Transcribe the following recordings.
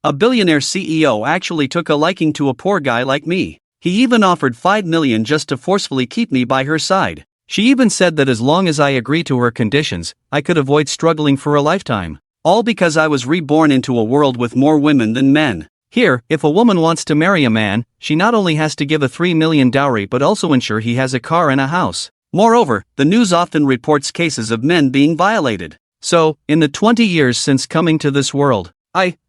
A billionaire CEO actually took a liking to a poor guy like me. He even offered $5 million just to forcefully keep me by her side. She even said that as long as I agree to her conditions, I could avoid struggling for a lifetime. All because I was reborn into a world with more women than men. Here, if a woman wants to marry a man, she not only has to give a $3 million dowry but also ensure he has a car and a house. Moreover, the news often reports cases of men being violated. So, in the 20 years since coming to this world,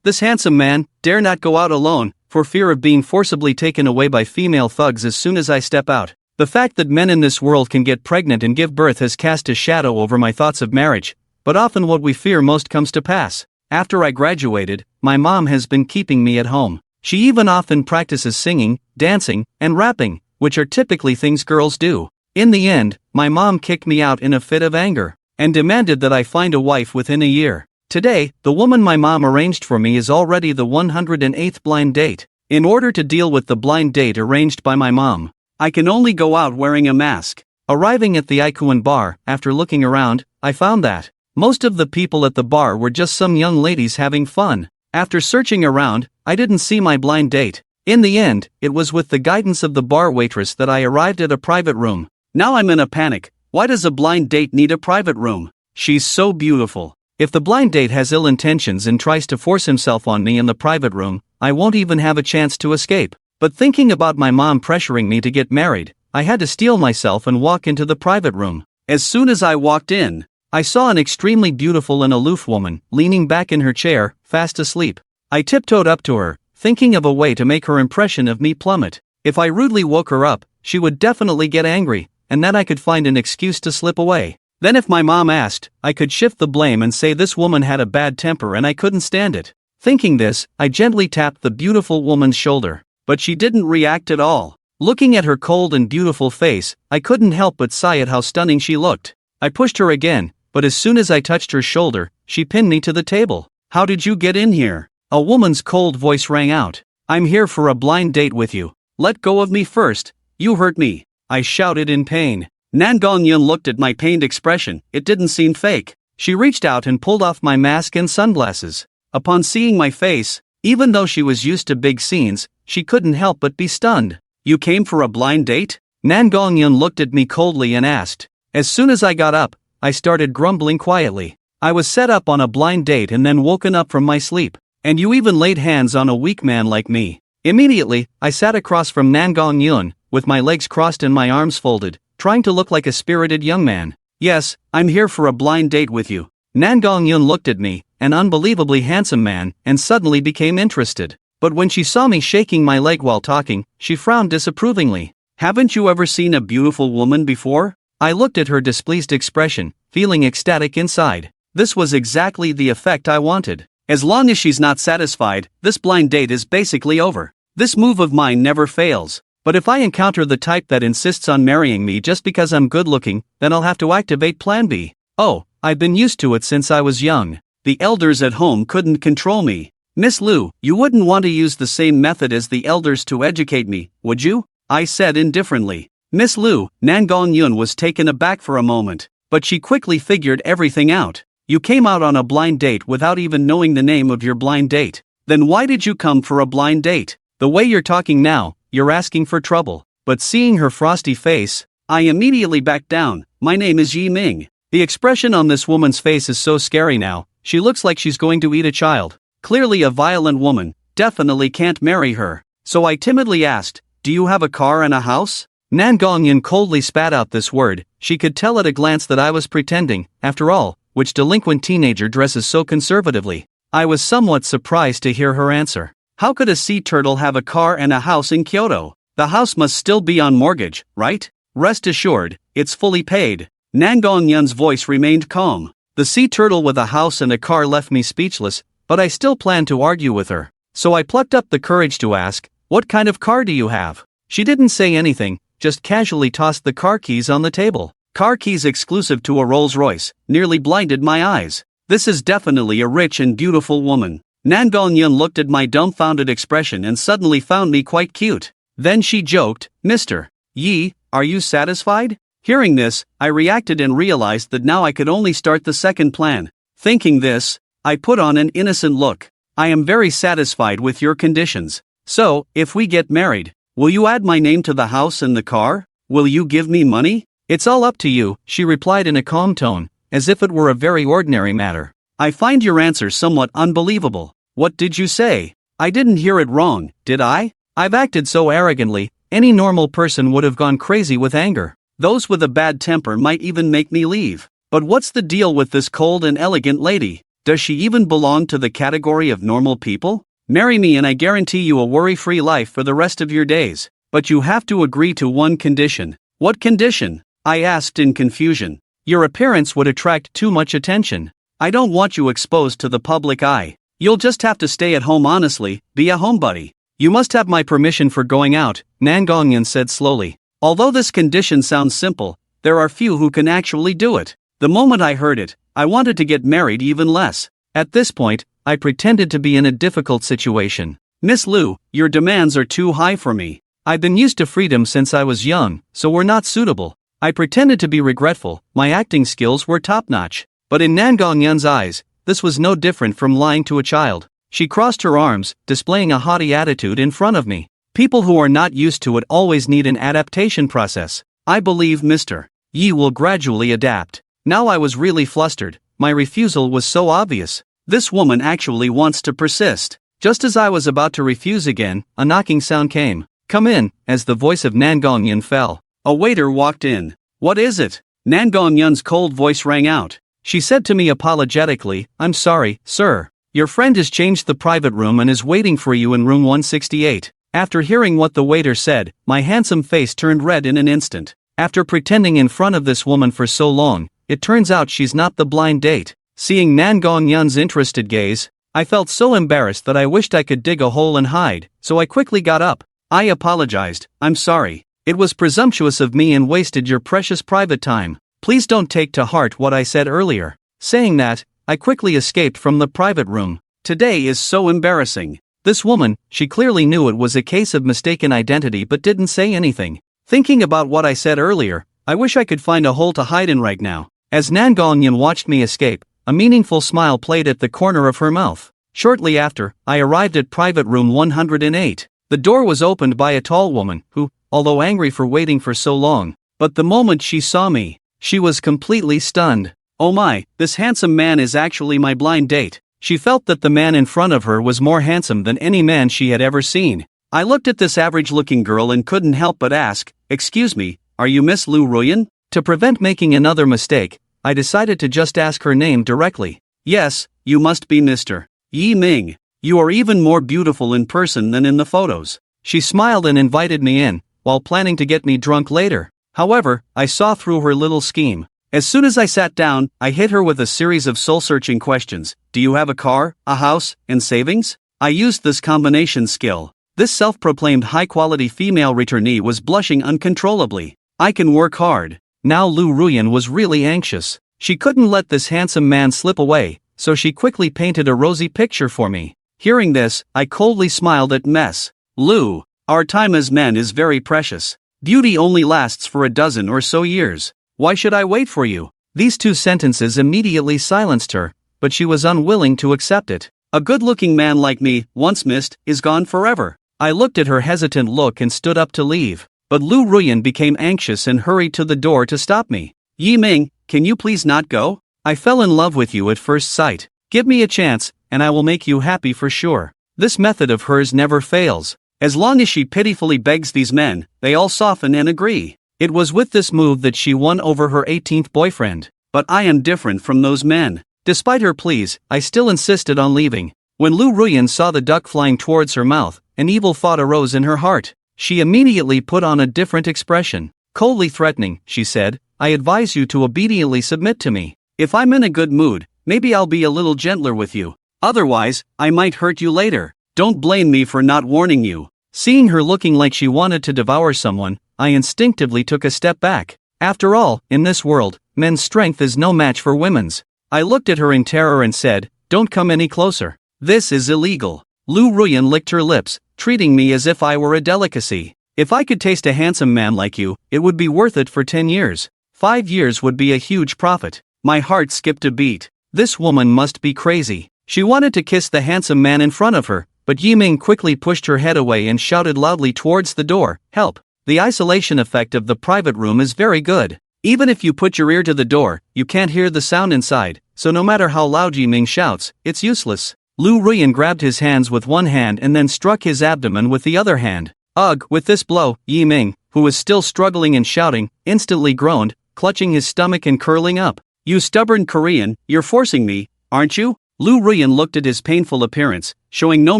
this handsome man, dare not go out alone, for fear of being forcibly taken away by female thugs as soon as I step out. The fact that men in this world can get pregnant and give birth has cast a shadow over my thoughts of marriage, but often what we fear most comes to pass. After I graduated, my mom has been keeping me at home. She even often practices singing, dancing, and rapping, which are typically things girls do. In the end, my mom kicked me out in a fit of anger, and demanded that I find a wife within a year. Today, the woman my mom arranged for me is already the 108th blind date. In order to deal with the blind date arranged by my mom, I can only go out wearing a mask. Arriving at the Ikuan bar, after looking around, I found that most of the people at the bar were just some young ladies having fun. After searching around, I didn't see my blind date. In the end, it was with the guidance of the bar waitress that I arrived at a private room. Now I'm in a panic. Why does a blind date need a private room? She's so beautiful. If the blind date has ill intentions and tries to force himself on me in the private room, I won't even have a chance to escape. But thinking about my mom pressuring me to get married, I had to steel myself and walk into the private room. As soon as I walked in, I saw an extremely beautiful and aloof woman, leaning back in her chair, fast asleep. I tiptoed up to her, thinking of a way to make her impression of me plummet. If I rudely woke her up, she would definitely get angry, and then I could find an excuse to slip away. Then if my mom asked, I could shift the blame and say this woman had a bad temper and I couldn't stand it. Thinking this, I gently tapped the beautiful woman's shoulder. But she didn't react at all. Looking at her cold and beautiful face, I couldn't help but sigh at how stunning she looked. I pushed her again, but as soon as I touched her shoulder, she pinned me to the table. How did you get in here? A woman's cold voice rang out. I'm here for a blind date with you. Let go of me first. You hurt me. I shouted in pain. Nan Gongyun looked at my pained expression. It didn't seem fake. She reached out and pulled off my mask and sunglasses. Upon seeing my face, even though she was used to big scenes, she couldn't help but be stunned. You came for a blind date? Nan Gongyun looked at me coldly and asked. As soon as I got up, I started grumbling quietly. I was set up on a blind date and then woken up from my sleep. And you even laid hands on a weak man like me. Immediately, I sat across from Nan Gongyun, with my legs crossed and my arms folded, trying to look like a spirited young man. Yes, I'm here for a blind date with you. Nan Gongyun looked at me, an unbelievably handsome man, and suddenly became interested. But when she saw me shaking my leg while talking, she frowned disapprovingly. Haven't you ever seen a beautiful woman before? I looked at her displeased expression, feeling ecstatic inside. This was exactly the effect I wanted. As long as she's not satisfied, this blind date is basically over. This move of mine never fails. But if I encounter the type that insists on marrying me just because I'm good looking, then I'll have to activate Plan B. Oh, I've been used to it since I was young. The elders at home couldn't control me. Miss Liu, you wouldn't want to use the same method as the elders to educate me, would you? I said indifferently. Miss Liu, Nan Gongyun was taken aback for a moment, but she quickly figured everything out. You came out on a blind date without even knowing the name of your blind date. Then why did you come for a blind date? The way you're talking now, you're asking for trouble. But seeing her frosty face, I immediately backed down. My name is Yi Ming. The expression on this woman's face is so scary now. She looks like she's going to eat a child. Clearly a violent woman. Definitely can't marry her. So I timidly asked, do you have a car and a house? Nan Gongyun coldly spat out this word. She could tell at a glance that I was pretending. After all, which delinquent teenager dresses so conservatively? I was somewhat surprised to hear her answer. How could a sea turtle have a car and a house in Kyoto? The house must still be on mortgage, right? Rest assured, it's fully paid. Nan Gongyun's voice remained calm. The sea turtle with a house and a car left me speechless, but I still planned to argue with her. So I plucked up the courage to ask, what kind of car do you have? She didn't say anything, just casually tossed the car keys on the table. Car keys exclusive to a Rolls-Royce, nearly blinded my eyes. This is definitely a rich and beautiful woman. Nan Gongyun looked at my dumbfounded expression and suddenly found me quite cute. Then she joked, Mr. Yi, are you satisfied? Hearing this, I reacted and realized that now I could only start the second plan. Thinking this, I put on an innocent look. I am very satisfied with your conditions. So, if we get married, will you add my name to the house and the car? Will you give me money? It's all up to you, she replied in a calm tone, as if it were a very ordinary matter. I find your answer somewhat unbelievable. What did you say? I didn't hear it wrong, did I? I've acted so arrogantly, any normal person would have gone crazy with anger. Those with a bad temper might even make me leave. But what's the deal with this cold and elegant lady? Does she even belong to the category of normal people? Marry me and I guarantee you a worry-free life for the rest of your days. But you have to agree to one condition. What condition? I asked in confusion. Your appearance would attract too much attention. I don't want you exposed to the public eye. You'll just have to stay at home honestly, be a homebody. You must have my permission for going out, Nangongyan said slowly. Although this condition sounds simple, there are few who can actually do it. The moment I heard it, I wanted to get married even less. At this point, I pretended to be in a difficult situation. Miss Liu, your demands are too high for me. I've been used to freedom since I was young, so we're not suitable. I pretended to be regretful, my acting skills were top-notch. But in Nangongyan's eyes, this was no different from lying to a child. She crossed her arms, displaying a haughty attitude in front of me. People who are not used to it always need an adaptation process. I believe Mr. Yi will gradually adapt. Now I was really flustered. My refusal was so obvious. This woman actually wants to persist. Just as I was about to refuse again, a knocking sound came. Come in, as the voice of Nangongyan fell. A waiter walked in. What is it? Nangongyan's cold voice rang out. She said to me apologetically, I'm sorry, sir. Your friend has changed the private room and is waiting for you in room 168. After hearing what the waiter said, my handsome face turned red in an instant. After pretending in front of this woman for so long, it turns out she's not the blind date. Seeing Nangongyan's interested gaze, I felt so embarrassed that I wished I could dig a hole and hide, so I quickly got up. I apologized, I'm sorry. It was presumptuous of me and wasted your precious private time. Please don't take to heart what I said earlier. Saying that, I quickly escaped from the private room. Today is so embarrassing. This woman, she clearly knew it was a case of mistaken identity but didn't say anything. Thinking about what I said earlier, I wish I could find a hole to hide in right now. As Nangongyan watched me escape, a meaningful smile played at the corner of her mouth. Shortly after, I arrived at private room 108. The door was opened by a tall woman who, although angry for waiting for so long, but the moment she saw me, she was completely stunned. Oh my, this handsome man is actually my blind date. She felt that the man in front of her was more handsome than any man she had ever seen. I looked at this average-looking girl and couldn't help but ask, excuse me, are you Miss Liu Ruyan? To prevent making another mistake, I decided to just ask her name directly. Yes, you must be Mr. Yi Ming. You are even more beautiful in person than in the photos. She smiled and invited me in, while planning to get me drunk later. However, I saw through her little scheme. As soon as I sat down, I hit her with a series of soul-searching questions. Do you have a car, a house, and savings? I used this combination skill. This self-proclaimed high-quality female returnee was blushing uncontrollably. I can work hard. Now Liu Ruyan was really anxious. She couldn't let this handsome man slip away, so she quickly painted a rosy picture for me. Hearing this, I coldly smiled at Mess. Liu, our time as men is very precious. Beauty only lasts for a dozen or so years. Why should I wait for you? These two sentences immediately silenced her, but she was unwilling to accept it. A good-looking man like me, once missed, is gone forever. I looked at her hesitant look and stood up to leave, but Liu Ruyan became anxious and hurried to the door to stop me. Yi Ming, can you please not go? I fell in love with you at first sight. Give me a chance, and I will make you happy for sure. This method of hers never fails. As long as she pitifully begs these men, they all soften and agree. It was with this move that she won over her 18th boyfriend. But I am different from those men. Despite her pleas, I still insisted on leaving. When Liu Ruyan saw the duck flying towards her mouth, an evil thought arose in her heart. She immediately put on a different expression. Coldly threatening, she said, I advise you to obediently submit to me. If I'm in a good mood, maybe I'll be a little gentler with you. Otherwise, I might hurt you later. Don't blame me for not warning you. Seeing her looking like she wanted to devour someone, I instinctively took a step back. After all, in this world, men's strength is no match for women's. I looked at her in terror and said, don't come any closer. This is illegal. Liu Ruyan licked her lips, treating me as if I were a delicacy. If I could taste a handsome man like you, it would be worth it for 10 years. 5 years would be a huge profit. My heart skipped a beat. This woman must be crazy. She wanted to kiss the handsome man in front of her, but Yiming quickly pushed her head away and shouted loudly towards the door, "Help! The isolation effect of the private room is very good. Even if you put your ear to the door, you can't hear the sound inside, so no matter how loud Yiming shouts, it's useless." Lu Ruyan grabbed his hands with one hand and then struck his abdomen with the other hand. Ugh! With this blow, Yiming, who was still struggling and shouting, instantly groaned, clutching his stomach and curling up. "You stubborn Korean, you're forcing me, aren't you?" Lu Ruyan looked at his painful appearance, showing no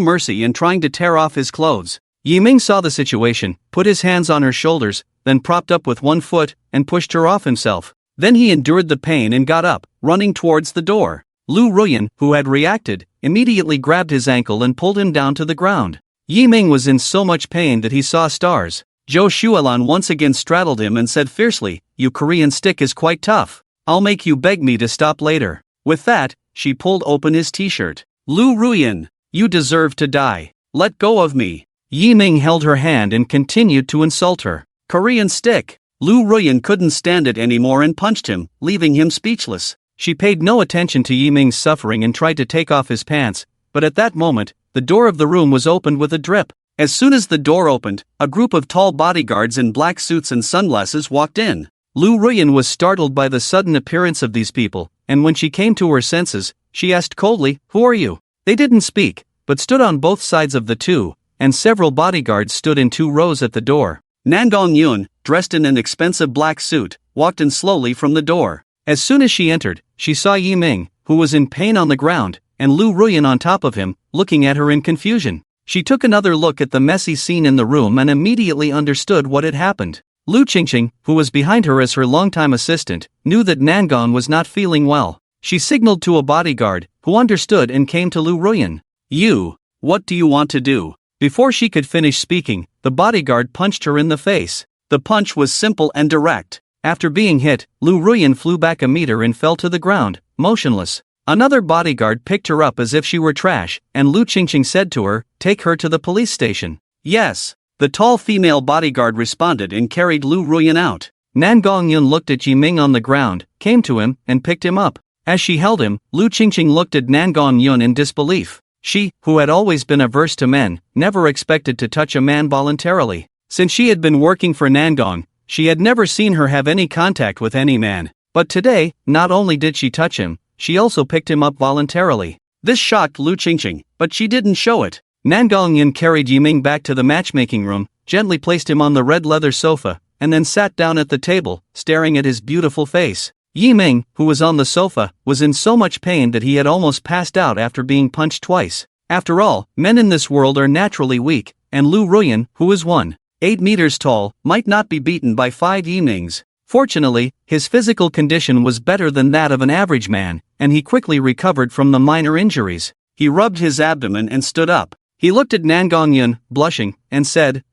mercy and trying to tear off his clothes. Yiming saw the situation, put his hands on her shoulders, then propped up with one foot, and pushed her off himself. Then he endured the pain and got up, running towards the door. Lu Ruyan, who had reacted, immediately grabbed his ankle and pulled him down to the ground. Yiming was in so much pain that he saw stars. Zhou Shualan once again straddled him and said fiercely, "You Korean stick is quite tough. I'll make you beg me to stop later." With that, she pulled open his t-shirt. "Lu Ruyan, you deserve to die. Let go of me." Yiming held her hand and continued to insult her. "Korean stick." Lu Ruyan couldn't stand it anymore and punched him, leaving him speechless. She paid no attention to Yiming's suffering and tried to take off his pants, but at that moment, the door of the room was opened with a drip. As soon as the door opened, a group of tall bodyguards in black suits and sunglasses walked in. Lu Ruyan was startled by the sudden appearance of these people, and when she came to her senses, she asked coldly, "Who are you?" They didn't speak, but stood on both sides of the two, and several bodyguards stood in 2 rows at the door. Nangong Yun, dressed in an expensive black suit, walked in slowly from the door. As soon as she entered, she saw Yiming, who was in pain on the ground, and Lu Ruyan on top of him, looking at her in confusion. She took another look at the messy scene in the room and immediately understood what had happened. Lu Qingqing, who was behind her as her longtime assistant, knew that Nangong was not feeling well. She signaled to a bodyguard, who understood and came to Lu Ruyan. "You, what do you want to do?" Before she could finish speaking, the bodyguard punched her in the face. The punch was simple and direct. After being hit, Lu Ruyan flew back a meter and fell to the ground, motionless. Another bodyguard picked her up as if she were trash, and Lu Qingqing said to her, "Take her to the police station." "Yes." The tall female bodyguard responded and carried Lu Ruyan out. Nangong Yun looked at Yiming on the ground, came to him, and picked him up. As she held him, Lu Qingqing looked at Nangong Yun in disbelief. She, who had always been averse to men, never expected to touch a man voluntarily. Since she had been working for Nangong, she had never seen her have any contact with any man. But today, not only did she touch him, she also picked him up voluntarily. This shocked Lu Qingqing, but she didn't show it. Nangong Yun carried Yiming back to the matchmaking room, gently placed him on the red leather sofa, and then sat down at the table, staring at his beautiful face. Yiming, who was on the sofa, was in so much pain that he had almost passed out after being punched twice. After all, men in this world are naturally weak, and Lu Ruyan, who is 1.8 meters tall, might not be beaten by 5 Yimings. Fortunately, his physical condition was better than that of an average man, and he quickly recovered from the minor injuries. He rubbed his abdomen and stood up. He looked at Nangong Yun, blushing, and said,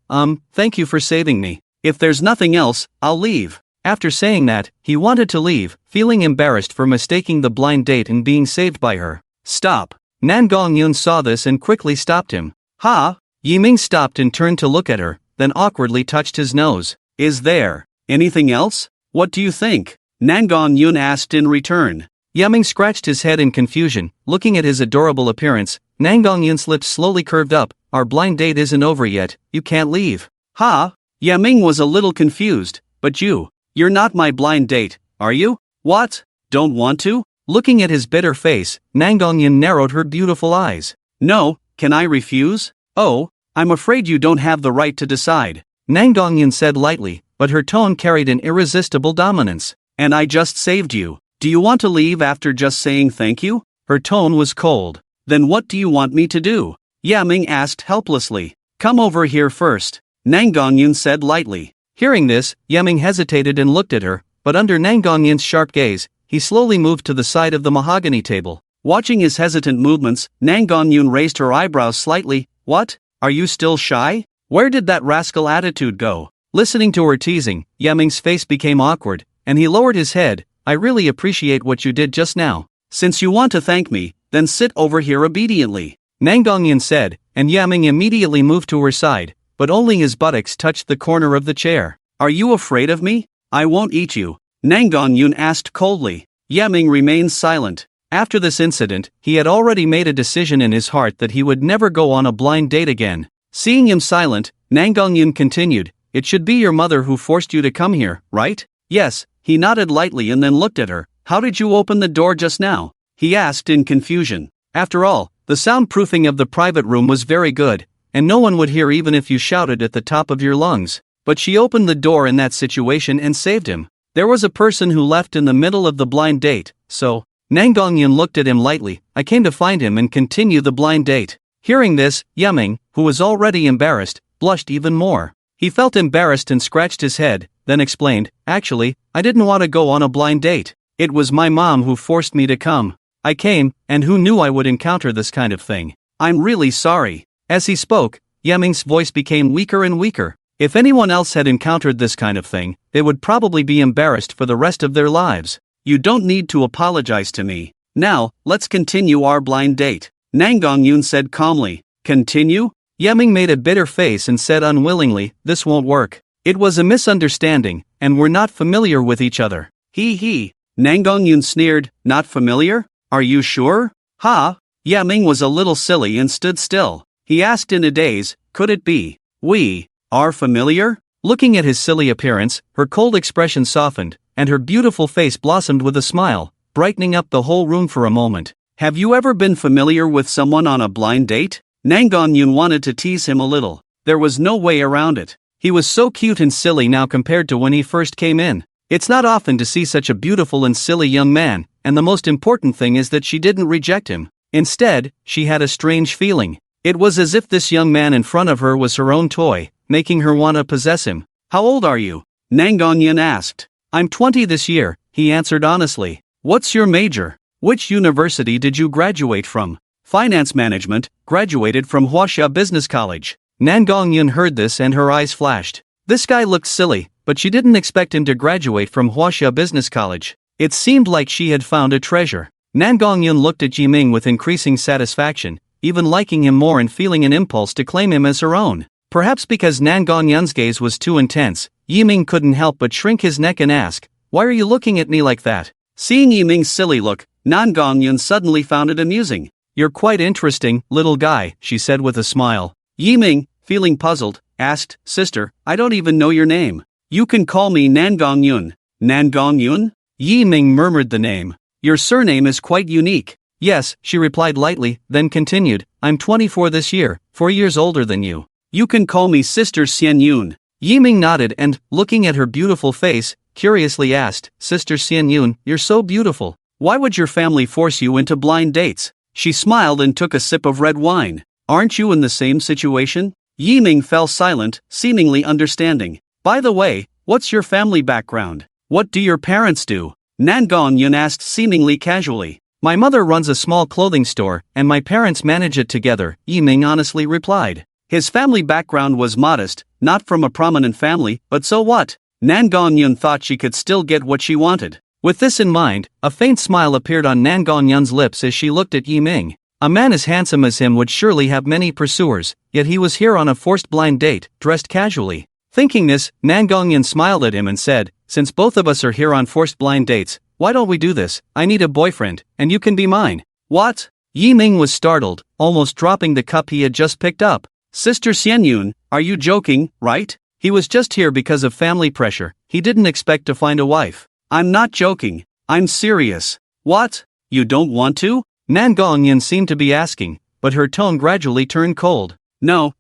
"Thank you for saving me. If there's nothing else, I'll leave." After saying that, he wanted to leave, feeling embarrassed for mistaking the blind date and being saved by her. "Stop." Nangong Yun saw this and quickly stopped him. "Ha?" Yiming stopped and turned to look at her, then awkwardly touched his nose. "Is there anything else? What do you think?" Nangong Yun asked in return. Yiming scratched his head in confusion, looking at his adorable appearance. Nangong Yun's lips slowly curved up. "Our blind date isn't over yet, you can't leave." "Ha?" Yiming was a little confused. "But you're not my blind date, are you?" "What? Don't want to?" Looking at his bitter face, Nangong Yun narrowed her beautiful eyes. "No, can I refuse?" "Oh, I'm afraid you don't have the right to decide," Nangong Yun said lightly, but her tone carried an irresistible dominance. "And I just saved you. Do you want to leave after just saying thank you?" Her tone was cold. "Then what do you want me to do?" Yiming asked helplessly. "Come over here first," Nangong Yun said lightly. Hearing this, Yiming hesitated and looked at her, but under Nangong Yun's sharp gaze, he slowly moved to the side of the mahogany table. Watching his hesitant movements, Nangong Yun raised her eyebrows slightly. "What? Are you still shy? Where did that rascal attitude go?" Listening to her teasing, Yiming's face became awkward, and he lowered his head. "I really appreciate what you did just now. Since you want to thank me, then sit over here obediently," Nangong Yun said, and Yiming immediately moved to her side, but only his buttocks touched the corner of the chair. "Are you afraid of me? I won't eat you," Nangong Yun asked coldly. Yiming remained silent. After this incident, he had already made a decision in his heart that he would never go on a blind date again. Seeing him silent, Nam Gong-eun continued, "It should be your mother who forced you to come here, right?" "Yes," he nodded lightly and then looked at her. "How did you open the door just now?" he asked in confusion. After all, the soundproofing of the private room was very good, and no one would hear even if you shouted at the top of your lungs. But she opened the door in that situation and saved him. There was a person who left in the middle of the blind date, so Nam Gong-eun looked at him lightly. "I came to find him and continue the blind date." Hearing this, Yiming, who was already embarrassed, blushed even more. He felt embarrassed and scratched his head, then explained, "Actually, I didn't want to go on a blind date. It was my mom who forced me to come. I came, and who knew I would encounter this kind of thing? I'm really sorry." As he spoke, Yiming's voice became weaker and weaker. If anyone else had encountered this kind of thing, they would probably be embarrassed for the rest of their lives. "You don't need to apologize to me. Now, let's continue our blind date," Nam Gong-eun said calmly. "Continue?" Yiming made a bitter face and said unwillingly, "This won't work. It was a misunderstanding, and we're not familiar with each other." He. Nam Gong-eun sneered, "Not familiar? Are you sure?" "Ha?" Yiming was a little silly and stood still. He asked in a daze, "Could it be we are familiar?" Looking at his silly appearance, her cold expression softened, and her beautiful face blossomed with a smile, brightening up the whole room for a moment. "Have you ever been familiar with someone on a blind date?" Nam Gong-eun wanted to tease him a little. There was no way around it. He was so cute and silly now compared to when he first came in. It's not often to see such a beautiful and silly young man, and the most important thing is that she didn't reject him. Instead, she had a strange feeling. It was as if this young man in front of her was her own toy, making her want to possess him. "How old are you?" Nam Gong-eun asked. "I'm 20 this year," he answered honestly. "What's your major? Which university did you graduate from?" "Finance management, graduated from Hwasha Business College." Nam Gong-eun heard this and her eyes flashed. This guy looked silly, but she didn't expect him to graduate from Hwasha Business College. It seemed like she had found a treasure. Nam Gong-eun looked at Yiming with increasing satisfaction, even liking him more and feeling an impulse to claim him as her own. Perhaps because Nam Gong-eun's gaze was too intense, Yiming couldn't help but shrink his neck and ask, "Why are you looking at me like that?" Seeing Yiming's silly look, Nam Gong-eun suddenly found it amusing. "You're quite interesting, little guy," she said with a smile. Yiming, feeling puzzled, asked, "Sister, I don't even know your name." "You can call me Nam Gong-eun." "Nam Gong-eun?" Yiming murmured the name. "Your surname is quite unique." "Yes," she replied lightly, then continued, "I'm 24 this year, 4 years older than you." "You can call me Sister Xian-yoon." Yiming nodded and, looking at her beautiful face, curiously asked, "Sister Xian-yoon, you're so beautiful. Why would your family force you into blind dates?" She smiled and took a sip of red wine. "Aren't you in the same situation?" Yiming fell silent, seemingly understanding. "By the way, what's your family background? What do your parents do?" Nam Gong-eun asked seemingly casually. "My mother runs a small clothing store, and my parents manage it together," Yiming honestly replied. His family background was modest, not from a prominent family, but so what? Nam Gong-eun thought she could still get what she wanted. With this in mind, a faint smile appeared on Nam Gong-eun's lips as she looked at Yiming. A man as handsome as him would surely have many pursuers, yet he was here on a forced blind date, dressed casually. Thinking this, Nam Gong-eun smiled at him and said, "Since both of us are here on forced blind dates, why don't we do this? I need a boyfriend, and you can be mine." "What?" Yiming was startled, almost dropping the cup he had just picked up. "Sister Xian-yoon, are you joking, right?" He was just here because of family pressure. He didn't expect to find a wife. "I'm not joking. I'm serious." "What? You don't want to?" Nam Gong-eun seemed to be asking, but her tone gradually turned cold. No,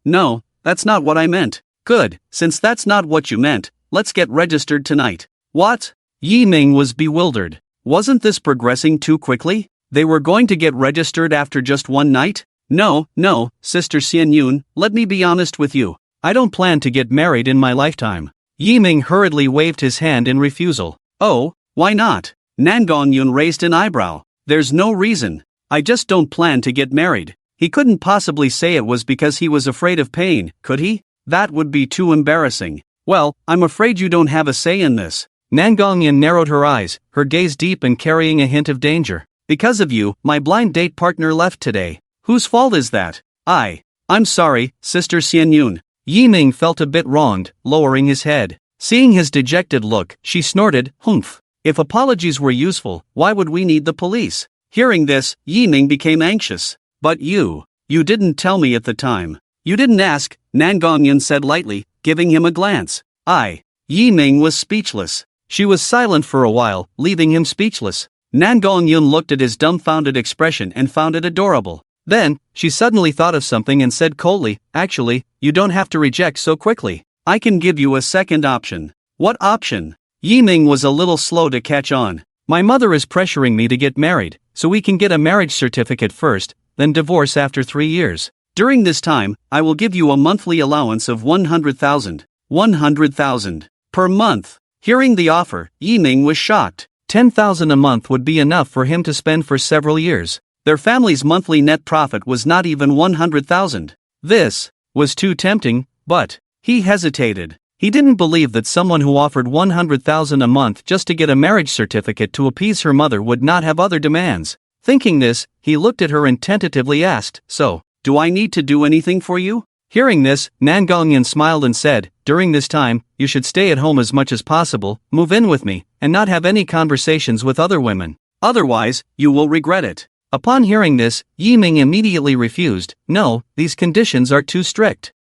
that's not what I meant." "Good, since that's not what you meant, let's get registered tonight." "What?" Yiming was bewildered. Wasn't this progressing too quickly? They were going to get registered after just one night? No, Sister Xian-yoon, let me be honest with you. I don't plan to get married in my lifetime. Yiming hurriedly waved his hand in refusal. "Oh, why not?" Nam Gong-eun raised an eyebrow. "There's no reason. I just don't plan to get married." He couldn't possibly say it was because he was afraid of pain, could he? That would be too embarrassing. "Well, I'm afraid you don't have a say in this." Nam Gong-eun narrowed her eyes, her gaze deep and carrying a hint of danger. "Because of you, my blind date partner left today. Whose fault is that?" I'm sorry, Sister Xian-yoon." Yiming felt a bit wronged, lowering his head. Seeing his dejected look, she snorted, "Humph. If apologies were useful, why would we need the police?" Hearing this, Yi Ming became anxious. But you didn't tell me at the time. You didn't ask, Nan Gongyun said lightly, giving him a glance. Yi Ming was speechless. She was silent for a while, leaving him speechless. Nan Gongyun looked at his dumbfounded expression and found it adorable. Then, she suddenly thought of something and said coldly, actually, you don't have to reject so quickly. I can give you a second option. What option? Yi Ming was a little slow to catch on. My mother is pressuring me to get married, so we can get a marriage certificate first, then divorce after 3 years. During this time, I will give you a monthly allowance of 100,000. 100,000 per month. Hearing the offer, Yi Ming was shocked. 10,000 a month would be enough for him to spend for several years. Their family's monthly net profit was not even 100,000. This was too tempting, but he hesitated. He didn't believe that someone who offered 100,000 a month just to get a marriage certificate to appease her mother would not have other demands. Thinking this, he looked at her and tentatively asked, so, do I need to do anything for you? Hearing this, Nan Gongyun smiled and said, during this time, you should stay at home as much as possible, move in with me, and not have any conversations with other women. Otherwise, you will regret it. Upon hearing this, Yi Ming immediately refused. No, these conditions are too strict.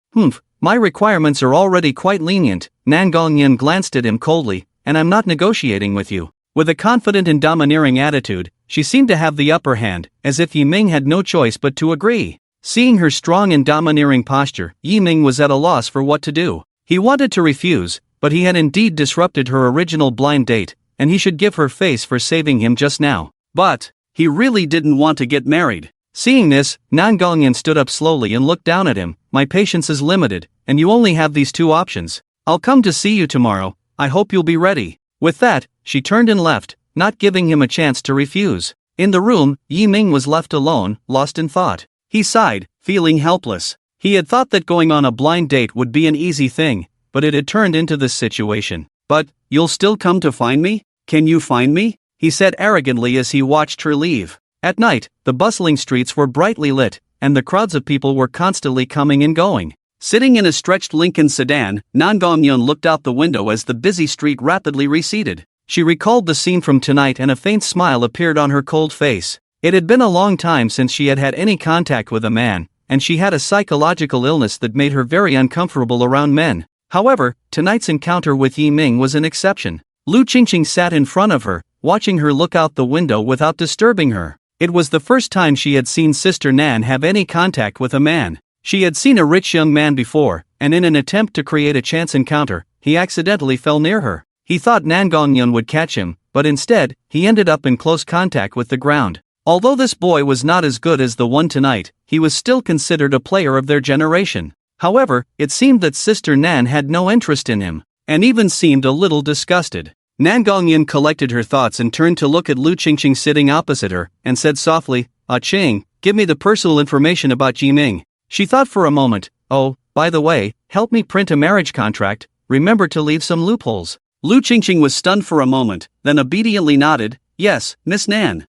My requirements are already quite lenient. Nan Gongyun glanced at him coldly, and I'm not negotiating with you. With a confident and domineering attitude, she seemed to have the upper hand, as if Yi Ming had no choice but to agree. Seeing her strong and domineering posture, Yi Ming was at a loss for what to do. He wanted to refuse, but he had indeed disrupted her original blind date, and he should give her face for saving him just now. But he really didn't want to get married. Seeing this, Nan Gongyun stood up slowly and looked down at him. My patience is limited, and you only have these two options. I'll come to see you tomorrow. I hope you'll be ready. With that, she turned and left, not giving him a chance to refuse. In the room, Yi Ming was left alone, lost in thought. He sighed, feeling helpless. He had thought that going on a blind date would be an easy thing, but it had turned into this situation. But, you'll still come to find me? Can you find me? He said arrogantly as he watched her leave. At night, the bustling streets were brightly lit, and the crowds of people were constantly coming and going. Sitting in a stretched Lincoln sedan, Nan Gongyun looked out the window as the busy street rapidly receded. She recalled the scene from tonight and a faint smile appeared on her cold face. It had been a long time since she had had any contact with a man, and she had a psychological illness that made her very uncomfortable around men. However, tonight's encounter with Yi Ming was an exception. Lu Qingqing sat in front of her, watching her look out the window without disturbing her. It was the first time she had seen Sister Nan have any contact with a man. She had seen a rich young man before, and in an attempt to create a chance encounter, he accidentally fell near her. He thought Nan Gongyun would catch him, but instead, he ended up in close contact with the ground. Although this boy was not as good as the one tonight, he was still considered a player of their generation. However, it seemed that Sister Nan had no interest in him, and even seemed a little disgusted. Nan Gongyun collected her thoughts and turned to look at Lu Qingqing sitting opposite her, and said softly, Ah Qing, give me the personal information about Yi Ming. She thought for a moment, oh, by the way, help me print a marriage contract, remember to leave some loopholes. Lu Qingqing was stunned for a moment, then obediently nodded, yes, Miss Nan.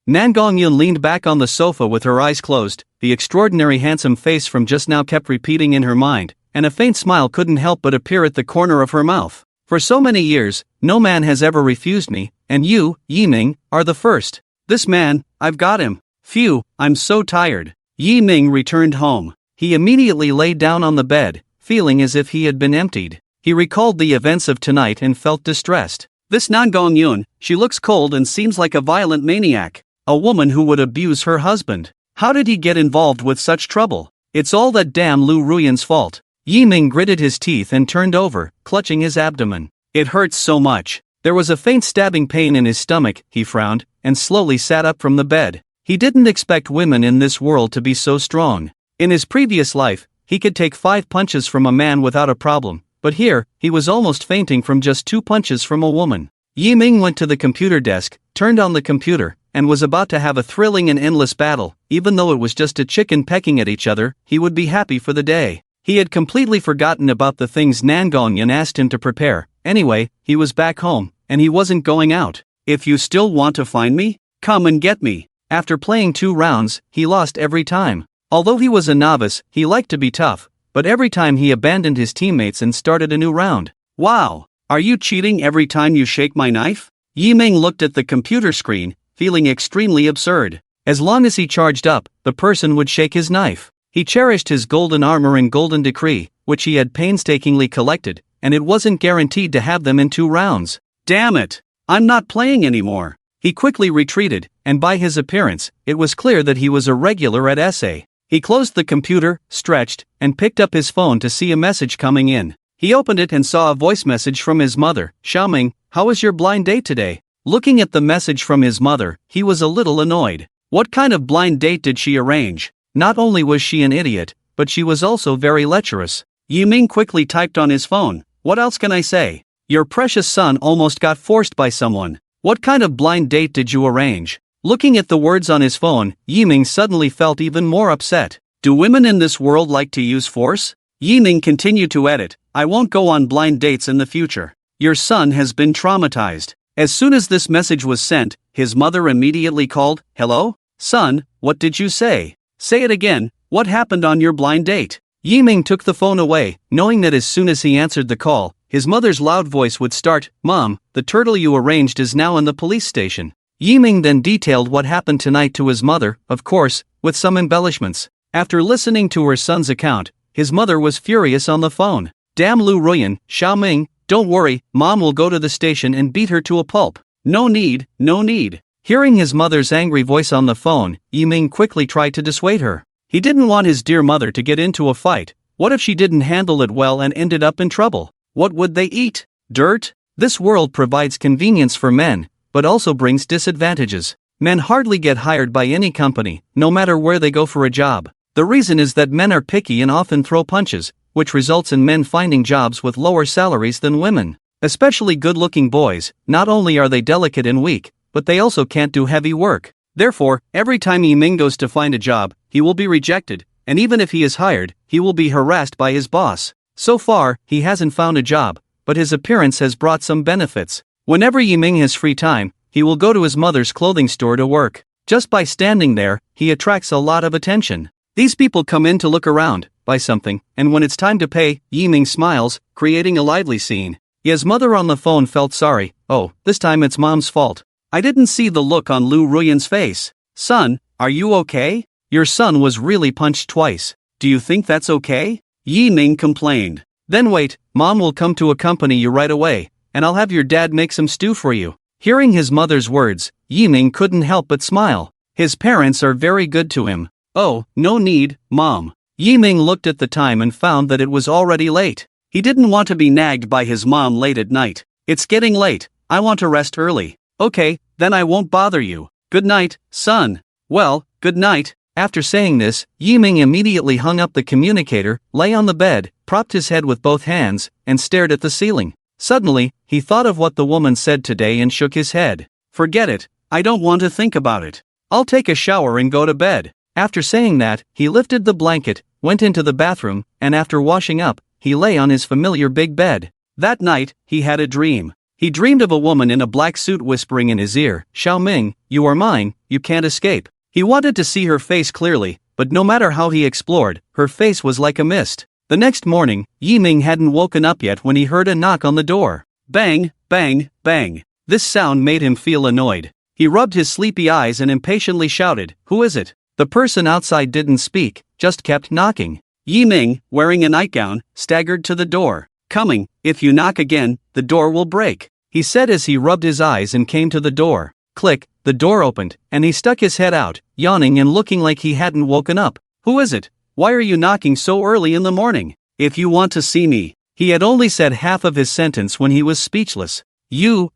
Nan Gongyun leaned back on the sofa with her eyes closed. The extraordinary handsome face from just now kept repeating in her mind, and a faint smile couldn't help but appear at the corner of her mouth. For so many years, no man has ever refused me, and you, Yi Ming, are the first. This man, I've got him. Phew, I'm so tired. Yi Ming returned home. He immediately lay down on the bed, feeling as if he had been emptied. He recalled the events of tonight and felt distressed. This Nan Gongyun, she looks cold and seems like a violent maniac. A woman who would abuse her husband. How did he get involved with such trouble? It's all that damn Lu Ruyan's fault. Yi Ming gritted his teeth and turned over, clutching his abdomen. It hurts so much. There was a faint stabbing pain in his stomach, he frowned, and slowly sat up from the bed. He didn't expect women in this world to be so strong. In his previous life, he could take 5 punches from a man without a problem, but here, he was almost fainting from just 2 punches from a woman. Yi Ming went to the computer desk, turned on the computer, and was about to have a thrilling and endless battle. Even though it was just a chicken pecking at each other, he would be happy for the day. He had completely forgotten about the things Nan Gongyun asked him to prepare. Anyway, he was back home, and he wasn't going out. If you still want to find me, come and get me. After playing 2 rounds, he lost every time. Although he was a novice, he liked to be tough, but every time he abandoned his teammates and started a new round. Wow, are you cheating every time you shake my knife? Yi Ming looked at the computer screen, feeling extremely absurd. As long as he charged up, the person would shake his knife. He cherished his golden armor and golden decree, which he had painstakingly collected, and it wasn't guaranteed to have them in 2 rounds. Damn it! I'm not playing anymore. He quickly retreated, and by his appearance, it was clear that he was a regular at SA. He closed the computer, stretched, and picked up his phone to see a message coming in. He opened it and saw a voice message from his mother. Xiaoming, how was your blind date today? Looking at the message from his mother, he was a little annoyed. What kind of blind date did she arrange? Not only was she an idiot, but she was also very lecherous. Yiming quickly typed on his phone, what else can I say? Your precious son almost got forced by someone. What kind of blind date did you arrange? Looking at the words on his phone, Yiming suddenly felt even more upset. Do women in this world like to use force? Yiming continued to edit, I won't go on blind dates in the future. Your son has been traumatized. As soon as this message was sent, his mother immediately called, hello? Son, what did you say? Say it again, what happened on your blind date? Yiming took the phone away, knowing that as soon as he answered the call, his mother's loud voice would start, Mom, the turtle you arranged is now in the police station. Yiming then detailed what happened tonight to his mother, of course, with some embellishments. After listening to her son's account, his mother was furious on the phone. Damn Lu Ruyan, Xiaoming, don't worry, Mom will go to the station and beat her to a pulp. No need, no need. Hearing his mother's angry voice on the phone, Yiming quickly tried to dissuade her. He didn't want his dear mother to get into a fight. What if she didn't handle it well and ended up in trouble? What would they eat? Dirt? This world provides convenience for men, but also brings disadvantages. Men hardly get hired by any company, no matter where they go for a job. The reason is that men are picky and often throw punches, which results in men finding jobs with lower salaries than women. Especially good-looking boys, not only are they delicate and weak, but they also can't do heavy work. Therefore, every time Yiming goes to find a job, he will be rejected, and even if he is hired, he will be harassed by his boss. So far, he hasn't found a job, but his appearance has brought some benefits. Whenever Yiming has free time, he will go to his mother's clothing store to work. Just by standing there, he attracts a lot of attention. These people come in to look around, buy something, and when it's time to pay, Yiming smiles, creating a lively scene. His mother on the phone felt sorry. Oh, this time it's Mom's fault. I didn't see the look on Lu Ruyan's face. Son, are you okay? Your son was really punched twice. Do you think that's okay? Yiming complained. Then wait, Mom will come to accompany you right away, and I'll have your dad make some stew for you. Hearing his mother's words, Yiming couldn't help but smile. His parents are very good to him. Oh, no need, Mom. Yiming looked at the time and found that it was already late. He didn't want to be nagged by his mom late at night. It's getting late, I want to rest early. Okay, then I won't bother you. Good night, son. Well, good night. After saying this, Yiming immediately hung up the communicator, lay on the bed, propped his head with both hands, and stared at the ceiling. Suddenly, he thought of what the woman said today and shook his head. Forget it, I don't want to think about it. I'll take a shower and go to bed. After saying that, he lifted the blanket, went into the bathroom, and after washing up, he lay on his familiar big bed. That night, he had a dream. He dreamed of a woman in a black suit whispering in his ear, Xiaoming, you are mine, you can't escape. He wanted to see her face clearly, but no matter how he explored, her face was like a mist. The next morning, Yiming hadn't woken up yet when he heard a knock on the door. Bang, bang, bang. This sound made him feel annoyed. He rubbed his sleepy eyes and impatiently shouted, who is it? The person outside didn't speak, just kept knocking. Yiming, wearing a nightgown, staggered to the door. Coming, if you knock again, the door will break, he said as he rubbed his eyes and came to the door. Click, the door opened, and he stuck his head out, yawning and looking like he hadn't woken up. Who is it? Why are you knocking so early in the morning? If you want to see me. He had only said half of his sentence when he was speechless. You.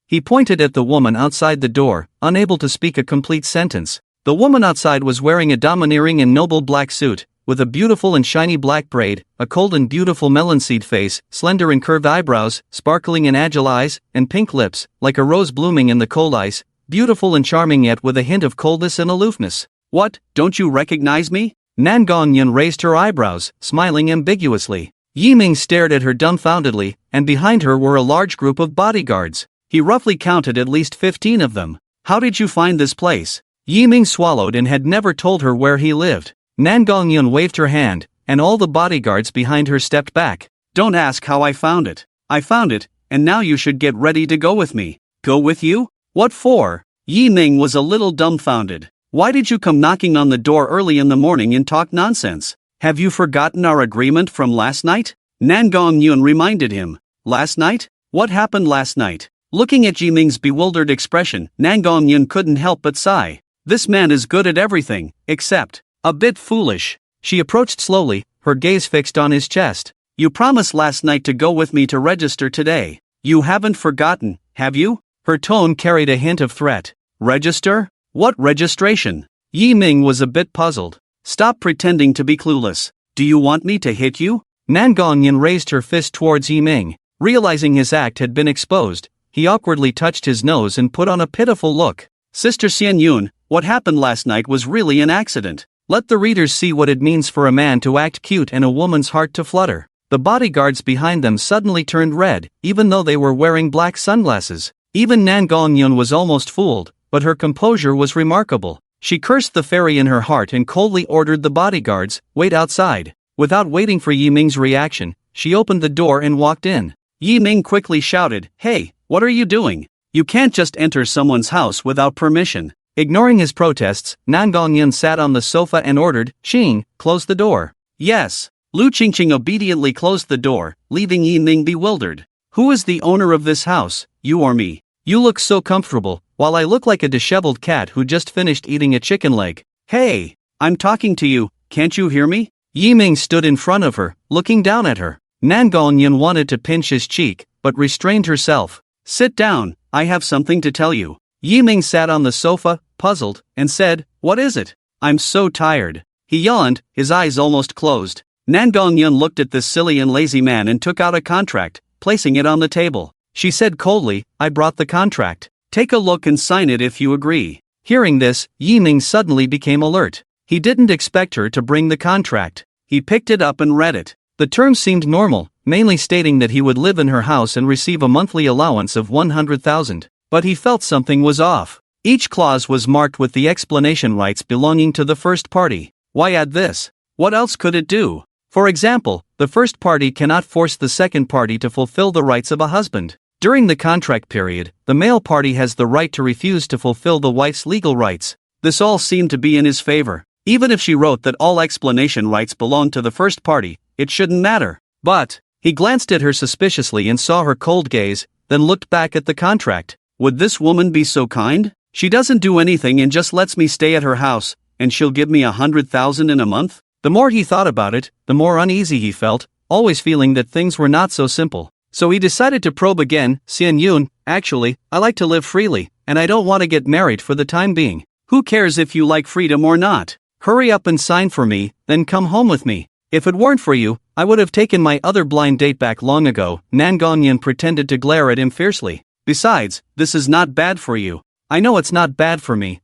He pointed at the woman outside the door, unable to speak a complete sentence. The woman outside was wearing a domineering and noble black suit, with a beautiful and shiny black braid, a cold and beautiful melon-seed face, slender and curved eyebrows, sparkling and agile eyes, and pink lips, like a rose blooming in the cold ice, beautiful and charming yet with a hint of coldness and aloofness. What, don't you recognize me? Nan Gongyan raised her eyebrows, smiling ambiguously. Yiming stared at her dumbfoundedly, and behind her were a large group of bodyguards. He roughly counted at least 15 of them. How did you find this place? Yiming swallowed and had never told her where he lived. Nan Gongyan waved her hand, and all the bodyguards behind her stepped back. Don't ask how I found it. I found it, and now you should get ready to go with me. Go with you? What for? Yi Ming was a little dumbfounded. Why did you come knocking on the door early in the morning and talk nonsense? Have you forgotten our agreement from last night? Nan Gongyun reminded him. Last night? What happened last night? Looking at Yi Ming's bewildered expression, Nan Gongyun couldn't help but sigh. This man is good at everything, except a bit foolish. She approached slowly, her gaze fixed on his chest. You promised last night to go with me to register today. You haven't forgotten, have you? Her tone carried a hint of threat. Register? What registration? Yi Ming was a bit puzzled. Stop pretending to be clueless. Do you want me to hit you? Nan Gongyun raised her fist towards Yi Ming. Realizing his act had been exposed, he awkwardly touched his nose and put on a pitiful look. Sister Xian Yun, what happened last night was really an accident. Let the readers see what it means for a man to act cute and a woman's heart to flutter. The bodyguards behind them suddenly turned red, even though they were wearing black sunglasses. Even Nan Gongyun was almost fooled, but her composure was remarkable. She cursed the fairy in her heart and coldly ordered the bodyguards, wait outside. Without waiting for Yi Ming's reaction, she opened the door and walked in. Yi Ming quickly shouted, Hey, what are you doing? You can't just enter someone's house without permission. Ignoring his protests, Nan Gongyun sat on the sofa and ordered, Xing, close the door. Yes. Lu Qingqing obediently closed the door, leaving Yi Ming bewildered. Who is the owner of this house, you or me? You look so comfortable, while I look like a disheveled cat who just finished eating a chicken leg. Hey, I'm talking to you, can't you hear me? Yi Ming stood in front of her, looking down at her. Nan Gongyun wanted to pinch his cheek, but restrained herself. Sit down, I have something to tell you. Yi Ming sat on the sofa, puzzled, and said, What is it? I'm so tired. He yawned, his eyes almost closed. Nan Gongyun looked at this silly and lazy man and took out a contract, placing it on the table. She said coldly, I brought the contract. Take a look and sign it if you agree. Hearing this, Yi Ming suddenly became alert. He didn't expect her to bring the contract. He picked it up and read it. The terms seemed normal, mainly stating that he would live in her house and receive a monthly allowance of 100,000. But he felt something was off. Each clause was marked with the explanation rights belonging to the first party. Why add this? What else could it do? For example, the first party cannot force the second party to fulfill the rights of a husband. During the contract period, the male party has the right to refuse to fulfill the wife's legal rights. This all seemed to be in his favor. Even if she wrote that all explanation rights belong to the first party, it shouldn't matter. But, he glanced at her suspiciously and saw her cold gaze, then looked back at the contract. Would this woman be so kind? She doesn't do anything and just lets me stay at her house, and she'll give me 100,000 in a month? The more he thought about it, the more uneasy he felt, always feeling that things were not so simple. So he decided to probe again. Xian Yun, actually, I like to live freely, and I don't want to get married for the time being. Who cares if you like freedom or not? Hurry up and sign for me, then come home with me. If it weren't for you, I would have taken my other blind date back long ago. Nan Gongyun pretended to glare at him fiercely. Besides, this is not bad for you. I know it's not bad for me,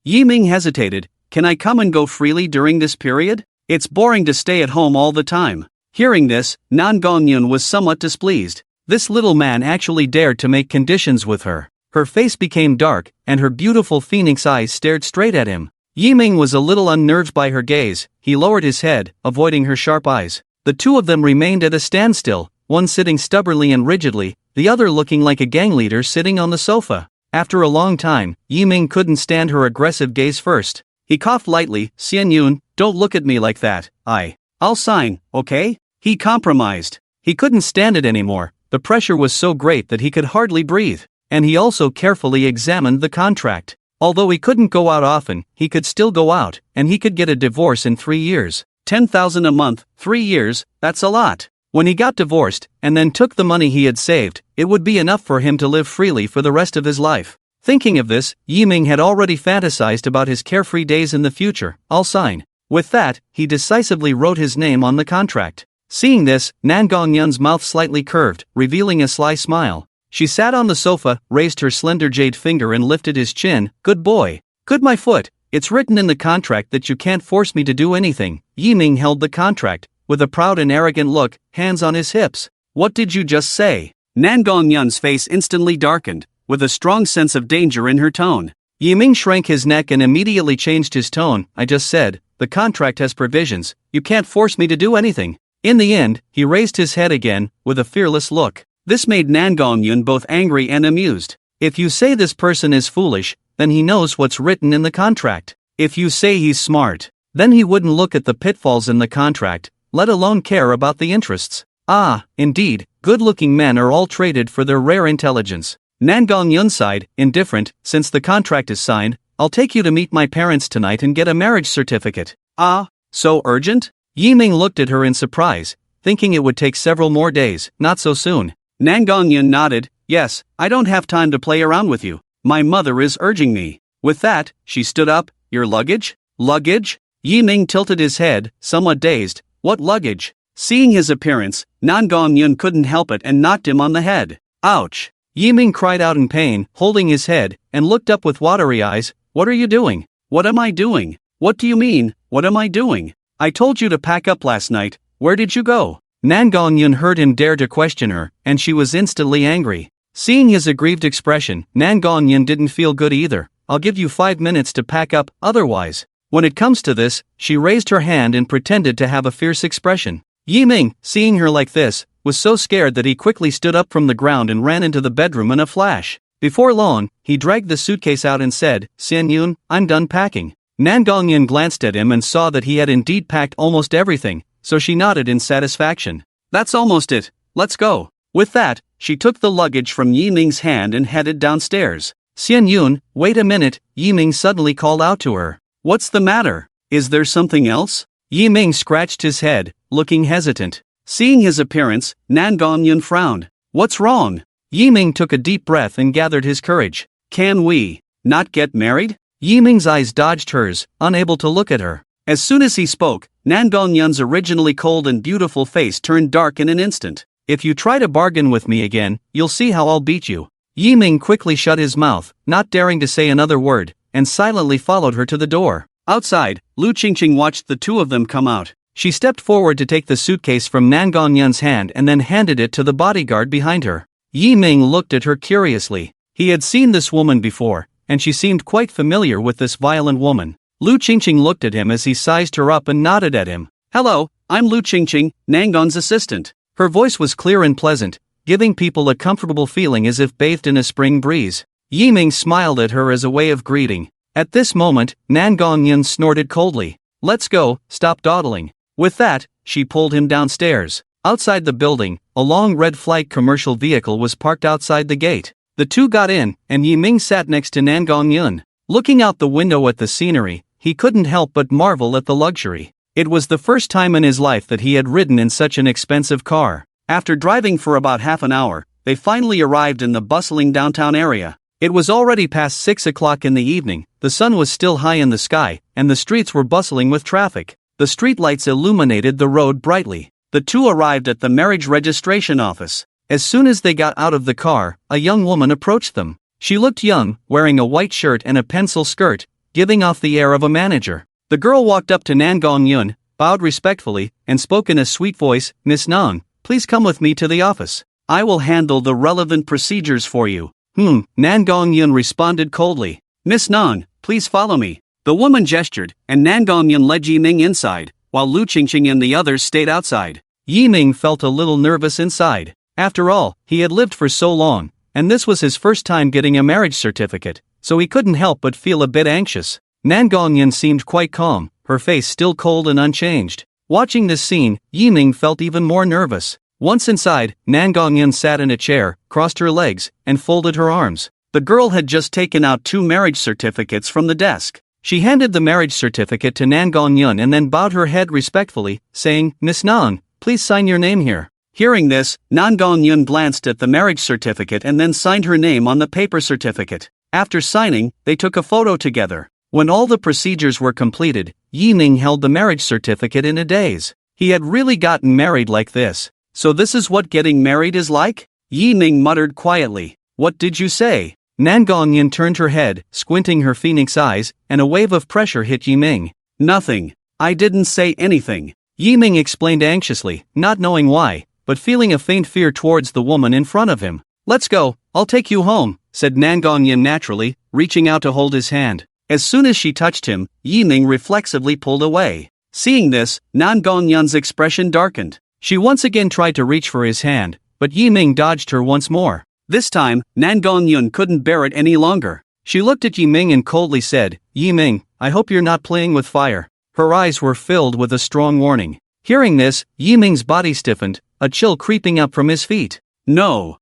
Yi Ming hesitated. Can I come and go freely during this period? It's boring to stay at home all the time. Hearing this, Nan Gongyun was somewhat displeased. This little man actually dared to make conditions with her. Her face became dark, and her beautiful phoenix eyes stared straight at him. Yi Ming was a little unnerved by her gaze. He lowered his head, avoiding her sharp eyes. The two of them remained at a standstill, one sitting stubbornly and rigidly, the other looking like a gang leader sitting on the sofa. After a long time, Yi Ming couldn't stand her aggressive gaze first. He coughed lightly. Xian Yun, don't look at me like that. I'll sign, okay? He compromised. He couldn't stand it anymore. The pressure was so great that he could hardly breathe. And he also carefully examined the contract. Although he couldn't go out often, he could still go out, and he could get a divorce in 3 years. 10,000 a month, 3 years, that's a lot. When he got divorced, and then took the money he had saved, it would be enough for him to live freely for the rest of his life. Thinking of this, Yi Ming had already fantasized about his carefree days in the future. I'll sign. With that, he decisively wrote his name on the contract. Seeing this, Nan Gongyun's mouth slightly curved, revealing a sly smile. She sat on the sofa, raised her slender jade finger and lifted his chin. Good boy. Good my foot. It's written in the contract that you can't force me to do anything. Yi Ming held the contract, with a proud and arrogant look, hands on his hips. What did you just say? Nan Gongyun's face instantly darkened, with a strong sense of danger in her tone. Yi Ming shrank his neck and immediately changed his tone. I just said, the contract has provisions. You can't force me to do anything. In the end, he raised his head again, with a fearless look. This made Nan Gongyun both angry and amused. If you say this person is foolish, then he knows what's written in the contract. If you say he's smart, then he wouldn't look at the pitfalls in the contract, let alone care about the interests. Ah, indeed, good-looking men are all traded for their rare intelligence. Nan Gong-yun sighed, indifferent. Since the contract is signed, I'll take you to meet my parents tonight and get a marriage certificate. Ah, so urgent? Yi Ming looked at her in surprise, thinking it would take several more days. Not so soon. Nan Gong-yun nodded. Yes, I don't have time to play around with you. My mother is urging me. With that, she stood up. Your luggage? Luggage? Yi Ming tilted his head, somewhat dazed. What luggage? Seeing his appearance, Nan Gong-yun couldn't help it and knocked him on the head. Ouch! Yi Ming cried out in pain, holding his head, and looked up with watery eyes. What are you doing? What am I doing? What do you mean, what am I doing? I told you to pack up last night. Where did you go? Nan Gong-yun heard him dare to question her, and she was instantly angry. Seeing his aggrieved expression, Nan Gong-yun didn't feel good either. I'll give you 5 minutes to pack up, otherwise. When it comes to this, she raised her hand and pretended to have a fierce expression. Yi Ming, seeing her like this, was so scared that he quickly stood up from the ground and ran into the bedroom in a flash. Before long, he dragged the suitcase out and said, Xian Yun, I'm done packing. Nan Gong-yun glanced at him and saw that he had indeed packed almost everything, so she nodded in satisfaction. That's almost it, let's go. With that, she took the luggage from Yi Ming's hand and headed downstairs. Xian Yun, wait a minute, Yi Ming suddenly called out to her. What's the matter? Is there something else? Yi Ming scratched his head, looking hesitant. Seeing his appearance, Nan Gong-yun frowned. What's wrong? Yi Ming took a deep breath and gathered his courage. Can we not get married? Yi Ming's eyes dodged hers, unable to look at her. As soon as he spoke, Nan Gong-yun's originally cold and beautiful face turned dark in an instant. If you try to bargain with me again, you'll see how I'll beat you. Yi Ming quickly shut his mouth, not daring to say another word, and silently followed her to the door. Outside, Lu Qingqing watched the two of them come out. She stepped forward to take the suitcase from Nan Gong-yun's hand and then handed it to the bodyguard behind her. Yi Ming looked at her curiously. He had seen this woman before, and she seemed quite familiar with this violent woman. Lu Qingqing looked at him as he sized her up and nodded at him. Hello, I'm Lu Qingqing, Nangon's assistant. Her voice was clear and pleasant, giving people a comfortable feeling as if bathed in a spring breeze. Yi Ming smiled at her as a way of greeting. At this moment, Nan Gong-yun snorted coldly. Let's go, stop dawdling. With that, she pulled him downstairs. Outside the building, a long red flight commercial vehicle was parked outside the gate. The two got in, and Yi Ming sat next to Nan Gong-yun. Looking out the window at the scenery, he couldn't help but marvel at the luxury. It was the first time in his life that he had ridden in such an expensive car. After driving for about half an hour, they finally arrived in the bustling downtown area. It was already past 6 o'clock in the evening, the sun was still high in the sky, and the streets were bustling with traffic. The streetlights illuminated the road brightly. The two arrived at the marriage registration office. As soon as they got out of the car, a young woman approached them. She looked young, wearing a white shirt and a pencil skirt, giving off the air of a manager. The girl walked up to Nan Gong-yun, bowed respectfully, and spoke in a sweet voice, Miss Nan, please come with me to the office. I will handle the relevant procedures for you. Nan Gong-yun responded coldly. Miss Nan, please follow me. The woman gestured, and Nan Gong-yun led Yi Ming inside, while Lu Qingqing and the others stayed outside. Yi Ming felt a little nervous inside. After all, he had lived for so long, and this was his first time getting a marriage certificate, so he couldn't help but feel a bit anxious. Nan Gong-yun seemed quite calm, her face still cold and unchanged. Watching this scene, Yi Ming felt even more nervous. Once inside, Nan Gong-yun sat in a chair, crossed her legs, and folded her arms. The girl had just taken out 2 marriage certificates from the desk. She handed the marriage certificate to Nan Gong-yun and then bowed her head respectfully, saying, Miss Nan, please sign your name here. Hearing this, Nan Gong-yun glanced at the marriage certificate and then signed her name on the paper certificate. After signing, they took a photo together. When all the procedures were completed, Yi Ming held the marriage certificate in a daze. He had really gotten married like this. So this is what getting married is like? Yi Ming muttered quietly. What did you say? Nan Gong-yun turned her head, squinting her phoenix eyes, and a wave of pressure hit Yi Ming. Nothing. I didn't say anything. Yi Ming explained anxiously, not knowing why, but feeling a faint fear towards the woman in front of him. Let's go, I'll take you home, said Nan Gong-yun naturally, reaching out to hold his hand. As soon as she touched him, Yi Ming reflexively pulled away. Seeing this, Nan Gong-yun's expression darkened. She once again tried to reach for his hand, but Yi Ming dodged her once more. This time, Nan Gongyun couldn't bear it any longer. She looked at Yi Ming and coldly said, "Yi Ming, I hope you're not playing with fire." Her eyes were filled with a strong warning. Hearing this, Yi Ming's body stiffened, a chill creeping up from his feet. No,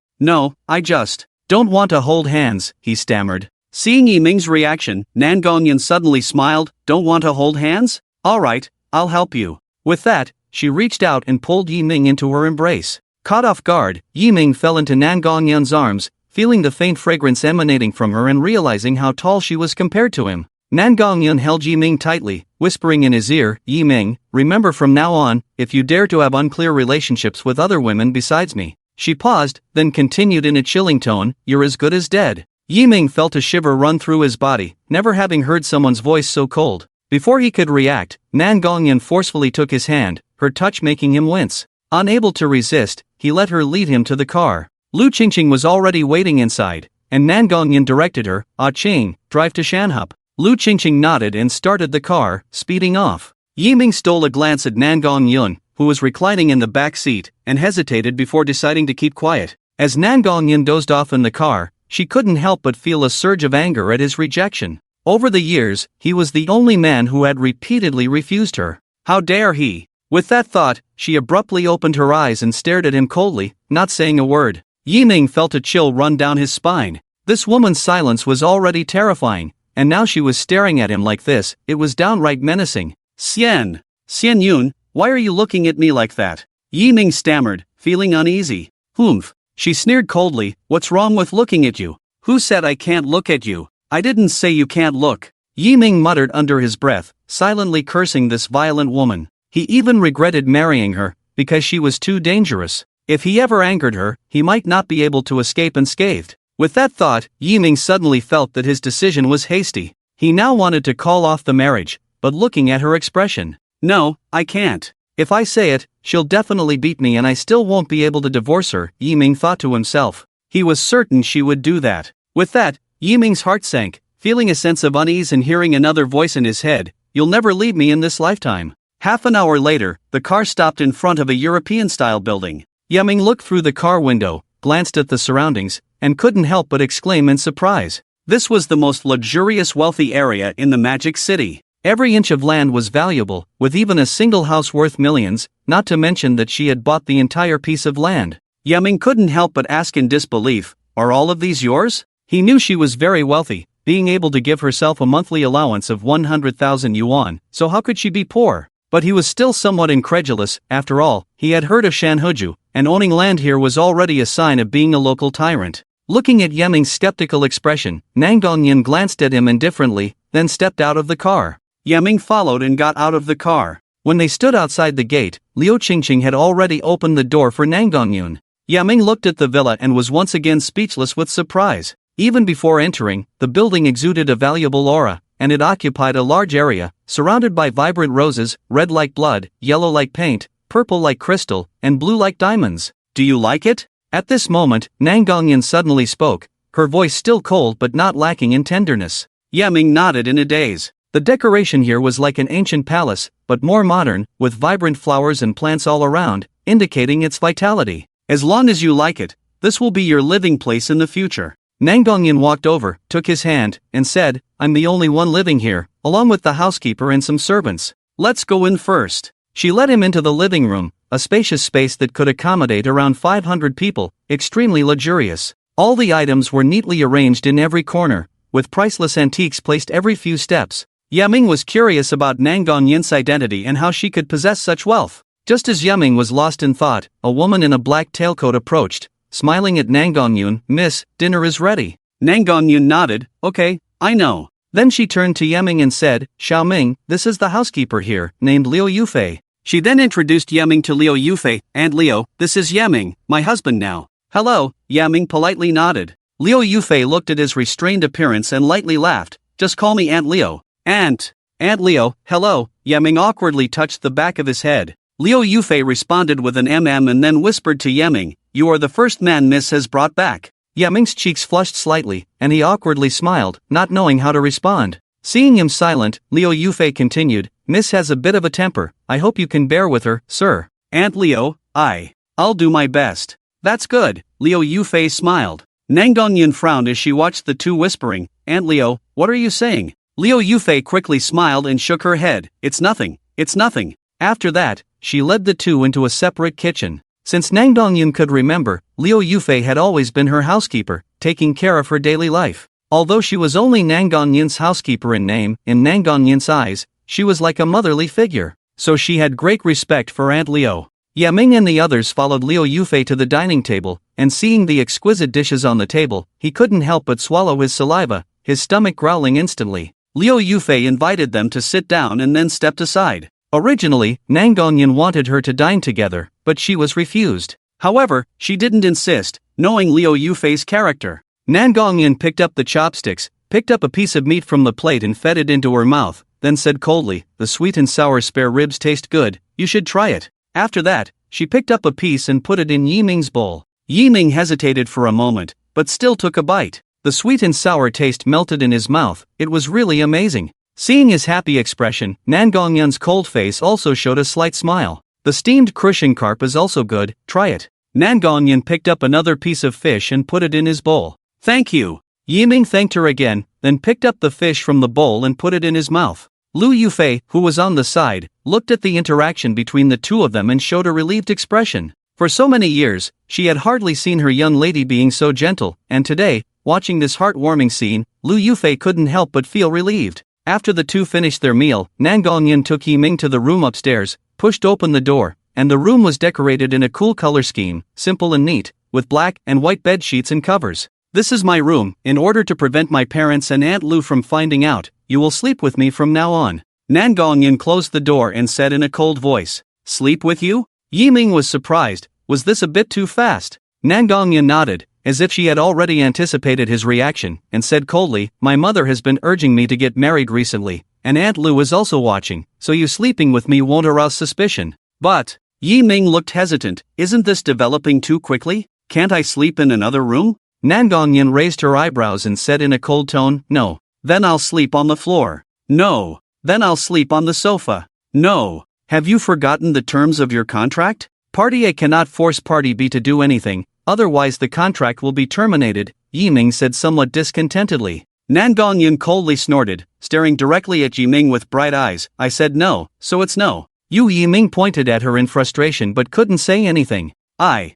I just don't want to hold hands," he stammered. Seeing Yi Ming's reaction, Nan Gongyun suddenly smiled. "Don't want to hold hands? Alright, I'll help you." With that, she reached out and pulled Yi Ming into her embrace. Caught off guard, Yi Ming fell into Nan Gongyun's arms, feeling the faint fragrance emanating from her and realizing how tall she was compared to him. Nan Gongyun held Yi Ming tightly, whispering in his ear, "Yi Ming, remember from now on, if you dare to have unclear relationships with other women besides me." She paused, then continued in a chilling tone, "You're as good as dead." Yi Ming felt a shiver run through his body, never having heard someone's voice so cold. Before he could react, Nan Gongyun forcefully took his hand, her touch making him wince. Unable to resist, he let her lead him to the car. Lu Qingqing was already waiting inside, and Nan Gongyun directed her, "Ah Qing, drive to Shanhup." Lu Qingqing nodded and started the car, speeding off. Yi Ming stole a glance at Nan Gongyun, who was reclining in the back seat, and hesitated before deciding to keep quiet. As Nan Gongyun dozed off in the car, she couldn't help but feel a surge of anger at his rejection. Over the years, he was the only man who had repeatedly refused her. How dare he? With that thought, she abruptly opened her eyes and stared at him coldly, not saying a word. Yi Ming felt a chill run down his spine. This woman's silence was already terrifying, and now she was staring at him like this. It was downright menacing. Xian Yun, why are you looking at me like that?" Yi Ming stammered, feeling uneasy. "Humph," she sneered coldly, "what's wrong with looking at you? Who said I can't look at you? I didn't say you can't look." Yi Ming muttered under his breath, silently cursing this violent woman. He even regretted marrying her, because she was too dangerous. If he ever angered her, he might not be able to escape unscathed. With that thought, Yi Ming suddenly felt that his decision was hasty. He now wanted to call off the marriage, but looking at her expression, "No, I can't. If I say it, she'll definitely beat me and I still won't be able to divorce her," Yi Ming thought to himself. He was certain she would do that. With that, Yi Ming's heart sank, feeling a sense of unease and hearing another voice in his head, "You'll never leave me in this lifetime." Half an hour later, the car stopped in front of a European-style building. Yi Ming looked through the car window, glanced at the surroundings, and couldn't help but exclaim in surprise. This was the most luxurious wealthy area in the Magic City. Every inch of land was valuable, with even a single house worth millions, not to mention that she had bought the entire piece of land. Yi Ming couldn't help but ask in disbelief, "Are all of these yours?" He knew she was very wealthy, being able to give herself a monthly allowance of 100,000 yuan, so how could she be poor? But he was still somewhat incredulous. After all, he had heard of Shanhuju, and owning land here was already a sign of being a local tyrant. Looking at Yi Ming's skeptical expression, Nan Gongyun glanced at him indifferently, then stepped out of the car. Yi Ming followed and got out of the car. When they stood outside the gate, Liu Qingqing had already opened the door for Nan Gongyun. Yi Ming looked at the villa and was once again speechless with surprise. Even before entering, the building exuded a valuable aura, and it occupied a large area, surrounded by vibrant roses, red like blood, yellow like paint, purple like crystal, and blue like diamonds. "Do you like it?" At this moment, Nan Gongyun suddenly spoke, her voice still cold but not lacking in tenderness. Yi Ming nodded in a daze. The decoration here was like an ancient palace, but more modern, with vibrant flowers and plants all around, indicating its vitality. "As long as you like it, this will be your living place in the future." Nan Gongyun walked over, took his hand, and said, "I'm the only one living here, along with the housekeeper and some servants. Let's go in first." She led him into the living room, a spacious space that could accommodate around 500 people, extremely luxurious. All the items were neatly arranged in every corner, with priceless antiques placed every few steps. Yi Ming was curious about Nan Gongyun's identity and how she could possess such wealth. Just as Yi Ming was lost in thought, a woman in a black tailcoat approached, smiling at Nan Gongyun. "Miss, dinner is ready." Nan Gongyun nodded, "Okay, I know." Then she turned to Yi Ming and said, "Xiao Ming, this is the housekeeper here, named Liu Yufei." She then introduced Yi Ming to Liu Yufei, "And Liu, this is Yi Ming, my husband now." "Hello," Yi Ming politely nodded. Liu Yufei looked at his restrained appearance and lightly laughed, "Just call me Aunt Liu." Aunt Liu, hello." Yi Ming awkwardly touched the back of his head. Liu Yufei responded with an and then whispered to Yi Ming, "You are the first man Miss has brought back." Yi Ming's cheeks flushed slightly, and he awkwardly smiled, not knowing how to respond. Seeing him silent, Liu Yufei continued, "Miss has a bit of a temper, I hope you can bear with her, sir." "Aunt Liu, I'll do my best." "That's good," Liu Yufei smiled. Nang Dongyun frowned as she watched the two whispering. Aunt Leo, what are you saying? Liu Yufei quickly smiled and shook her head. It's nothing, it's nothing. After that, she led the two into a separate kitchen. Since Nang Dongyun could remember, Liu Yufei had always been her housekeeper, taking care of her daily life. Although she was only Nang Dongyun's housekeeper in name, in Nang Dongyun's eyes, she was like a motherly figure. So she had great respect for Aunt Leo. Yaming and the others followed Liu Yufei to the dining table, and seeing the exquisite dishes on the table, he couldn't help but swallow his saliva, his stomach growling instantly. Liu Yufei invited them to sit down and then stepped aside. Originally, Nang Dongyun wanted her to dine together, but she was refused. However, she didn't insist, knowing Liu Yufei's character. Nang Dongyun picked up the chopsticks, picked up a piece of meat from the plate and fed it into her mouth, then said coldly, "The sweet and sour spare ribs taste good, you should try it." After that, she picked up a piece and put it in Yiming's bowl. Yiming hesitated for a moment, but still took a bite. The sweet and sour taste melted in his mouth, it was really amazing. Seeing his happy expression, Nang Dongyun's cold face also showed a slight smile. The steamed crushing carp is also good, try it. Nang Dongyun picked up another piece of fish and put it in his bowl. Thank you. Yiming thanked her again, then picked up the fish from the bowl and put it in his mouth. Liu Yufei, who was on the side, looked at the interaction between the two of them and showed a relieved expression. For so many years, she had hardly seen her young lady being so gentle, and today, watching this heartwarming scene, Liu Yufei couldn't help but feel relieved. After the two finished their meal, Nang Dongyun took Yiming to the room upstairs, pushed open the door, and the room was decorated in a cool color scheme, simple and neat, with black and white bed sheets and covers. This is my room. In order to prevent my parents and Aunt Lu from finding out, you will sleep with me from now on. Nang Dongyun closed the door and said in a cold voice, "Sleep with you?" Yiming was surprised. Was this a bit too fast? Nang Dongyun nodded, as if she had already anticipated his reaction, and said coldly, "My mother has been urging me to get married recently, and Aunt Lu is also watching, so you sleeping with me won't arouse suspicion." But Yiming looked hesitant. Isn't this developing too quickly? Can't I sleep in another room? Nang Dongyun raised her eyebrows and said in a cold tone, "No. Then I'll sleep on the floor." "No. Then I'll sleep on the sofa." "No. Have you forgotten the terms of your contract? Party A cannot force Party B to do anything, otherwise the contract will be terminated," Yiming said somewhat discontentedly. Nang Dongyun coldly snorted, staring directly at Yiming with bright eyes. "I said no, so it's no." Yiming pointed at her in frustration but couldn't say anything. I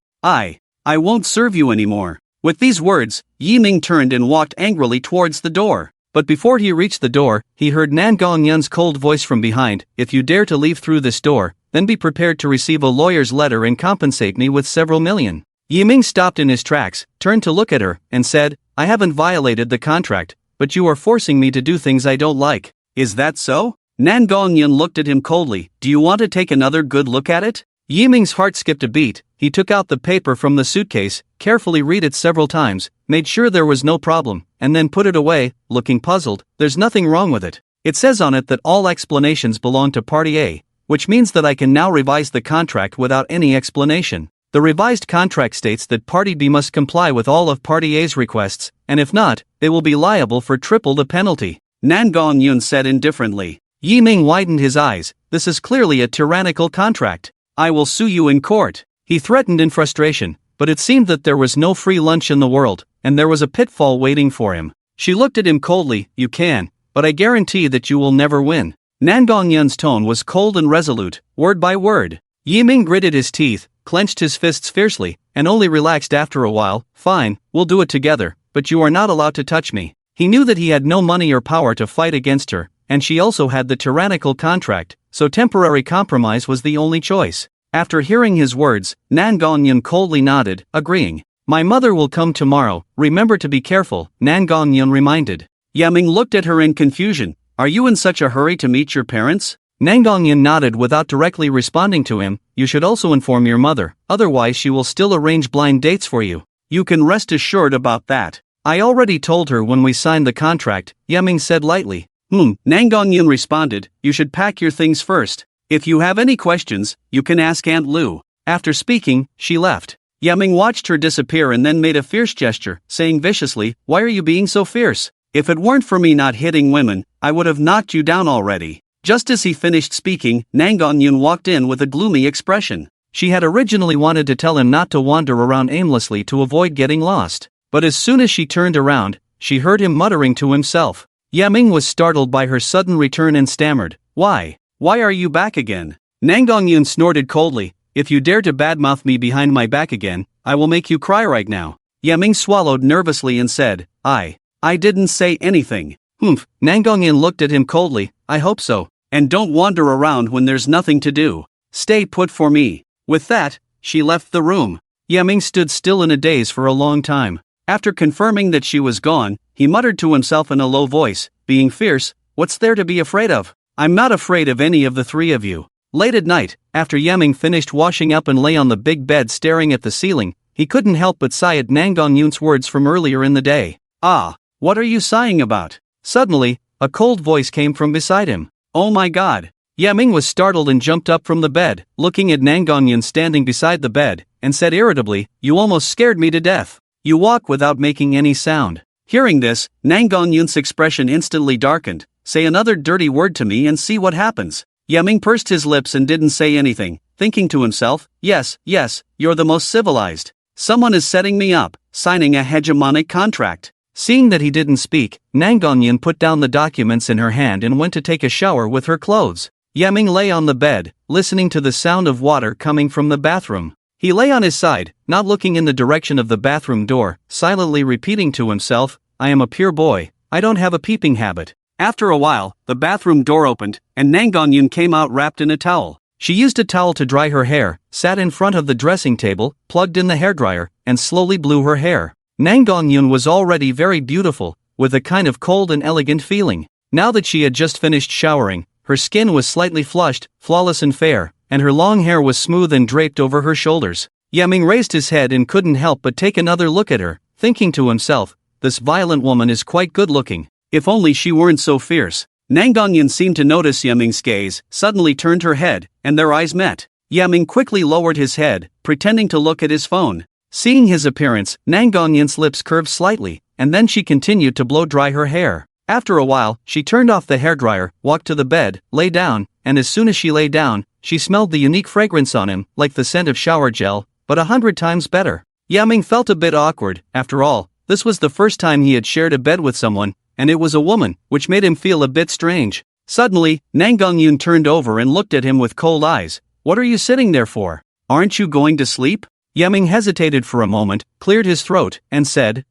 won't serve you anymore." With these words, Yiming turned and walked angrily towards the door. But before he reached the door, he heard Nang Dongyun's cold voice from behind, "If you dare to leave through this door, then be prepared to receive a lawyer's letter and compensate me with several million." Yiming stopped in his tracks, turned to look at her, and said, "I haven't violated the contract, but you are forcing me to do things I don't like." "Is that so?" Nang Dongyun looked at him coldly. "Do you want to take another good look at it?" Yiming's heart skipped a beat. He took out the paper from the suitcase, carefully read it several times, made sure there was no problem, and then put it away, looking puzzled. "There's nothing wrong with it. It says on it that all explanations belong to Party A, which means that I can now revise the contract without any explanation. The revised contract states that Party B must comply with all of Party A's requests, and if not, they will be liable for triple the penalty," Nang Dongyun said indifferently. Yiming widened his eyes. "This is clearly a tyrannical contract. I will sue you in court," he threatened in frustration, but it seemed that there was no free lunch in the world, and there was a pitfall waiting for him. She looked at him coldly. "You can, but I guarantee that you will never win." Nang Dongyun's tone was cold and resolute, word by word. Yiming gritted his teeth, clenched his fists fiercely, and only relaxed after a while. "Fine, we'll do it together, but you are not allowed to touch me." He knew that he had no money or power to fight against her, and she also had the tyrannical contract, so temporary compromise was the only choice. After hearing his words, Nang Dongyun coldly nodded, agreeing. "My mother will come tomorrow, remember to be careful," Nang Dongyun reminded. Yaming looked at her in confusion. "Are you in such a hurry to meet your parents?" Nang Dongyun nodded without directly responding to him. "You should also inform your mother, otherwise she will still arrange blind dates for you. You can rest assured about that." "I already told her when we signed the contract," Yaming said lightly. Nang Dongyun responded, "You should pack your things first. If you have any questions, you can ask Aunt Lu." After speaking, she left. Yaming watched her disappear and then made a fierce gesture, saying viciously, "Why are you being so fierce? If it weren't for me not hitting women, I would have knocked you down already." Just as he finished speaking, Nang Dongyun walked in with a gloomy expression. She had originally wanted to tell him not to wander around aimlessly to avoid getting lost. But as soon as she turned around, she heard him muttering to himself. Yaming was startled by her sudden return and stammered, "Why? Why are you back again?" Nangongyun snorted coldly, "If you dare to badmouth me behind my back again, I will make you cry right now." Yaming swallowed nervously and said, I didn't say anything." "Humph." Nangongyun looked at him coldly, "I hope so. And don't wander around when there's nothing to do. Stay put for me." With that, she left the room. Yaming stood still in a daze for a long time. After confirming that she was gone, he muttered to himself in a low voice, "Being fierce, what's there to be afraid of? I'm not afraid of any of the three of you." Late at night, after Yaming finished washing up and lay on the big bed staring at the ceiling, he couldn't help but sigh at Nangongyun's words from earlier in the day. "Ah, what are you sighing about?" Suddenly, a cold voice came from beside him. "Oh my god." Yaming was startled and jumped up from the bed, looking at Nangongyun standing beside the bed, and said irritably, "You almost scared me to death. You walk without making any sound." Hearing this, Nangongyun's expression instantly darkened. "Say another dirty word to me and see what happens." Yaming pursed his lips and didn't say anything, thinking to himself, yes, you're the most civilized. Someone is setting me up, signing a hegemonic contract." Seeing that he didn't speak, Nangongyun put down the documents in her hand and went to take a shower with her clothes. Yaming lay on the bed, listening to the sound of water coming from the bathroom. He lay on his side, not looking in the direction of the bathroom door, silently repeating to himself, "I am a pure boy, I don't have a peeping habit." After a while, the bathroom door opened, and Nangongyun came out wrapped in a towel. She used a towel to dry her hair, sat in front of the dressing table, plugged in the hairdryer, and slowly blew her hair. Nangongyun was already very beautiful, with a kind of cold and elegant feeling. Now that she had just finished showering, her skin was slightly flushed, flawless and fair, and her long hair was smooth and draped over her shoulders. Yaming raised his head and couldn't help but take another look at her, thinking to himself, "This violent woman is quite good looking. If only she weren't so fierce." Nangongyun seemed to notice Yaming's gaze, suddenly turned her head, and their eyes met. Yaming quickly lowered his head, pretending to look at his phone. Seeing his appearance, Nangongyun's lips curved slightly, and then she continued to blow dry her hair. After a while, she turned off the hairdryer, walked to the bed, lay down, and as soon as she lay down, she smelled the unique fragrance on him, like the scent of shower gel, but 100 times better. Yaming felt a bit awkward. After all, this was the first time he had shared a bed with someone, and it was a woman, which made him feel a bit strange. Suddenly, Nangongyun turned over and looked at him with cold eyes. "What are you sitting there for? Aren't you going to sleep?" Yaming hesitated for a moment, cleared his throat, and said,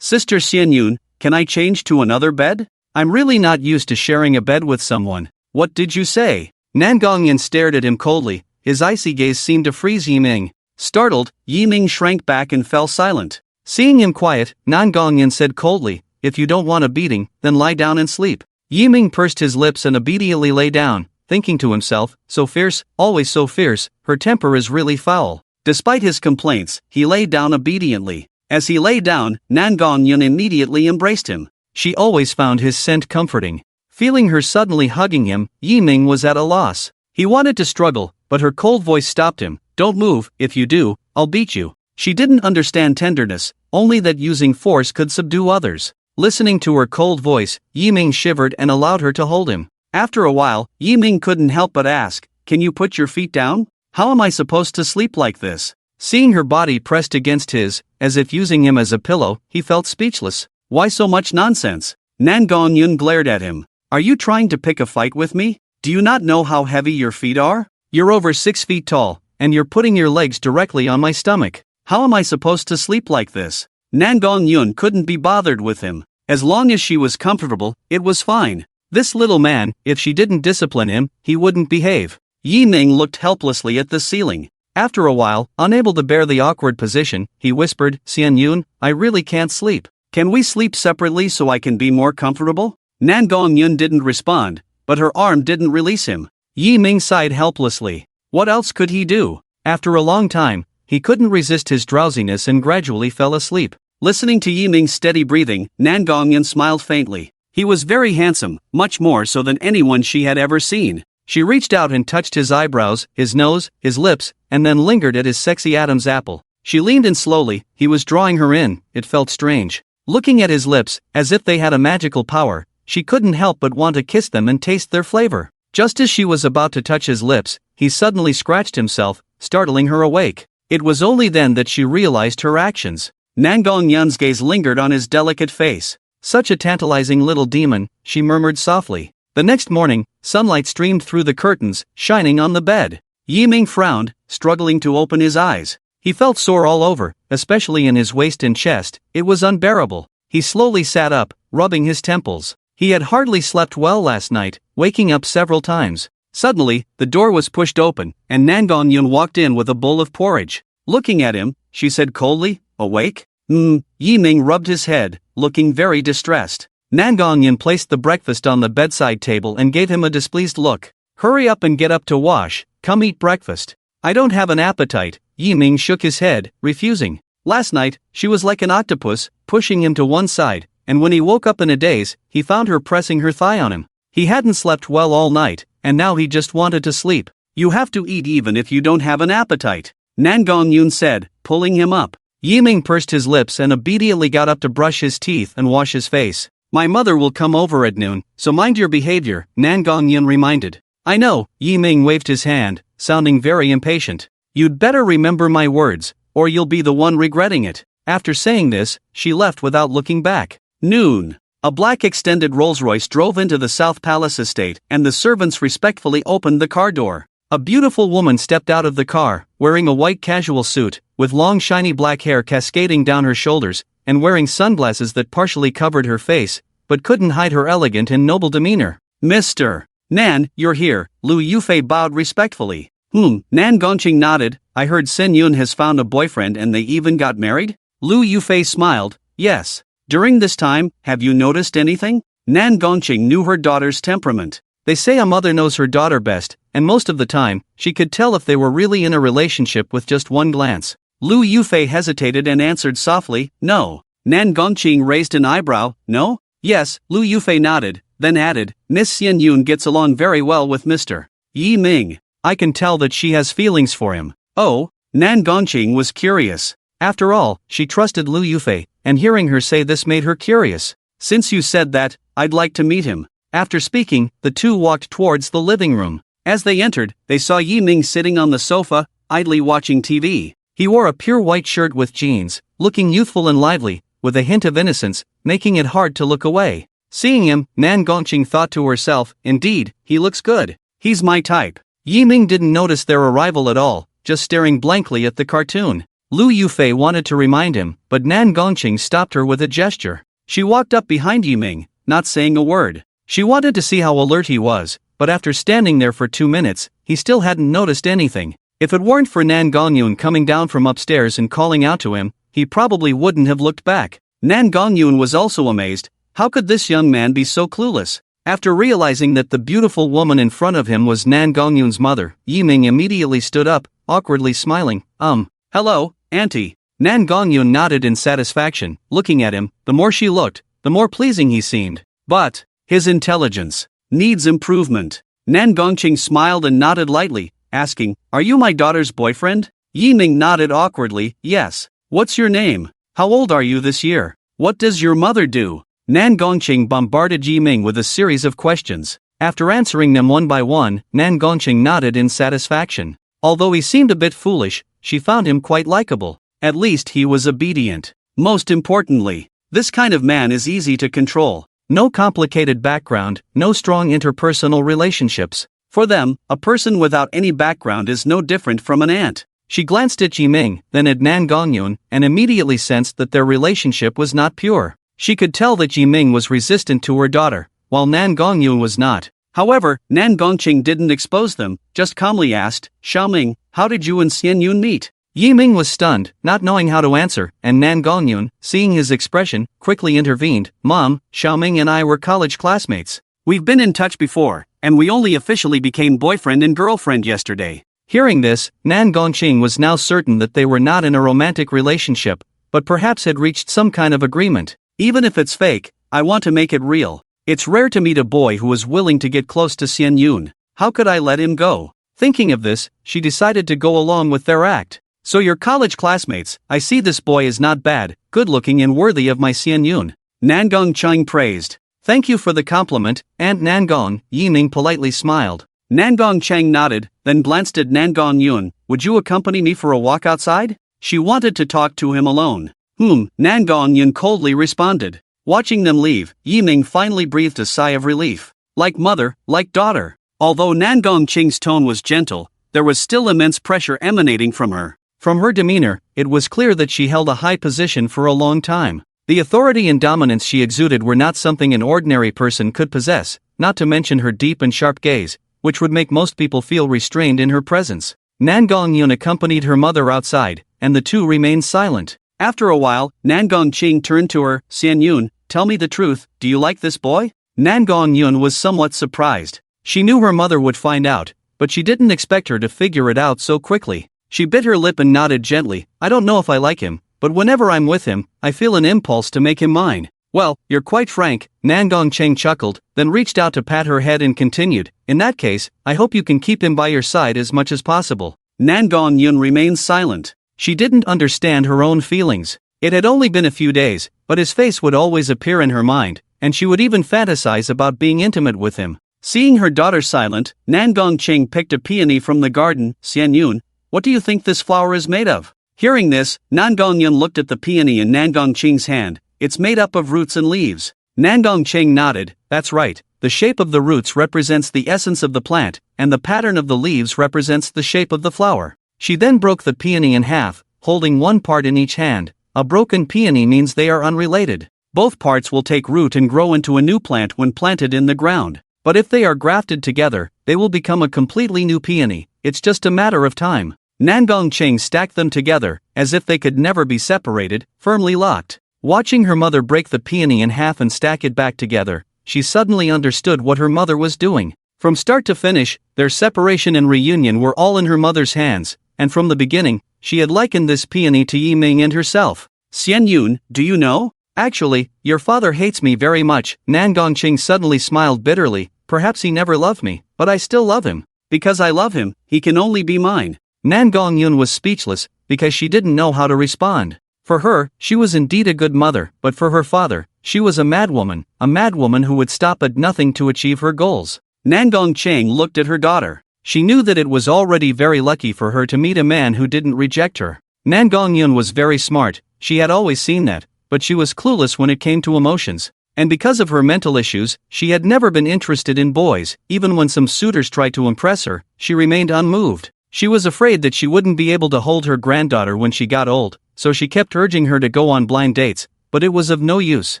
Sister Xianyun, can I change to another bed? I'm really not used to sharing a bed with someone." "What did you say?" Nangongyun stared at him coldly, his icy gaze seemed to freeze Yiming. Startled, Yiming shrank back and fell silent. Seeing him quiet, Nangongyun said coldly, "If you don't want a beating, then lie down and sleep." Yiming pursed his lips and obediently lay down, thinking to himself, "So fierce, always so fierce, her temper is really foul." Despite his complaints, he lay down obediently. As he lay down, Nangongyun immediately embraced him. She always found his scent comforting. Feeling her suddenly hugging him, Yiming was at a loss. He wanted to struggle, but her cold voice stopped him. "Don't move, if you do, I'll beat you." She didn't understand tenderness, only that using force could subdue others. Listening to her cold voice, Yiming shivered and allowed her to hold him. After a while, Yiming couldn't help but ask, "Can you put your feet down? How am I supposed to sleep like this?" Seeing her body pressed against his, as if using him as a pillow, he felt speechless. Why so much nonsense? Nangongyun glared at him. "Are you trying to pick a fight with me? Do you not know how heavy your feet are? You're over 6 feet tall, and you're putting your legs directly on my stomach. How am I supposed to sleep like this?" Nangongyun couldn't be bothered with him. As long as she was comfortable, it was fine. This little man, if she didn't discipline him, he wouldn't behave. Yiming looked helplessly at the ceiling. After a while, unable to bear the awkward position, he whispered, "Xianyun, I really can't sleep. Can we sleep separately so I can be more comfortable?" Nangongyun didn't respond, but her arm didn't release him. Yiming sighed helplessly. What else could he do? After a long time, he couldn't resist his drowsiness and gradually fell asleep. Listening to Yiming's steady breathing, Nangongyun smiled faintly. He was very handsome, much more so than anyone she had ever seen. She reached out and touched his eyebrows, his nose, his lips, and then lingered at his sexy Adam's apple. She leaned in slowly, he was drawing her in, it felt strange. Looking at his lips, as if they had a magical power, she couldn't help but want to kiss them and taste their flavor. Just as she was about to touch his lips, he suddenly scratched himself, startling her awake. It was only then that she realized her actions. Nangong Yun's gaze lingered on his delicate face. Such a tantalizing little demon, she murmured softly. The next morning, sunlight streamed through the curtains, shining on the bed. Yiming frowned, struggling to open his eyes. He felt sore all over, especially in his waist and chest. It was unbearable. He slowly sat up, rubbing his temples. He had hardly slept well last night, waking up several times. Suddenly, the door was pushed open, and Nangong Yun walked in with a bowl of porridge. Looking at him, she said coldly, "Awake?" Yiming rubbed his head, looking very distressed. Nangong Yun placed the breakfast on the bedside table and gave him a displeased look. "Hurry up and get up to wash, come eat breakfast." "I don't have an appetite," Yiming shook his head, refusing. Last night, she was like an octopus, pushing him to one side, and when he woke up in a daze, he found her pressing her thigh on him. He hadn't slept well all night, and now he just wanted to sleep. "You have to eat even if you don't have an appetite," Nangong Yun said, pulling him up. Yiming pursed his lips and obediently got up to brush his teeth and wash his face. "My mother will come over at noon, so mind your behavior," Nangong Yun reminded. "I know," Yiming waved his hand, sounding very impatient. "You'd better remember my words, or you'll be the one regretting it." After saying this, she left without looking back. Noon. A black extended Rolls-Royce drove into the South Palace estate, and the servants respectfully opened the car door. A beautiful woman stepped out of the car, wearing a white casual suit, with long shiny black hair cascading down her shoulders, and wearing sunglasses that partially covered her face, but couldn't hide her elegant and noble demeanor. "Mr. Nan, you're here," Lu Yufei bowed respectfully. Nan Gongqing nodded. "I heard Sen Yun has found a boyfriend and they even got married?" Lu Yufei smiled. "Yes. During this time, have you noticed anything?" Nan Gongqing knew her daughter's temperament. They say a mother knows her daughter best, and most of the time, she could tell if they were really in a relationship with just one glance. Lu Yufei hesitated and answered softly, "No." Nan Gongqing raised an eyebrow. "No?" "Yes," Lu Yufei nodded, then added, "Miss Xian Yun gets along very well with Mr. Yiming. I can tell that she has feelings for him." "Oh?" Nan Gongqing was curious. After all, she trusted Lu Yufei, and hearing her say this made her curious. "Since you said that, I'd like to meet him." After speaking, the two walked towards the living room. As they entered, they saw Yiming sitting on the sofa, idly watching TV. He wore a pure white shirt with jeans, looking youthful and lively, with a hint of innocence, making it hard to look away. Seeing him, Nan Gongqing thought to herself, "Indeed, he looks good. He's my type." Yiming didn't notice their arrival at all, just staring blankly at the cartoon. Lu Yufei wanted to remind him, but Nan Gongqing stopped her with a gesture. She walked up behind Yiming, not saying a word. She wanted to see how alert he was, but after standing there for 2 minutes, he still hadn't noticed anything. If it weren't for Nan Gongyun coming down from upstairs and calling out to him, he probably wouldn't have looked back. Nan Gongyun was also amazed. How could this young man be so clueless? After realizing that the beautiful woman in front of him was Nan Gongyun's mother, Yiming immediately stood up, awkwardly smiling. Hello, Auntie." Nan Gongyun nodded in satisfaction, looking at him. The more she looked, the more pleasing he seemed. But his intelligence needs improvement. Nan Gongqing smiled and nodded lightly, asking, "Are you my daughter's boyfriend?" Yiming nodded awkwardly, "Yes." "What's your name? How old are you this year? What does your mother do?" Nan Gongqing bombarded Yiming with a series of questions. After answering them one by one, Nan Gongqing nodded in satisfaction. Although he seemed a bit foolish, she found him quite likable. At least he was obedient. Most importantly, this kind of man is easy to control. No complicated background, no strong interpersonal relationships. For them, a person without any background is no different from an ant. She glanced at Yiming, then at Nan Gongyun, and immediately sensed that their relationship was not pure. She could tell that Yiming was resistant to her daughter, while Nan Gongyun was not. However, Nan Gongqing didn't expose them, just calmly asked, "Xiaoming, how did you and Xian Yun meet?" Yiming was stunned, not knowing how to answer, and Nan Gongyun, seeing his expression, quickly intervened. "Mom, Xiaoming and I were college classmates. We've been in touch before, and we only officially became boyfriend and girlfriend yesterday." Hearing this, Nan Gongqing was now certain that they were not in a romantic relationship, but perhaps had reached some kind of agreement. "Even if it's fake, I want to make it real. It's rare to meet a boy who is willing to get close to Xian Yun. How could I let him go?" Thinking of this, she decided to go along with their act. "So you're college classmates. I see this boy is not bad, good-looking and worthy of my Xian Yun," Nan Gongqing praised. "Thank you for the compliment, Aunt Nan Gong," Yiming politely smiled. Nan Gongqing nodded, then glanced at Nan Gongyun. "Would you accompany me for a walk outside?" She wanted to talk to him alone. Nan Gongyun coldly responded. Watching them leave, Yiming finally breathed a sigh of relief. Like mother, like daughter. Although Nan Gongqing's tone was gentle, there was still immense pressure emanating from her. From her demeanor, it was clear that she held a high position for a long time. The authority and dominance she exuded were not something an ordinary person could possess, not to mention her deep and sharp gaze, which would make most people feel restrained in her presence. Nan Gongyun accompanied her mother outside, and the two remained silent. After a while, Nan Gongqing turned to her. Xian Yun, tell me the truth, do you like this boy? Nan Gongyun was somewhat surprised. She knew her mother would find out, but she didn't expect her to figure it out so quickly. She bit her lip and nodded gently. I don't know if I like him, but whenever I'm with him, I feel an impulse to make him mine. Well, you're quite frank, Nan Gongqing chuckled, then reached out to pat her head and continued, in that case, I hope you can keep him by your side as much as possible. Nan Gongyun remained silent. She didn't understand her own feelings. It had only been a few days, but his face would always appear in her mind, and she would even fantasize about being intimate with him. Seeing her daughter silent, Nan Gongqing picked a peony from the garden. Xian Yun, what do you think this flower is made of? Hearing this, Nan Gongyun looked at the peony in Nan Gongqing's hand. It's made up of roots and leaves. Nan Gongqing nodded. That's right, the shape of the roots represents the essence of the plant, and the pattern of the leaves represents the shape of the flower. She then broke the peony in half, holding one part in each hand. A broken peony means they are unrelated. Both parts will take root and grow into a new plant when planted in the ground. But if they are grafted together, they will become a completely new peony. It's just a matter of time. Nan Gongqing stacked them together, as if they could never be separated, firmly locked. Watching her mother break the peony in half and stack it back together, she suddenly understood what her mother was doing. From start to finish, their separation and reunion were all in her mother's hands, and from the beginning, she had likened this peony to Yiming and herself. Xian Yun, do you know? Actually, your father hates me very much. Nan Gongqing suddenly smiled bitterly. Perhaps he never loved me, but I still love him. Because I love him, he can only be mine. Nan Gongyun was speechless, because she didn't know how to respond. For her, she was indeed a good mother, but for her father, she was a madwoman who would stop at nothing to achieve her goals. Nan Gongqing looked at her daughter. She knew that it was already very lucky for her to meet a man who didn't reject her. Nan Gongyun was very smart, she had always seen that, but she was clueless when it came to emotions. And because of her mental issues, she had never been interested in boys. Even when some suitors tried to impress her, she remained unmoved. She was afraid that she wouldn't be able to hold her granddaughter when she got old, so she kept urging her to go on blind dates, but it was of no use.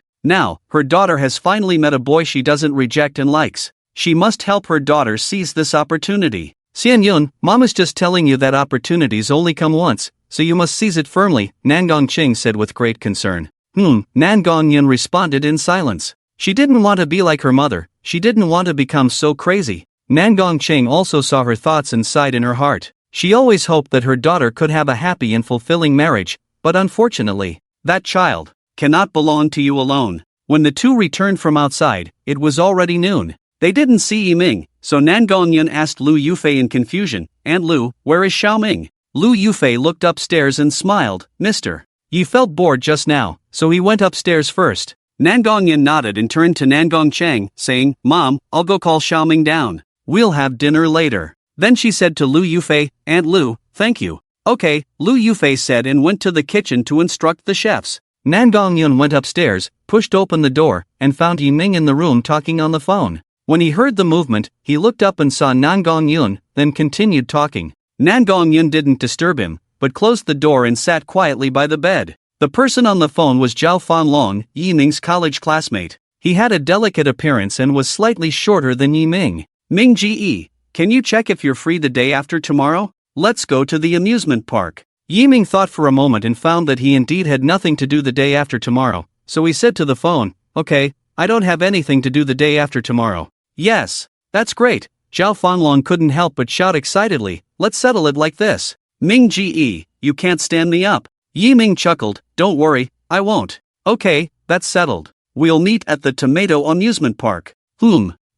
Now, her daughter has finally met a boy she doesn't reject and likes. She must help her daughter seize this opportunity. Xian Yun, Mom is just telling you that opportunities only come once, so you must seize it firmly, Nan Gongqing said with great concern. Nan Gongyun responded in silence. She didn't want to be like her mother, she didn't want to become so crazy. Nan Gongqing also saw her thoughts and sighed in her heart. She always hoped that her daughter could have a happy and fulfilling marriage, but unfortunately, that child cannot belong to you alone. When the two returned from outside, it was already noon. They didn't see Yiming, so Nan Gongyun asked Lu Yufei in confusion, Aunt Lu, where is Xiaoming? Lu Yufei looked upstairs and smiled. Mister, you felt bored just now, so he went upstairs first. Nan Gongyun nodded and turned to Nan Gongqing, saying, Mom, I'll go call Xiaoming down. We'll have dinner later. Then she said to Lu Yufei, Aunt Lu, thank you. Okay, Lu Yufei said and went to the kitchen to instruct the chefs. Nan Gongyun went upstairs, pushed open the door, and found Yiming in the room talking on the phone. When he heard the movement, he looked up and saw Nan Gongyun, then continued talking. Nan Gongyun didn't disturb him, but closed the door and sat quietly by the bed. The person on the phone was Zhao Fanlong, Yiming's college classmate. He had a delicate appearance and was slightly shorter than Yiming. Ming Ji, can you check if you're free the day after tomorrow? Let's go to the amusement park. Yiming thought for a moment and found that he indeed had nothing to do the day after tomorrow, so he said to the phone, Okay, I don't have anything to do the day after tomorrow. Yes, that's great. Zhao Fanlong couldn't help but shout excitedly, let's settle it like this. Ming Ji, you can't stand me up. Yiming chuckled, don't worry, I won't. Okay, that's settled. We'll meet at the Tomato Amusement Park.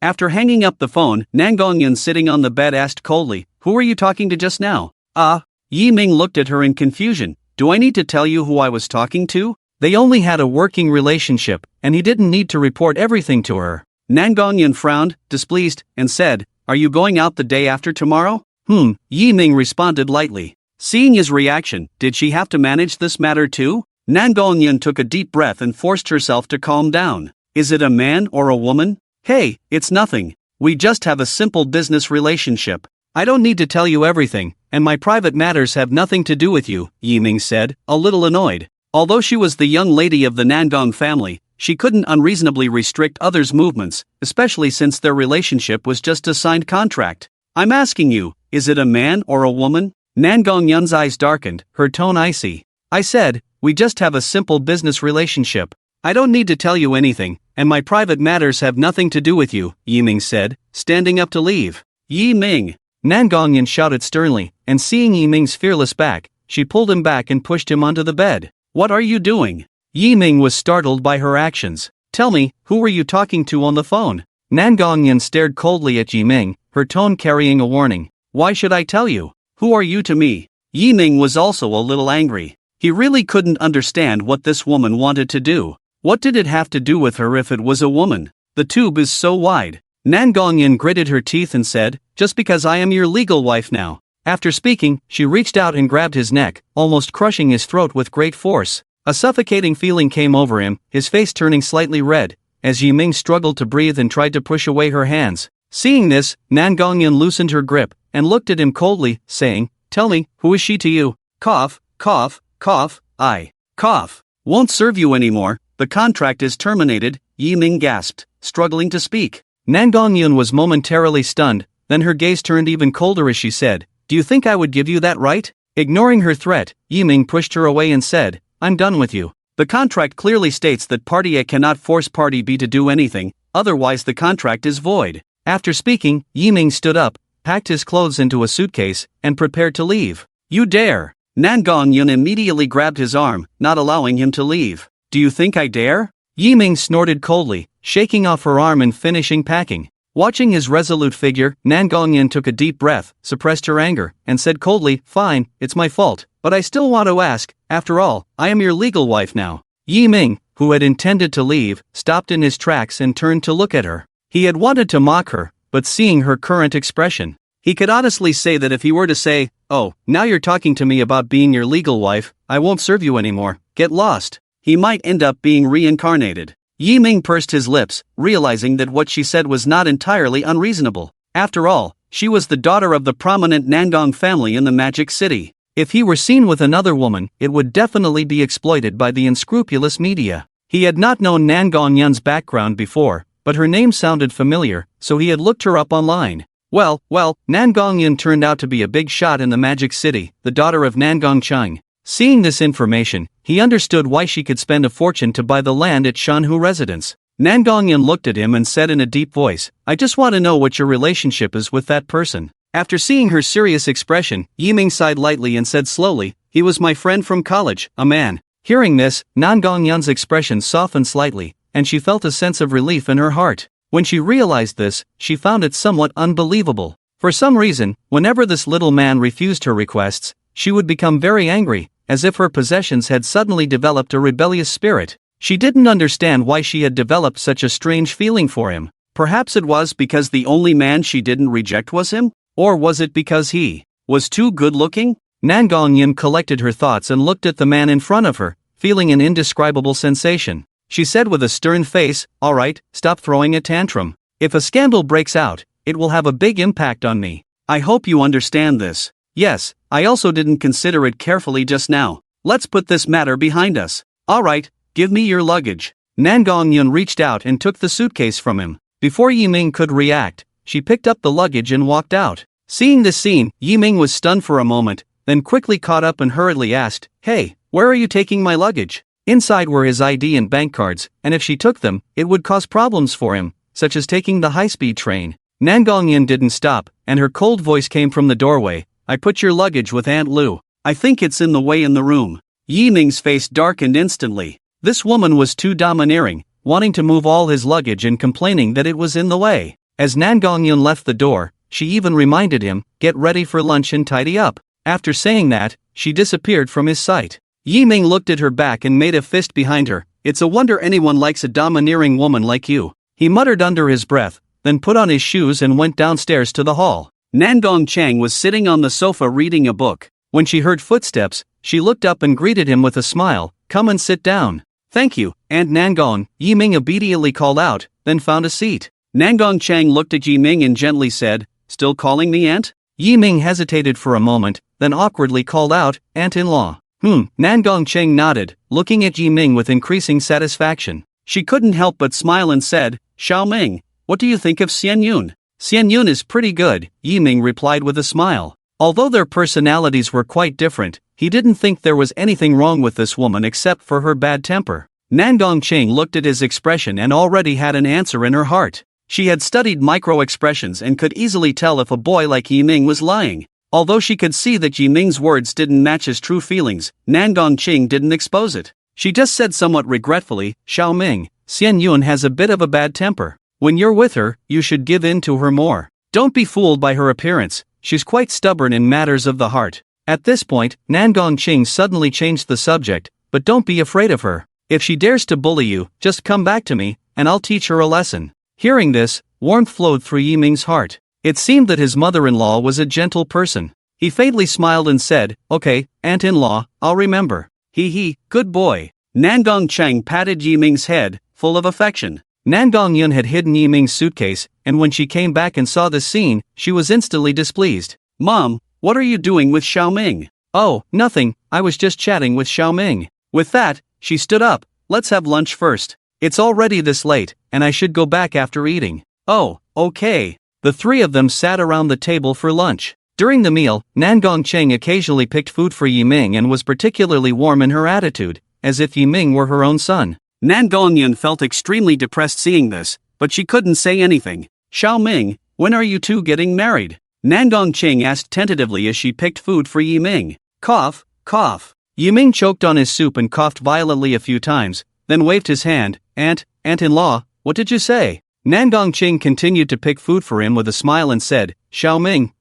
After hanging up the phone, Nan Gongyun sitting on the bed asked coldly, who were you talking to just now? Yiming looked at her in confusion. Do I need to tell you who I was talking to? They only had a working relationship, and he didn't need to report everything to her. Nan Gongyun frowned, displeased, and said, are you going out the day after tomorrow? Yiming responded lightly. Seeing his reaction, did she have to manage this matter too? Nan Gongyan took a deep breath and forced herself to calm down. Is it a man or a woman? Hey, it's nothing. We just have a simple business relationship. I don't need to tell you everything, and my private matters have nothing to do with you, Yiming said, a little annoyed. Although she was the young lady of the Nangong family, she couldn't unreasonably restrict others' movements, especially since their relationship was just a signed contract. I'm asking you, is it a man or a woman? Nan Gongyan's eyes darkened, her tone icy. I said, we just have a simple business relationship. I don't need to tell you anything, and my private matters have nothing to do with you, Yiming said, standing up to leave. Yiming! Nan Gongyan shouted sternly, and seeing Yiming's fearless back, she pulled him back and pushed him onto the bed. What are you doing? Yiming was startled by her actions. Tell me, who were you talking to on the phone? Nan Gongyan stared coldly at Yiming, her tone carrying a warning. Why should I tell you? Who are you to me? Yiming was also a little angry. He really couldn't understand what this woman wanted to do. What did it have to do with her if it was a woman? The tube is so wide. Nan Gongyan gritted her teeth and said, just because I am your legal wife now. After speaking, she reached out and grabbed his neck, almost crushing his throat with great force. A suffocating feeling came over him, his face turning slightly red, as Yiming struggled to breathe and tried to push away her hands. Seeing this, Nan Gongyan loosened her grip, and looked at him coldly, saying, tell me, who is she to you? Cough, cough, cough, I. Cough. Won't serve you anymore, the contract is terminated, Yiming gasped, struggling to speak. Nan Gongyan was momentarily stunned, then her gaze turned even colder as she said, do you think I would give you that right? Ignoring her threat, Yiming pushed her away and said, I'm done with you. The contract clearly states that Party A cannot force Party B to do anything, otherwise the contract is void. After speaking, Yiming stood up, packed his clothes into a suitcase, and prepared to leave. You dare! Nan Gongyan immediately grabbed his arm, not allowing him to leave. Do you think I dare? Yiming snorted coldly, shaking off her arm and finishing packing. Watching his resolute figure, Nan Gongyan took a deep breath, suppressed her anger, and said coldly, fine, it's my fault, but I still want to ask, after all, I am your legal wife now. Yiming, who had intended to leave, stopped in his tracks and turned to look at her. He had wanted to mock her, but seeing her current expression, he could honestly say that if he were to say, oh, now you're talking to me about being your legal wife, I won't serve you anymore, get lost, he might end up being reincarnated. Yiming pursed his lips, realizing that what she said was not entirely unreasonable. After all, she was the daughter of the prominent Nangong family in the Magic City. If he were seen with another woman, it would definitely be exploited by the unscrupulous media. He had not known Nan Gongyan's background before, but her name sounded familiar, so he had looked her up online. Well, Nan Gongyan turned out to be a big shot in the Magic City, the daughter of Nangong Chang. Seeing this information, he understood why she could spend a fortune to buy the land at Shanhu residence. Nan Gongyan looked at him and said in a deep voice, I just want to know what your relationship is with that person. After seeing her serious expression, Yiming sighed lightly and said slowly, he was my friend from college, a man. Hearing this, Nan Gongyan's expression softened slightly, and she felt a sense of relief in her heart. When she realized this, she found it somewhat unbelievable. For some reason, whenever this little man refused her requests, she would become very angry, as if her possessions had suddenly developed a rebellious spirit. She didn't understand why she had developed such a strange feeling for him. Perhaps it was because the only man she didn't reject was him? Or was it because he was too good-looking? Nan Gongyan collected her thoughts and looked at the man in front of her, feeling an indescribable sensation. She said with a stern face, all right, stop throwing a tantrum. If a scandal breaks out, it will have a big impact on me. I hope you understand this. Yes, I also didn't consider it carefully just now. Let's put this matter behind us. All right, give me your luggage. Nan Gongyan reached out and took the suitcase from him. Before Yiming could react, she picked up the luggage and walked out. Seeing this scene, Yiming was stunned for a moment, then quickly caught up and hurriedly asked, hey, where are you taking my luggage? Inside were his ID and bank cards, and if she took them, it would cause problems for him, such as taking the high-speed train. Nan Gongyan didn't stop, and her cold voice came from the doorway. I put your luggage with Aunt Lu. I think it's in the way in the room. Yiming's face darkened instantly. This woman was too domineering, wanting to move all his luggage and complaining that it was in the way. As Nan Gongyan left the door, she even reminded him, get ready for lunch and tidy up. After saying that, she disappeared from his sight. Yiming looked at her back and made a fist behind her. It's a wonder anyone likes a domineering woman like you. He muttered under his breath, then put on his shoes and went downstairs to the hall. Nangong Chang was sitting on the sofa reading a book. When she heard footsteps, she looked up and greeted him with a smile, come and sit down. Thank you, Aunt Nangong, Yiming obediently called out, then found a seat. Nangong Chang looked at Yiming and gently said, still calling me aunt? Yiming hesitated for a moment, then awkwardly called out, aunt-in-law. Nangong Cheng nodded, looking at Yiming with increasing satisfaction. She couldn't help but smile and said, Xiaoming, what do you think of Xian Yun? Xian Yun is pretty good, Yiming replied with a smile. Although their personalities were quite different, he didn't think there was anything wrong with this woman except for her bad temper. Nangong Cheng looked at his expression and already had an answer in her heart. She had studied micro-expressions and could easily tell if a boy like Yiming was lying. Although she could see that Yiming's words didn't match his true feelings, Nangong Cheng didn't expose it. She just said somewhat regretfully, Xiaoming, Xian Yun has a bit of a bad temper. When you're with her, you should give in to her more. Don't be fooled by her appearance, she's quite stubborn in matters of the heart. At this point, Nangong Cheng suddenly changed the subject, but don't be afraid of her. If she dares to bully you, just come back to me, and I'll teach her a lesson. Hearing this, warmth flowed through Yiming's heart. It seemed that his mother-in-law was a gentle person. He faintly smiled and said, okay, aunt-in-law, I'll remember. Hee, good boy. Nangong Cheng patted Yiming's head, full of affection. Nangong Yun had hidden Yiming's suitcase, and when she came back and saw this scene, she was instantly displeased. Mom, what are you doing with Xiaoming? Oh, nothing, I was just chatting with Xiaoming. With that, she stood up, let's have lunch first. It's already this late, and I should go back after eating. Oh, okay. The three of them sat around the table for lunch. During the meal, Nangong Cheng occasionally picked food for Yiming and was particularly warm in her attitude, as if Yiming were her own son. Nangong Yun felt extremely depressed seeing this, but she couldn't say anything. Xiaoming, when are you two getting married? Nangong Cheng asked tentatively as she picked food for Yiming. Cough, cough. Yiming choked on his soup and coughed violently a few times, then waved his hand. Aunt-in-law, what did you say? Nangong Cheng continued to pick food for him with a smile and said, Xiaoming,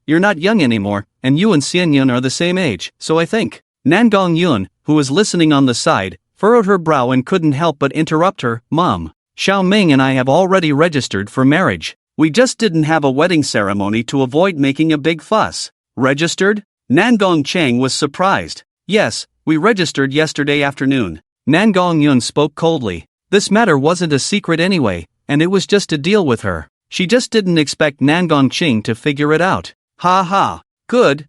you're not young anymore, and you and Xian Yun are the same age, so I think. Nangong Yun, who was listening on the side, furrowed her brow and couldn't help but interrupt her. Mom, Xiaoming and I have already registered for marriage. We just didn't have a wedding ceremony to avoid making a big fuss. Registered? Nangong Cheng was surprised. Yes, we registered yesterday afternoon. Nangong Yun spoke coldly. This matter wasn't a secret anyway, and it was just a deal with her. She just didn't expect Nangong Cheng to figure it out. Ha ha. Good.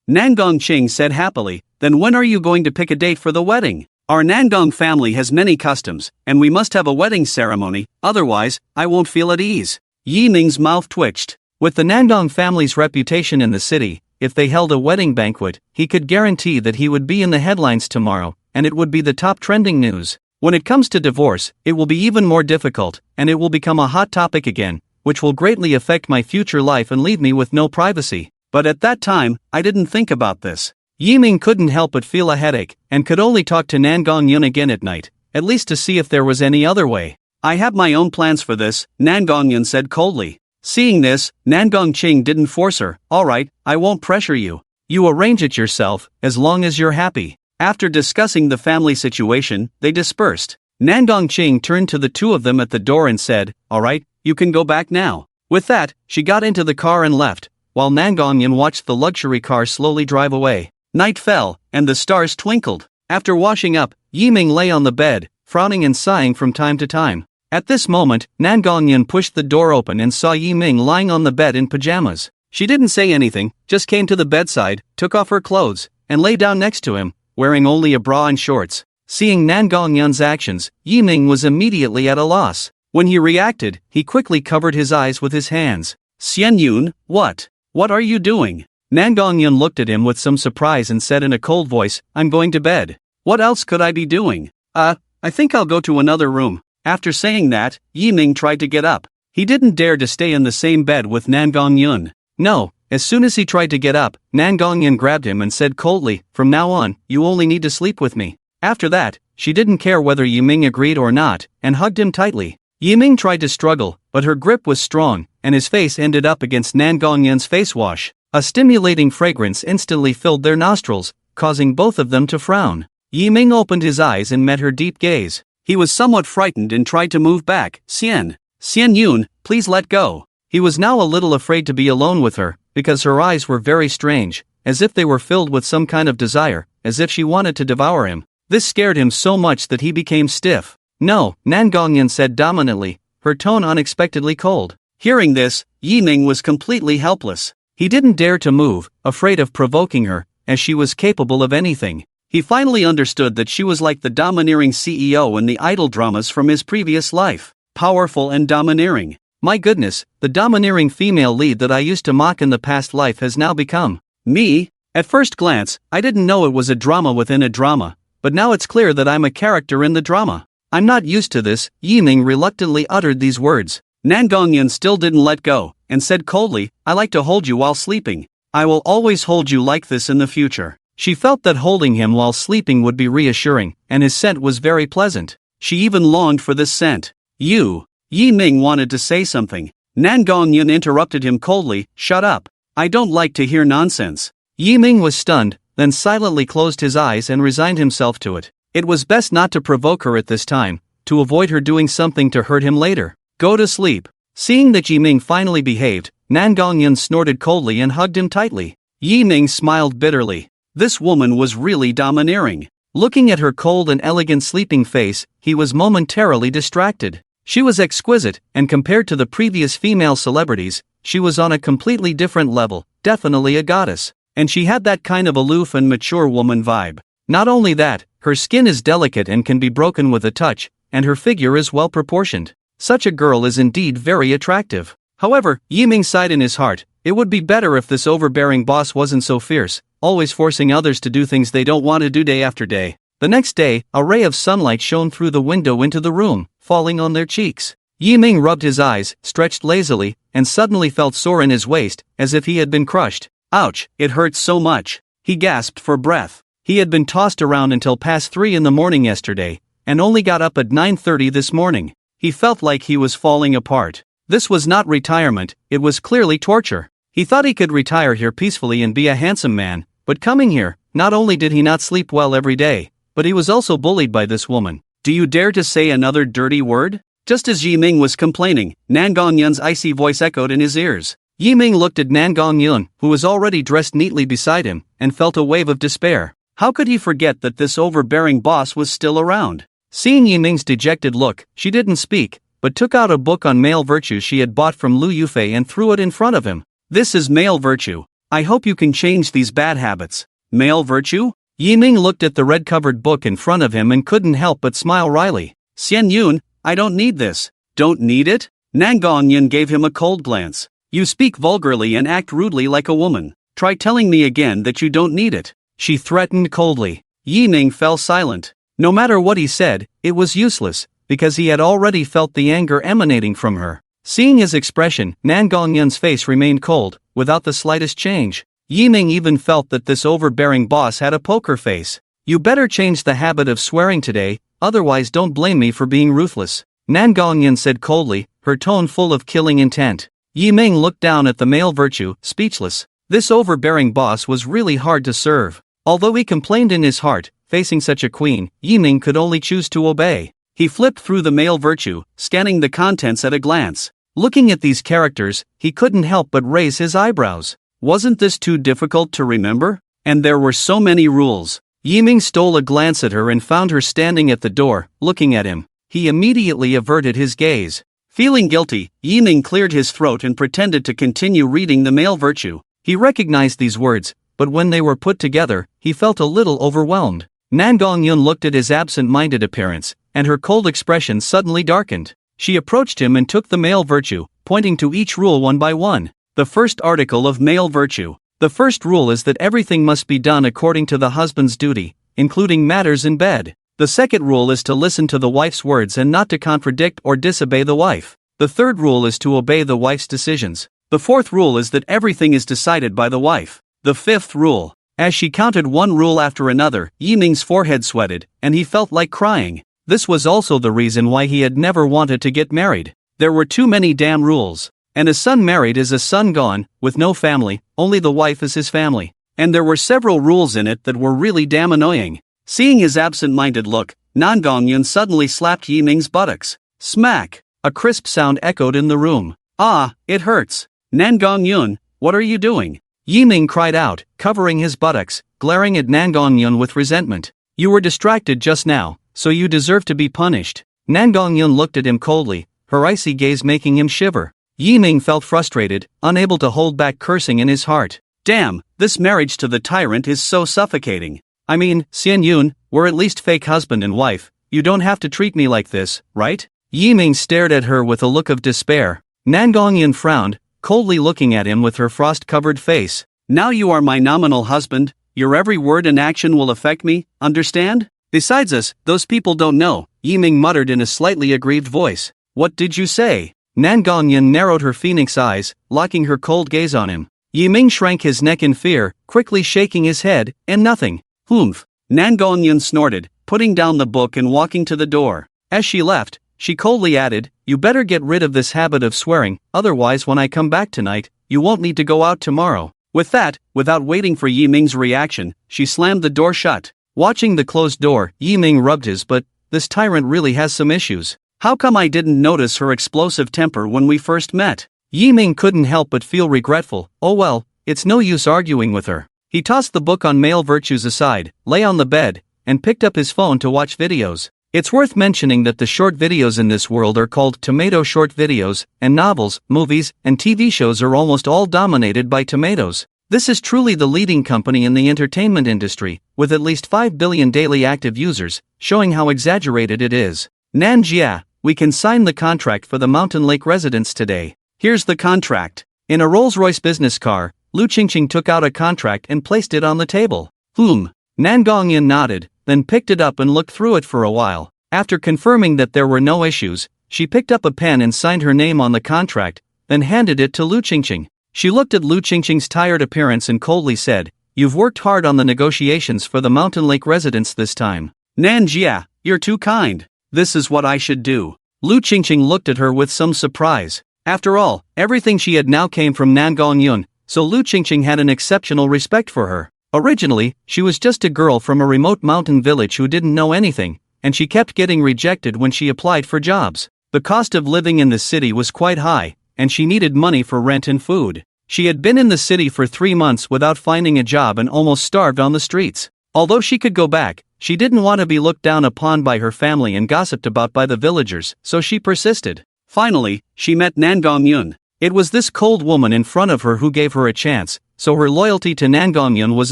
Nangong Cheng said happily, then when are you going to pick a date for the wedding? Our Nangong family has many customs, and we must have a wedding ceremony, otherwise, I won't feel at ease. Yiming's mouth twitched. With the Nangong family's reputation in the city, if they held a wedding banquet, he could guarantee that he would be in the headlines tomorrow, and it would be the top trending news. When it comes to divorce, it will be even more difficult, and it will become a hot topic again, which will greatly affect my future life and leave me with no privacy. But at that time, I didn't think about this. Yiming couldn't help but feel a headache, and could only talk to Nangong Yun again at night, at least to see if there was any other way. I have my own plans for this, Nangong Yun said coldly. Seeing this, Nangong Cheng didn't force her. Alright, I won't pressure you. You arrange it yourself, as long as you're happy. After discussing the family situation, they dispersed. Nangong Cheng turned to the two of them at the door and said, alright, you can go back now. With that, she got into the car and left, while Nangong Yun watched the luxury car slowly drive away. Night fell, and the stars twinkled. After washing up, Yiming lay on the bed, frowning and sighing from time to time. At this moment, Nangong Yun pushed the door open and saw Yiming lying on the bed in pajamas. She didn't say anything, just came to the bedside, took off her clothes, and lay down next to him, wearing only a bra and shorts. Seeing Nangong Yun's actions, Yiming was immediately at a loss. When he reacted, he quickly covered his eyes with his hands. Xian Yun, what are you doing? Nangong Yun looked at him with some surprise and said in a cold voice, I'm going to bed. What else could I be doing? I think I'll go to another room. After saying that, Yiming tried to get up. He didn't dare to stay in the same bed with Nangong Yun. No, as soon as he tried to get up, Nangong Yun grabbed him and said coldly, from now on, you only need to sleep with me. After that, she didn't care whether Yiming agreed or not, and hugged him tightly. Yiming tried to struggle, but her grip was strong, and his face ended up against Nangong Yun's face wash. A stimulating fragrance instantly filled their nostrils, causing both of them to frown. Yiming opened his eyes and met her deep gaze. He was somewhat frightened and tried to move back. Xian Yun, please let go. He was now a little afraid to be alone with her, because her eyes were very strange, as if they were filled with some kind of desire, as if she wanted to devour him. This scared him so much that he became stiff. "No," Nan Gongyan said dominantly, her tone unexpectedly cold. Hearing this, Yi Ming was completely helpless. He didn't dare to move, afraid of provoking her, as she was capable of anything. He finally understood that she was like the domineering CEO in the idol dramas from his previous life. Powerful and domineering. My goodness, the domineering female lead that I used to mock in the past life has now become me. At first glance, I didn't know it was a drama within a drama, but now it's clear that I'm a character in the drama. I'm not used to this. Yi Ming reluctantly uttered these words. Nan Gongyan still didn't let go, and said coldly, "I like to hold you while sleeping. I will always hold you like this in the future." She felt that holding him while sleeping would be reassuring, and his scent was very pleasant. She even longed for this scent. Yi Ming wanted to say something. Nan Gongyan interrupted him coldly, "Shut up. I don't like to hear nonsense." Yi Ming was stunned, then silently closed his eyes and resigned himself to it. It was best not to provoke her at this time, to avoid her doing something to hurt him later. "Go to sleep." Seeing that Yi Ming finally behaved, Nan Gongyan snorted coldly and hugged him tightly. Yi Ming smiled bitterly. This woman was really domineering. Looking at her cold and elegant sleeping face, he was momentarily distracted. She was exquisite, and compared to the previous female celebrities, she was on a completely different level, definitely a goddess. And she had that kind of aloof and mature woman vibe. Not only that, her skin is delicate and can be broken with a touch, and her figure is well proportioned. Such a girl is indeed very attractive. However, Yi Ming sighed in his heart, it would be better if this overbearing boss wasn't so fierce, always forcing others to do things they don't want to do day after day. The next day, a ray of sunlight shone through the window into the room, falling on their cheeks. Yi Ming rubbed his eyes, stretched lazily, and suddenly felt sore in his waist, as if he had been crushed. Ouch, it hurts so much. He gasped for breath. He had been tossed around until past 3 in the morning yesterday, and only got up at 9:30 this morning. He felt like he was falling apart. This was not retirement, it was clearly torture. He thought he could retire here peacefully and be a handsome man, but coming here, not only did he not sleep well every day, but he was also bullied by this woman. "Do you dare to say another dirty word?" Just as Yi Ming was complaining, Nan Gongyan's icy voice echoed in his ears. Yi Ming looked at Nan Gongyan, who was already dressed neatly beside him, and felt a wave of despair. How could he forget that this overbearing boss was still around? Seeing Yi Ming's dejected look, she didn't speak, but took out a book on male virtue she had bought from Lu Yufei and threw it in front of him. "This is male virtue. I hope you can change these bad habits." Male virtue? Yi Ming looked at the red-covered book in front of him and couldn't help but smile wryly. "Xian Yun, I don't need this." "Don't need it?" Nan Gongyan gave him a cold glance. "You speak vulgarly and act rudely like a woman. Try telling me again that you don't need it," she threatened coldly. Yi Ming fell silent. No matter what he said, it was useless, because he had already felt the anger emanating from her. Seeing his expression, Nan Gongyan's face remained cold, without the slightest change. Yi Ming even felt that this overbearing boss had a poker face. "You better change the habit of swearing today, otherwise don't blame me for being ruthless," Nan Gongyan said coldly, her tone full of killing intent. Yi Ming looked down at the male virtue, speechless. This overbearing boss was really hard to serve. Although he complained in his heart, facing such a queen, Yi Ming could only choose to obey. He flipped through the male virtue, scanning the contents at a glance. Looking at these characters, he couldn't help but raise his eyebrows. Wasn't this too difficult to remember? And there were so many rules. Yi Ming stole a glance at her and found her standing at the door, looking at him. He immediately averted his gaze. Feeling guilty, Yi Ming cleared his throat and pretended to continue reading the male virtue. He recognized these words, but when they were put together, he felt a little overwhelmed. Nan Gongyan looked at his absent-minded appearance, and her cold expression suddenly darkened. She approached him and took the male virtue, pointing to each rule one by one. The first article of male virtue. The first rule is that everything must be done according to the husband's duty, including matters in bed. The second rule is to listen to the wife's words and not to contradict or disobey the wife. The third rule is to obey the wife's decisions. The fourth rule is that everything is decided by the wife. The fifth rule. As she counted one rule after another, Yi Ming's forehead sweated, and he felt like crying. This was also the reason why he had never wanted to get married. There were too many damn rules. And a son married is a son gone, with no family, only the wife is his family. And there were several rules in it that were really damn annoying. Seeing his absent-minded look, Nan Gongyan suddenly slapped Yi Ming's buttocks. Smack! A crisp sound echoed in the room. "Ah, it hurts. Nan Gongyan, what are you doing?" Yi Ming cried out, covering his buttocks, glaring at Nan Gongyan with resentment. You were distracted just now, so you deserve to be punished. Nan Gongyun looked at him coldly, her icy gaze making him shiver. Yi Ming felt frustrated, unable to hold back cursing in his heart. Damn, this marriage to the tyrant is so suffocating. I mean, Xian Yun, we're at least fake husband and wife, you don't have to treat me like this, right? Yi Ming stared at her with a look of despair. Nan Gongyun frowned, coldly looking at him with her frost-covered face. Now you are my nominal husband, your every word and action will affect me, understand? Besides us, those people don't know, Yi Ming muttered in a slightly aggrieved voice. What did you say? Nan Gongyun narrowed her phoenix eyes, locking her cold gaze on him. Yi Ming shrank his neck in fear, quickly shaking his head, and nothing. Humph. Nan Gongyun snorted, putting down the book and walking to the door. As she left, she coldly added, you better get rid of this habit of swearing, otherwise when I come back tonight, you won't need to go out tomorrow. With that, without waiting for Yi Ming's reaction, she slammed the door shut. Watching the closed door, Yi Ming rubbed his butt. This tyrant really has some issues. How come I didn't notice her explosive temper when we first met? Yi Ming couldn't help but feel regretful. Oh well, it's no use arguing with her. He tossed the book on male virtues aside, lay on the bed, and picked up his phone to watch videos. It's worth mentioning that the short videos in this world are called tomato short videos, and novels, movies, and TV shows are almost all dominated by tomatoes. This is truly the leading company in the entertainment industry, with at least 5 billion daily active users, showing how exaggerated it is. Nan Jia, we can sign the contract for the Mountain Lake residence today. Here's the contract. In a Rolls-Royce business car, Lu Qingqing took out a contract and placed it on the table. Nan Gongyun nodded, then picked it up and looked through it for a while. After confirming that there were no issues, she picked up a pen and signed her name on the contract, then handed it to Lu Qingqing. She looked at Lu Qingqing's tired appearance and coldly said, you've worked hard on the negotiations for the Mountain Lake residence this time. Nan Jia, you're too kind. This is what I should do. Lu Qingqing looked at her with some surprise. After all, everything she had now came from Nan Gongyun, so Lu Qingqing had an exceptional respect for her. Originally, she was just a girl from a remote mountain village who didn't know anything, and she kept getting rejected when she applied for jobs. The cost of living in the city was quite high, and she needed money for rent and food. She had been in the city for 3 months without finding a job and almost starved on the streets. Although she could go back, she didn't want to be looked down upon by her family and gossiped about by the villagers, so she persisted. Finally, she met Nan Gongyun. It was this cold woman in front of her who gave her a chance, so her loyalty to Nan Gongyun was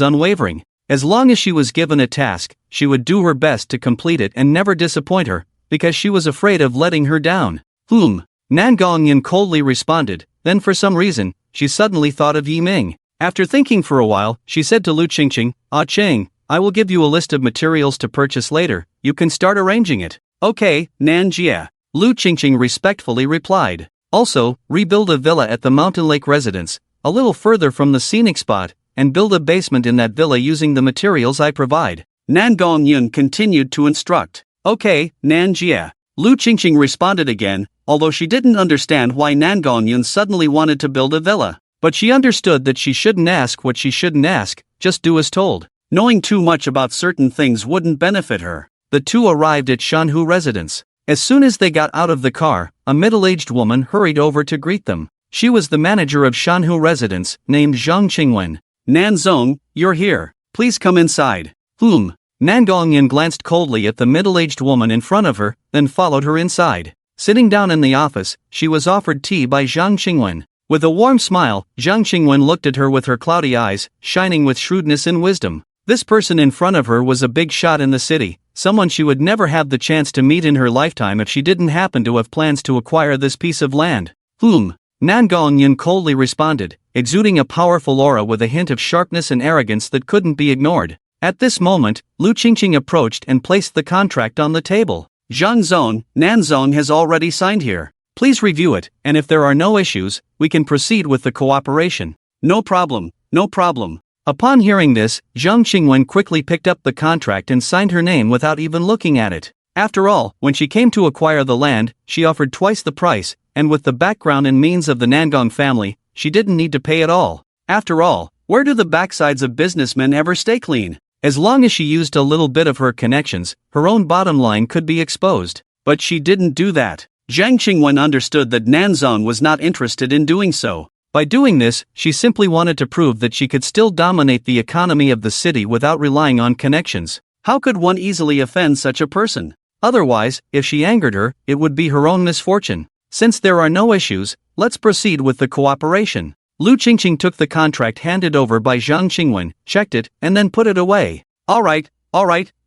unwavering. As long as she was given a task, she would do her best to complete it and never disappoint her, because she was afraid of letting her down. Nan Gongyun coldly responded, then for some reason, she suddenly thought of Yi Ming. After thinking for a while, she said to Lu Qingqing, Ah Cheng, I will give you a list of materials to purchase later, you can start arranging it. Okay, Nan Jia. Lu Qingqing respectfully replied. Also, rebuild a villa at the Mountain Lake residence, a little further from the scenic spot, and build a basement in that villa using the materials I provide. Nan Gongyun continued to instruct. Okay, Nan Jia. Lu Qingqing responded again, although she didn't understand why Nan Gongyun suddenly wanted to build a villa. But she understood that she shouldn't ask what she shouldn't ask, just do as told. Knowing too much about certain things wouldn't benefit her. The two arrived at Shanhu residence. As soon as they got out of the car, a middle-aged woman hurried over to greet them. She was the manager of Shanhu residence, named Zhang Qingwen. Nan Zong, you're here. Please come inside. Nan Gongyun glanced coldly at the middle-aged woman in front of her, then followed her inside. Sitting down in the office, she was offered tea by Zhang Qingwen. With a warm smile, Zhang Qingwen looked at her with her cloudy eyes, shining with shrewdness and wisdom. This person in front of her was a big shot in the city, someone she would never have the chance to meet in her lifetime if she didn't happen to have plans to acquire this piece of land. Nan Gongyun coldly responded, exuding a powerful aura with a hint of sharpness and arrogance that couldn't be ignored. At this moment, Lu Qingqing approached and placed the contract on the table. Zhang Zong, Nan Zong has already signed here. Please review it, and if there are no issues, we can proceed with the cooperation. No problem, no problem. Upon hearing this, Zhang Qingwen quickly picked up the contract and signed her name without even looking at it. After all, when she came to acquire the land, she offered twice the price, and with the background and means of the Nangong family, she didn't need to pay at all. After all, where do the backsides of businessmen ever stay clean? As long as she used a little bit of her connections, her own bottom line could be exposed. But she didn't do that. Zhang Qingwen understood that Nanzong was not interested in doing so. By doing this, she simply wanted to prove that she could still dominate the economy of the city without relying on connections. How could one easily offend such a person? Otherwise, if she angered her, it would be her own misfortune. Since there are no issues, let's proceed with the cooperation. Lu Qingqing took the contract handed over by Zhang Qingwen, checked it, and then put it away. Alright,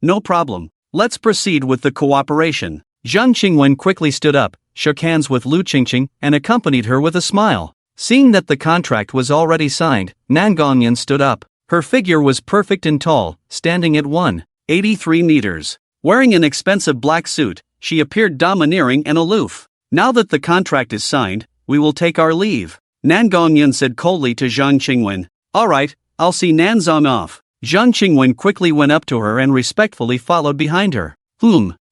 no problem. Let's proceed with the cooperation. Zhang Qingwen quickly stood up, shook hands with Lu Qingqing, and accompanied her with a smile. Seeing that the contract was already signed, Nan Gongyan stood up. Her figure was perfect and tall, standing at 183 meters. Wearing an expensive black suit, she appeared domineering and aloof. Now that the contract is signed, we will take our leave. Nan Gongyan said coldly to Zhang Qingwen. Alright, I'll see Nanzong off. Zhang Qingwen quickly went up to her and respectfully followed behind her.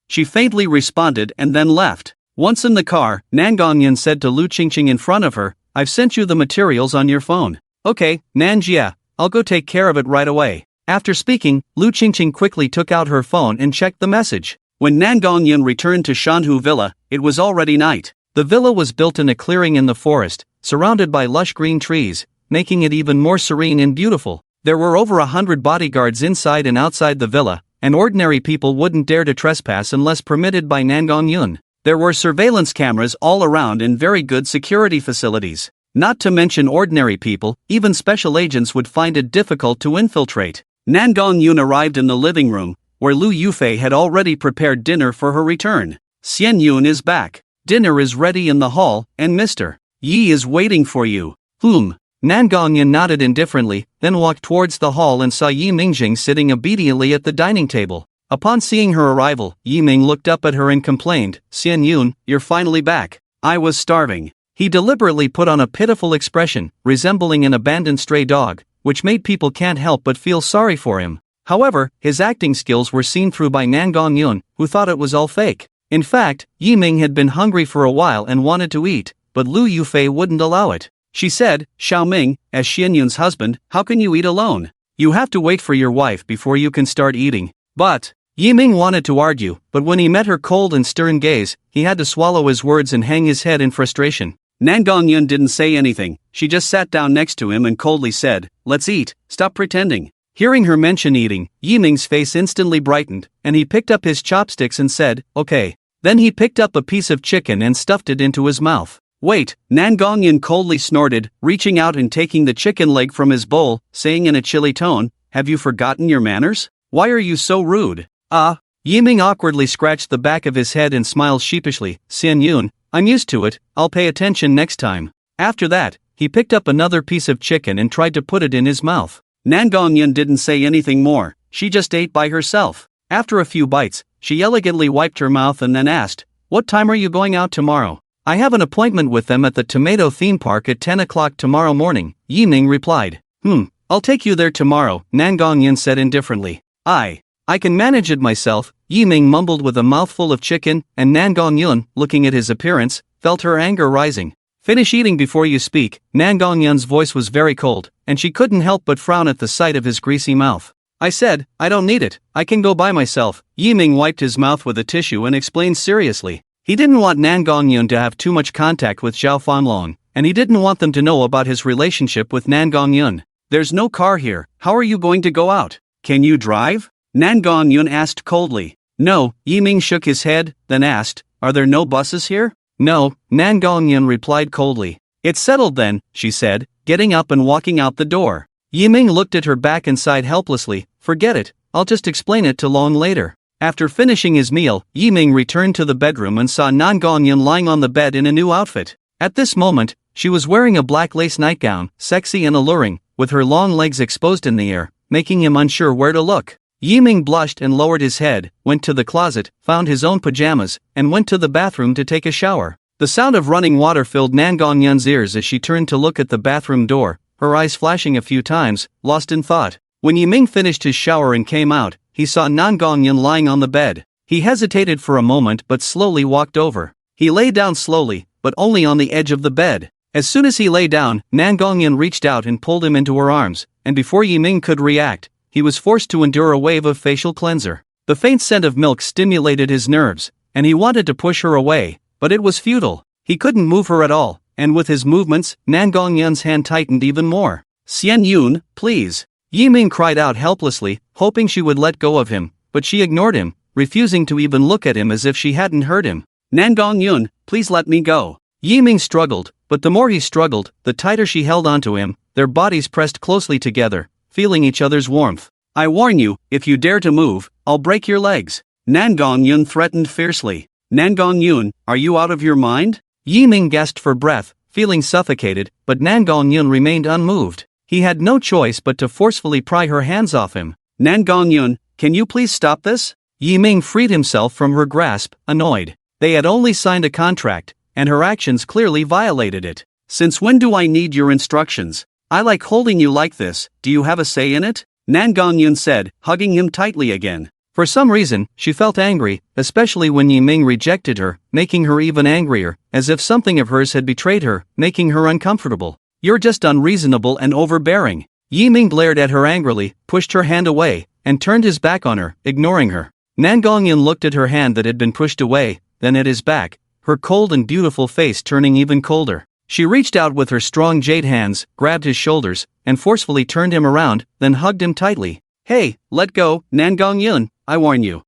She faintly responded and then left. Once in the car, Nan Gongyan said to Lu Qingqing in front of her, I've sent you the materials on your phone. Okay, Nanjia, I'll go take care of it right away. After speaking, Lu Qingqing quickly took out her phone and checked the message. When Nan Gongyan returned to Shanhu Villa, it was already night. The villa was built in a clearing in the forest, surrounded by lush green trees, making it even more serene and beautiful. There were over 100 bodyguards inside and outside the villa, and ordinary people wouldn't dare to trespass unless permitted by Nan Gongyan. There were surveillance cameras all around and very good security facilities. Not to mention ordinary people, even special agents would find it difficult to infiltrate. Nan Gongyan arrived in the living room, where Lu Yufei had already prepared dinner for her return. Xian Yun is back. Dinner is ready in the hall, and Mr. Yi is waiting for you. Nan Gongyan nodded indifferently, then walked towards the hall and saw Yi Mingjing sitting obediently at the dining table. Upon seeing her arrival, Yi Ming looked up at her and complained, Xian Yun, you're finally back. I was starving. He deliberately put on a pitiful expression, resembling an abandoned stray dog, which made people can't help but feel sorry for him. However, his acting skills were seen through by Nan Gongyan, who thought it was all fake. In fact, Yi Ming had been hungry for a while and wanted to eat, but Lu Yufei wouldn't allow it. She said, Xiao Ming, as Xian Yun's husband, how can you eat alone? You have to wait for your wife before you can start eating. But Yi Ming wanted to argue, but when he met her cold and stern gaze, he had to swallow his words and hang his head in frustration. Nan Gongyan didn't say anything, she just sat down next to him and coldly said, let's eat, stop pretending. Hearing her mention eating, Yi Ming's face instantly brightened, and he picked up his chopsticks and said, okay. Then he picked up a piece of chicken and stuffed it into his mouth. Wait, Nan Gongyan coldly snorted, reaching out and taking the chicken leg from his bowl, saying in a chilly tone, have you forgotten your manners? Why are you so rude? Yi Ming awkwardly scratched the back of his head and smiled sheepishly, Xian Yun, I'm used to it, I'll pay attention next time. After that, he picked up another piece of chicken and tried to put it in his mouth. Nan Gongyan didn't say anything more, she just ate by herself. After a few bites, she elegantly wiped her mouth and then asked, what time are you going out tomorrow? I have an appointment with them at the Tomato Theme Park at 10 o'clock tomorrow morning, Yi Ming replied. I'll take you there tomorrow, Nan Gongyan said indifferently. I can manage it myself, Yi Ming mumbled with a mouthful of chicken, and Nan Gongyan, looking at his appearance, felt her anger rising. Finish eating before you speak. Nan Gongyan's voice was very cold, and she couldn't help but frown at the sight of his greasy mouth. I said, I don't need it, I can go by myself. Yi Ming wiped his mouth with a tissue and explained seriously. He didn't want Nan Gongyan to have too much contact with Zhao Fanlong, and he didn't want them to know about his relationship with Nan Gongyan. There's no car here, how are you going to go out? Can you drive? Nan Gongyan asked coldly. No, Yi Ming shook his head, then asked, are there no buses here? No, Nan Gongyan replied coldly. It's settled then, she said, getting up and walking out the door. Yi Ming looked at her back and sighed helplessly, forget it, I'll just explain it to Long later. After finishing his meal, Yi Ming returned to the bedroom and saw Nan Gongyan lying on the bed in a new outfit. At this moment, she was wearing a black lace nightgown, sexy and alluring, with her long legs exposed in the air, making him unsure where to look. Yi Ming blushed and lowered his head, went to the closet, found his own pajamas, and went to the bathroom to take a shower. The sound of running water filled Nan Gongyan's ears as she turned to look at the bathroom door, her eyes flashing a few times, lost in thought. When Yi Ming finished his shower and came out, he saw Nan Gongyan lying on the bed. He hesitated for a moment but slowly walked over. He lay down slowly, but only on the edge of the bed. As soon as he lay down, Nan Gongyan reached out and pulled him into her arms, and before Yi Ming could react, he was forced to endure a wave of facial cleanser. The faint scent of milk stimulated his nerves, and he wanted to push her away, but it was futile. He couldn't move her at all, and with his movements, Nan Gongyan's hand tightened even more. Xian Yun, please. Yi Ming cried out helplessly, hoping she would let go of him, but she ignored him, refusing to even look at him as if she hadn't heard him. "Nangong-yun, please let me go." Yi Ming struggled, but the more he struggled, the tighter she held onto him, their bodies pressed closely together, feeling each other's warmth. "I warn you, if you dare to move, I'll break your legs," Nangong-yun threatened fiercely. "Nangong-yun, are you out of your mind?" Yi Ming gasped for breath, feeling suffocated, but Nangong-yun remained unmoved. He had no choice but to forcefully pry her hands off him. "Nangong-yun, can you please stop this?" Yi Ming freed himself from her grasp, annoyed. They had only signed a contract, and her actions clearly violated it. "Since when do I need your instructions? I like holding you like this, do you have a say in it?" Nangong-yun said, hugging him tightly again. For some reason, she felt angry, especially when Yi Ming rejected her, making her even angrier, as if something of hers had betrayed her, making her uncomfortable. "You're just unreasonable and overbearing." Yi Ming glared at her angrily, pushed her hand away, and turned his back on her, ignoring her. Nangong-yun looked at her hand that had been pushed away, then at his back, her cold and beautiful face turning even colder. She reached out with her strong jade hands, grabbed his shoulders, and forcefully turned him around, then hugged him tightly. "Hey, let go, Nangong-yun, I warn you."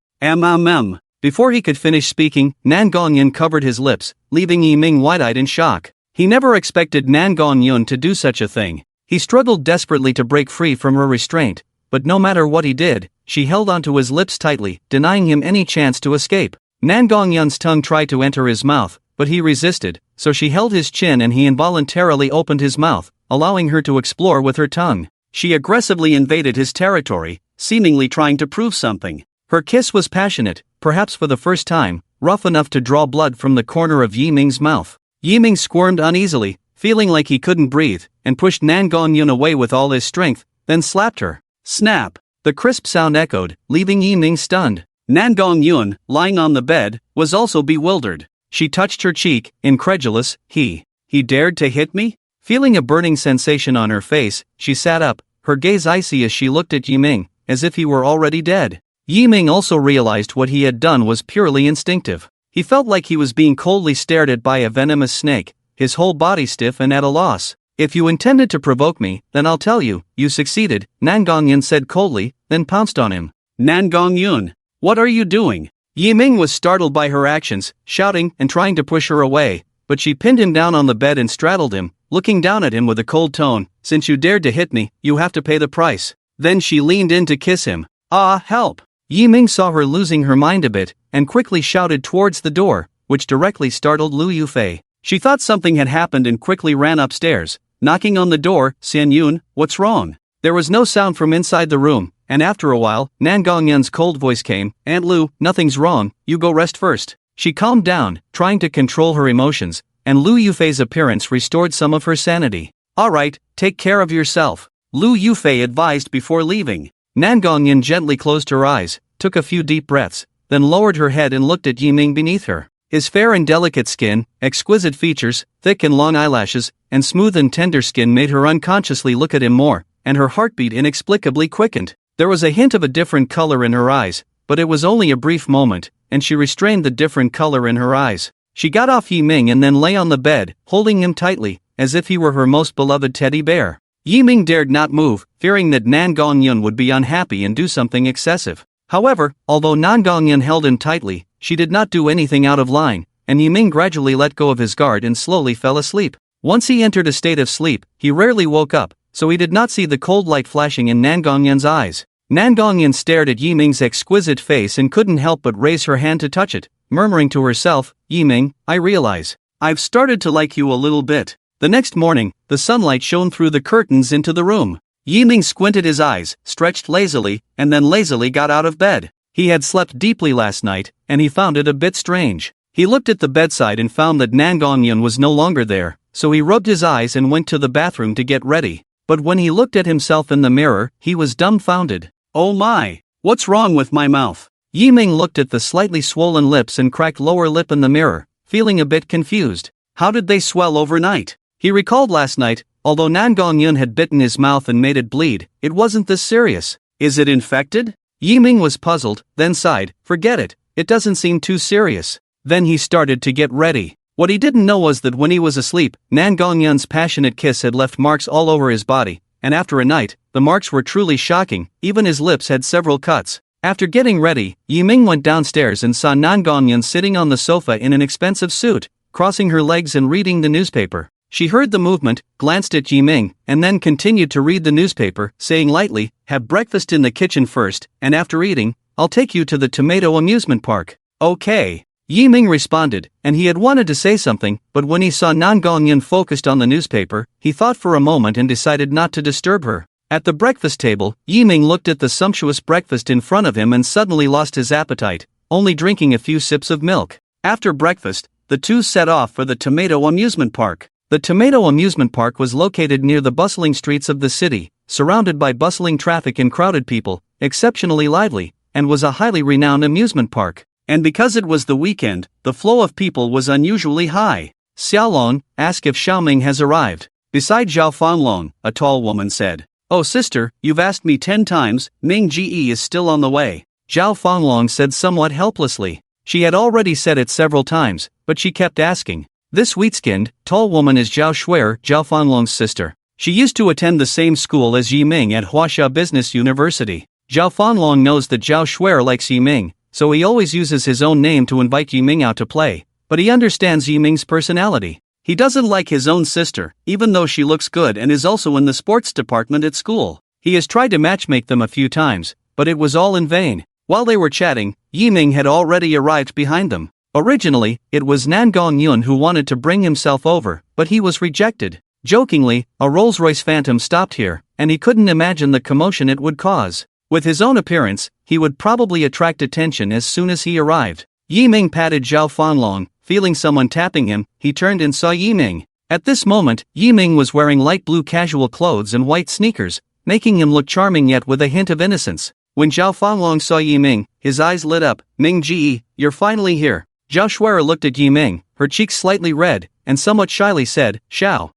Before he could finish speaking, Nangong-yun covered his lips, leaving Yi Ming wide-eyed in shock. He never expected Nangong-yun to do such a thing. He struggled desperately to break free from her restraint, but no matter what he did, she held onto his lips tightly, denying him any chance to escape. Nangong-yun's tongue tried to enter his mouth, but he resisted, so she held his chin and he involuntarily opened his mouth, allowing her to explore with her tongue. She aggressively invaded his territory, seemingly trying to prove something. Her kiss was passionate, perhaps for the first time, rough enough to draw blood from the corner of Yi Ming's mouth. Yi Ming squirmed uneasily, feeling like he couldn't breathe, and pushed Nangong-yun away with all his strength, then slapped her. Snap! The crisp sound echoed, leaving Yi Ming stunned. Nangong-yun, lying on the bed, was also bewildered. She touched her cheek, incredulous. He dared to hit me? Feeling a burning sensation on her face, she sat up, her gaze icy as she looked at Yi Ming, as if he were already dead. Yi Ming also realized what he had done was purely instinctive. He felt like he was being coldly stared at by a venomous snake, his whole body stiff and at a loss. "If you intended to provoke me, then I'll tell you, you succeeded," Nangong-yun said coldly, then pounced on him. "Nangong-yun, what are you doing?" Yi Ming was startled by her actions, shouting and trying to push her away, but she pinned him down on the bed and straddled him, looking down at him with a cold tone. "Since you dared to hit me, you have to pay the price." Then she leaned in to kiss him. "Ah, help!" Yi Ming saw her losing her mind a bit, and quickly shouted towards the door, which directly startled Lu Yufei. She thought something had happened and quickly ran upstairs, knocking on the door. "Xian Yun, what's wrong?" There was no sound from inside the room, and after a while, Nangong-yun's cold voice came. "Aunt Lu, nothing's wrong, you go rest first." She calmed down, trying to control her emotions, and Lu Yufei's appearance restored some of her sanity. "Alright, take care of yourself," Lu Yufei advised before leaving. Nangong-yun gently closed her eyes, took a few deep breaths, then lowered her head and looked at Yi Ming beneath her. His fair and delicate skin, exquisite features, thick and long eyelashes, and smooth and tender skin made her unconsciously look at him more, and her heartbeat inexplicably quickened. There was a hint of a different color in her eyes, but it was only a brief moment, and she restrained the different color in her eyes. She got off Yi Ming and then lay on the bed, holding him tightly, as if he were her most beloved teddy bear. Yi Ming dared not move, fearing that Nangong-yun would be unhappy and do something excessive. However, although Nangong-yun held him tightly, she did not do anything out of line, and Yi Ming gradually let go of his guard and slowly fell asleep. Once he entered a state of sleep, he rarely woke up, so he did not see the cold light flashing in Nangong-yun's eyes. Nangong-yun stared at Yi Ming's exquisite face and couldn't help but raise her hand to touch it, murmuring to herself, "Yi Ming, I realize I've started to like you a little bit." The next morning, the sunlight shone through the curtains into the room. Yi Ming squinted his eyes, stretched lazily, and then lazily got out of bed. He had slept deeply last night, and he found it a bit strange. He looked at the bedside and found that Nangong-yun was no longer there, so he rubbed his eyes and went to the bathroom to get ready. But when he looked at himself in the mirror, he was dumbfounded. "Oh my! What's wrong with my mouth?" Yi Ming looked at the slightly swollen lips and cracked lower lip in the mirror, feeling a bit confused. How did they swell overnight? He recalled last night, although Nangong-yun had bitten his mouth and made it bleed, it wasn't this serious. Is it infected? Yi Ming was puzzled, then sighed. Forget it, it doesn't seem too serious. Then he started to get ready. What he didn't know was that when he was asleep, Nangong-yun's passionate kiss had left marks all over his body, and after a night, the marks were truly shocking, even his lips had several cuts. After getting ready, Yiming went downstairs and saw Nan Gongyun sitting on the sofa in an expensive suit, crossing her legs and reading the newspaper. She heard the movement, glanced at Yiming, and then continued to read the newspaper, saying lightly, "Have breakfast in the kitchen first, and after eating, I'll take you to the Tomato Amusement Park." "Okay." Yiming responded, and he had wanted to say something, but when he saw Nan Gongyun focused on the newspaper, he thought for a moment and decided not to disturb her. At the breakfast table, Yiming looked at the sumptuous breakfast in front of him and suddenly lost his appetite, only drinking a few sips of milk. After breakfast, the two set off for the Tomato Amusement Park. The Tomato Amusement Park was located near the bustling streets of the city, surrounded by bustling traffic and crowded people, exceptionally lively, and was a highly renowned amusement park. And because it was the weekend, the flow of people was unusually high. Xiaolong, ask if Xiaoming has arrived. Beside Zhao Fanlong, a tall woman said, "Oh sister, you've asked me 10 times, Ming Ge is still on the way." Zhao Fanlong said somewhat helplessly. She had already said it several times, but she kept asking. This wheat-skinned, tall woman is Zhao Shuer, Zhao Fanlong's sister. She used to attend the same school as Yiming at Huaxia Business University. Zhao Fanlong knows that Zhao Shuer likes Yiming, so he always uses his own name to invite Yiming out to play, but he understands Yiming's personality. He doesn't like his own sister, even though she looks good and is also in the sports department at school. He has tried to matchmake them a few times, but it was all in vain. While they were chatting, Yiming had already arrived behind them. Originally, it was Nan Gongyun who wanted to bring himself over, but he was rejected. Jokingly, a Rolls-Royce Phantom stopped here, and he couldn't imagine the commotion it would cause. With his own appearance, he would probably attract attention as soon as he arrived. Yiming patted Zhao Fanlong, feeling someone tapping him, he turned and saw Yiming. At this moment, Yiming was wearing light blue casual clothes and white sneakers, making him look charming yet with a hint of innocence. When Zhao Fanlong saw Yiming, his eyes lit up. "Ming Ge, you're finally here." Zhao Shuer looked at Yiming, her cheeks slightly red, and somewhat shyly said, Xiao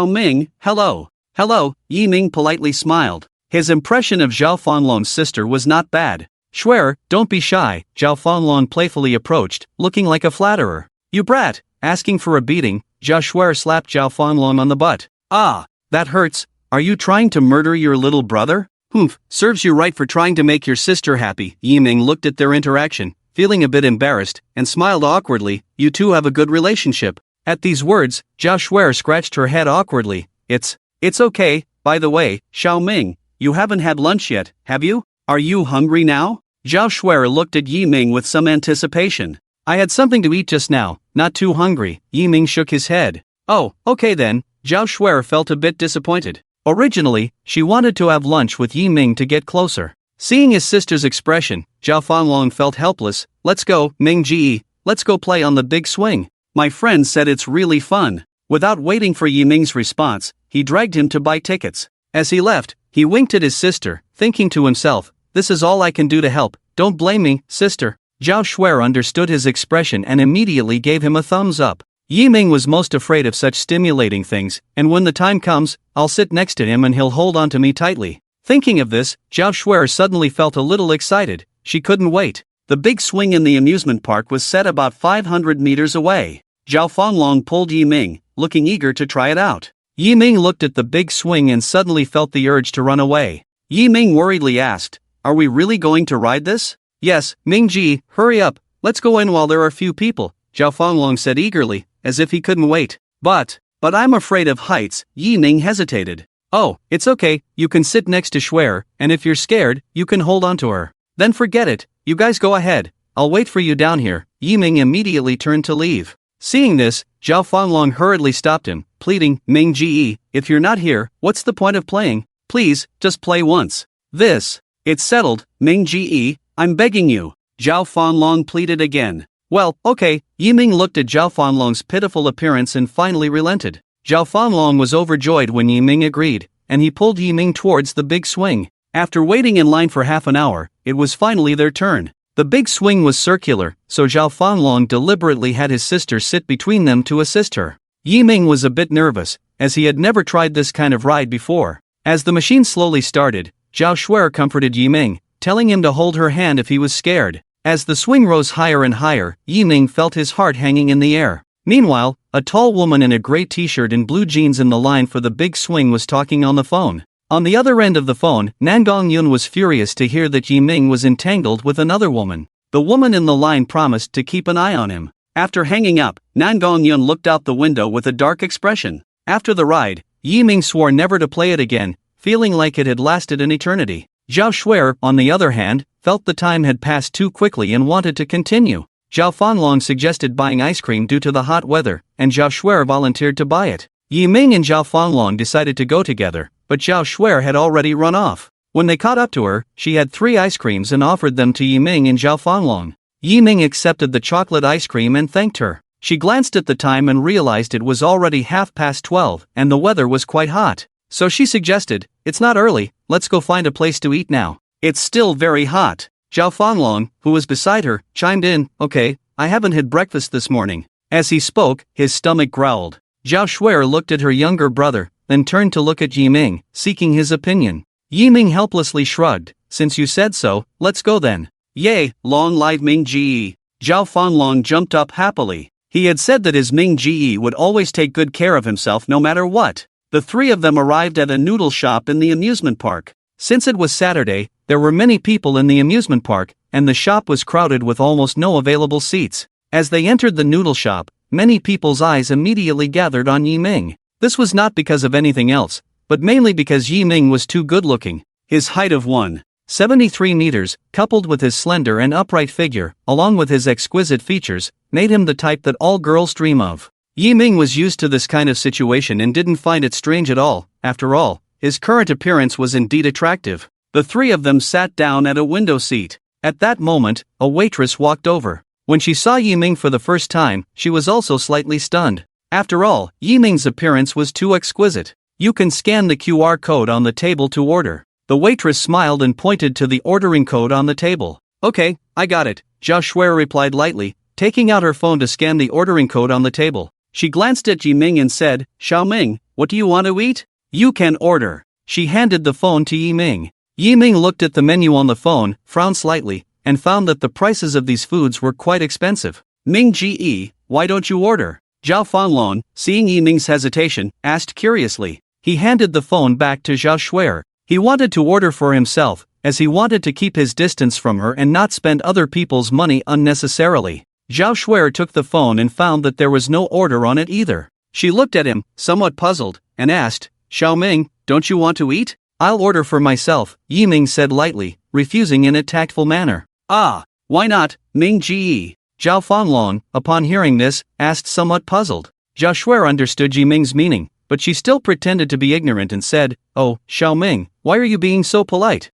Ming, hello." "Hello," Yiming politely smiled. His impression of Zhao Fanlong's sister was not bad. "Shuer, don't be shy," Zhao Fanlong playfully approached, looking like a flatterer. "You brat." Asking for a beating, Zhao Shuer slapped Zhao Fanlong on the butt. "Ah, that hurts. Are you trying to murder your little brother?" "Humph, serves you right for trying to make your sister happy." Yiming looked at their interaction, feeling a bit embarrassed, and smiled awkwardly. "You two have a good relationship." At these words, Zhao Shuer scratched her head awkwardly. It's okay. By the way, Xiao Ming, you haven't had lunch yet, have you? Are you hungry now?" Zhao Shuer looked at Yiming with some anticipation. "I had something to eat just now, not too hungry." Yiming shook his head. "Oh, okay then." Zhao Shuer felt a bit disappointed. Originally, she wanted to have lunch with Yiming to get closer. Seeing his sister's expression, Zhao Fanlong felt helpless. "Let's go, Ming Ge, let's go play on the big swing. My friend said it's really fun." Without waiting for Yiming's response, he dragged him to buy tickets. As he left, he winked at his sister, thinking to himself, "This is all I can do to help, don't blame me, sister." Zhao Shuer understood his expression and immediately gave him a thumbs up. Yiming was most afraid of such stimulating things, and when the time comes, I'll sit next to him and he'll hold on to me tightly. Thinking of this, Zhao Shuer suddenly felt a little excited. She couldn't wait. The big swing in the amusement park was set about 500 meters away. Zhao Fanlong pulled Yiming, looking eager to try it out. Yiming looked at the big swing and suddenly felt the urge to run away. Yiming worriedly asked, "Are we really going to ride this?" "Yes, Ming Ge, hurry up, let's go in while there are few people," Zhao Fanlong said eagerly, as if he couldn't wait. But I'm afraid of heights." Yiming hesitated. "Oh, it's okay, you can sit next to Shuer, and if you're scared, you can hold on to her." "Then forget it, you guys go ahead, I'll wait for you down here." Yiming immediately turned to leave. Seeing this, Zhao Fanlong hurriedly stopped him, pleading, "Ming Ge, if you're not here, what's the point of playing? Please, just play once." It's settled, Ming Ge, I'm begging you," Zhao Fanlong pleaded again. "Well, okay." Yiming looked at Zhao Fanlong's pitiful appearance and finally relented. Zhao Fanlong was overjoyed when Yiming agreed, and he pulled Yiming towards the big swing. After waiting in line for half an hour, it was finally their turn. The big swing was circular, so Zhao Fanlong deliberately had his sister sit between them to assist her. Yiming was a bit nervous, as he had never tried this kind of ride before. As the machine slowly started, Zhao Shuer comforted Yiming, telling him to hold her hand if he was scared. As the swing rose higher and higher, Yiming felt his heart hanging in the air. Meanwhile, a tall woman in a gray t-shirt and blue jeans in the line for the big swing was talking on the phone. On the other end of the phone, Nan Gongyun was furious to hear that Yi Ming was entangled with another woman. The woman in the line promised to keep an eye on him. After hanging up, Nan Gongyun looked out the window with a dark expression. After the ride, Yi Ming swore never to play it again, feeling like it had lasted an eternity. Zhao Shuer, on the other hand, felt the time had passed too quickly and wanted to continue. Zhao Fanlong suggested buying ice cream due to the hot weather, and Zhao Shuer volunteered to buy it. Yi Ming and Zhao Fanlong decided to go together, but Zhao Shuer had already run off. When they caught up to her, she had 3 ice creams and offered them to Yi Ming and Zhao Fanlong. Yi Ming accepted the chocolate ice cream and thanked her. She glanced at the time and realized it was already 12:30 and the weather was quite hot. So she suggested, "It's not early, let's go find a place to eat now. It's still very hot." Zhao Fanlong, who was beside her, chimed in, "Okay, I haven't had breakfast this morning." As he spoke, his stomach growled. Zhao Shuer looked at her younger brother, then turned to look at Yi Ming, seeking his opinion. Yi Ming helplessly shrugged, "Since you said so, let's go then." "Yay, long live Ming Ji." Zhao Fanlong jumped up happily. He had said that his Ming Ji would always take good care of himself no matter what. The 3 of them arrived at a noodle shop in the amusement park. Since it was Saturday, there were many people in the amusement park, and the shop was crowded with almost no available seats. As they entered the noodle shop, many people's eyes immediately gathered on Yi Ming. This was not because of anything else, but mainly because Yi Ming was too good-looking. His height of 1.73 meters, coupled with his slender and upright figure, along with his exquisite features, made him the type that all girls dream of. Yi Ming was used to this kind of situation and didn't find it strange at all. After all, his current appearance was indeed attractive. The 3 of them sat down at a window seat. At that moment, a waitress walked over. When she saw Yi Ming for the first time, she was also slightly stunned. After all, Yi Ming's appearance was too exquisite. "You can scan the QR code on the table to order." The waitress smiled and pointed to the ordering code on the table. "Okay, I got it," Zhao Shuer replied lightly, taking out her phone to scan the ordering code on the table. She glanced at Yi Ming and said, "Xiao Ming, what do you want to eat? You can order." She handed the phone to Yi Ming. Yi Ming looked at the menu on the phone, frowned slightly, and found that the prices of these foods were quite expensive. "Ming Ji, why don't you order?" Zhao Fanlong, seeing Yi Ming's hesitation, asked curiously. He handed the phone back to Zhao Shuer. He wanted to order for himself, as he wanted to keep his distance from her and not spend other people's money unnecessarily. Zhao Shuer took the phone and found that there was no order on it either. She looked at him, somewhat puzzled, and asked, "Xiao Ming, don't you want to eat?" "I'll order for myself," Yi Ming said lightly, refusing in a tactful manner. "Ah, why not, Ming Ji?" Zhao Fanlong, upon hearing this, asked somewhat puzzled. Zhao Shuer understood Yi Ming's meaning, but she still pretended to be ignorant and said, "Oh, Xiao Ming, why are you being so polite?"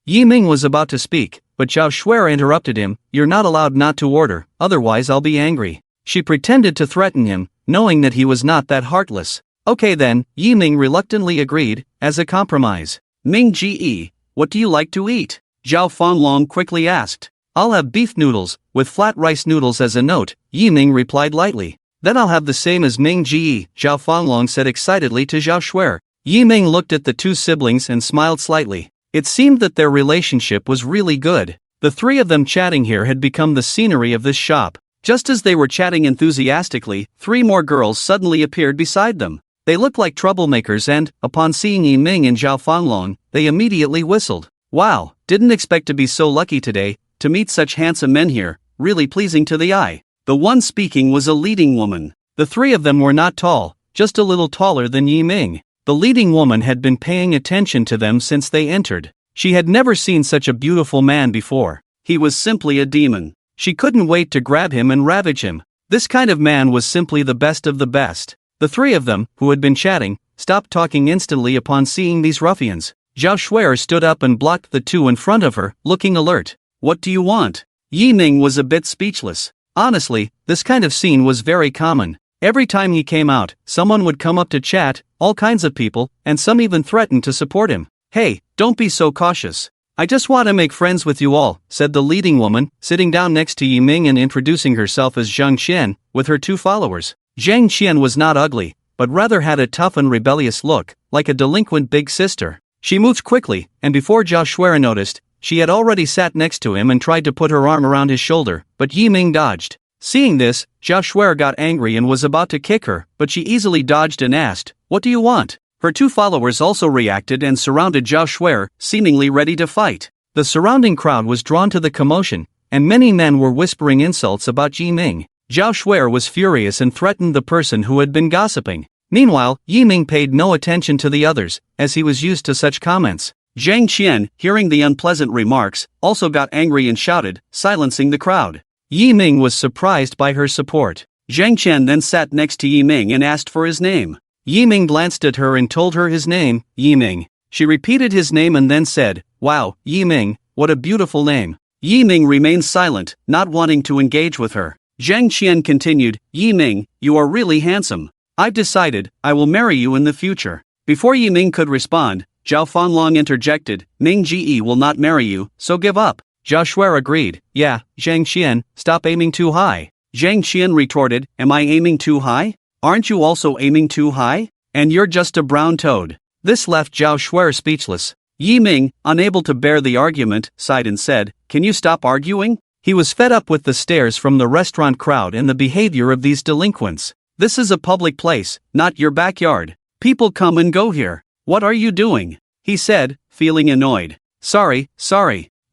Yi Ming was about to speak, but Zhao Shuer interrupted him, "You're not allowed not to order, otherwise I'll be angry." She pretended to threaten him, knowing that he was not that heartless. "Okay then," Yi Ming reluctantly agreed, as a compromise. "Ming Ji, what do you like to eat?" Zhao Fanlong quickly asked. "I'll have beef noodles, with flat rice noodles as a note," Yi Ming replied lightly. "Then I'll have the same as Ming Ji," Zhao Fanlong said excitedly to Zhao Shuer. Yi Ming looked at the 2 siblings and smiled slightly. It seemed that their relationship was really good. The 3 of them chatting here had become the scenery of this shop. Just as they were chatting enthusiastically, 3 more girls suddenly appeared beside them. They looked like troublemakers and, upon seeing Yi Ming and Zhao Fanlong, they immediately whistled. "Wow, didn't expect to be so lucky today, to meet such handsome men here, really pleasing to the eye." The one speaking was a leading woman. The 3 of them were not tall, just a little taller than Yi Ming. The leading woman had been paying attention to them since they entered. She had never seen such a beautiful man before. He was simply a demon. She couldn't wait to grab him and ravage him. This kind of man was simply the best of the best. The 3 of them, who had been chatting, stopped talking instantly upon seeing these ruffians. Zhao Shuer stood up and blocked the 2 in front of her, looking alert. "What do you want?" Yi Ming was a bit speechless. Honestly, this kind of scene was very common. Every time he came out, someone would come up to chat, all kinds of people, and some even threatened to support him. "Hey, don't be so cautious. I just want to make friends with you all," said the leading woman, sitting down next to Yi Ming and introducing herself as Zhang Qian, with her 2 followers. Zhang Qian was not ugly, but rather had a tough and rebellious look, like a delinquent big sister. She moved quickly, and before Zhao Shuer noticed, she had already sat next to him and tried to put her arm around his shoulder, but Yi Ming dodged. Seeing this, Zhao Shuer got angry and was about to kick her, but she easily dodged and asked, "What do you want?" Her two followers also reacted and surrounded Zhao Shuer, seemingly ready to fight. The surrounding crowd was drawn to the commotion, and many men were whispering insults about Yi Ming. Zhao Shuer was furious and threatened the person who had been gossiping. Meanwhile, Yi Ming paid no attention to the others, as he was used to such comments. Zhang Qian, hearing the unpleasant remarks, also got angry and shouted, silencing the crowd. Yi Ming was surprised by her support. Zhang Qian then sat next to Yi Ming and asked for his name. Yi Ming glanced at her and told her his name, Yi Ming. She repeated his name and then said, "Wow, Yi Ming, what a beautiful name." Yi Ming remained silent, not wanting to engage with her. Zhang Qian continued, "Yi Ming, you are really handsome. I've decided, I will marry you in the future." Before Yi Ming could respond, Zhao Fanlong interjected, "Ming Ji will not marry you, so give up." Zhao Shuer agreed, "Yeah, Zhang Qian, stop aiming too high." Zhang Qian retorted, "Am I aiming too high? Aren't you also aiming too high? And you're just a brown toad." This left Zhao Shuer speechless. Yi Ming, unable to bear the argument, sighed and said, "Can you stop arguing?" He was fed up with the stares from the restaurant crowd and the behavior of these delinquents. "This is a public place, not your backyard. People come and go here. What are you doing?" he said, feeling annoyed. Sorry.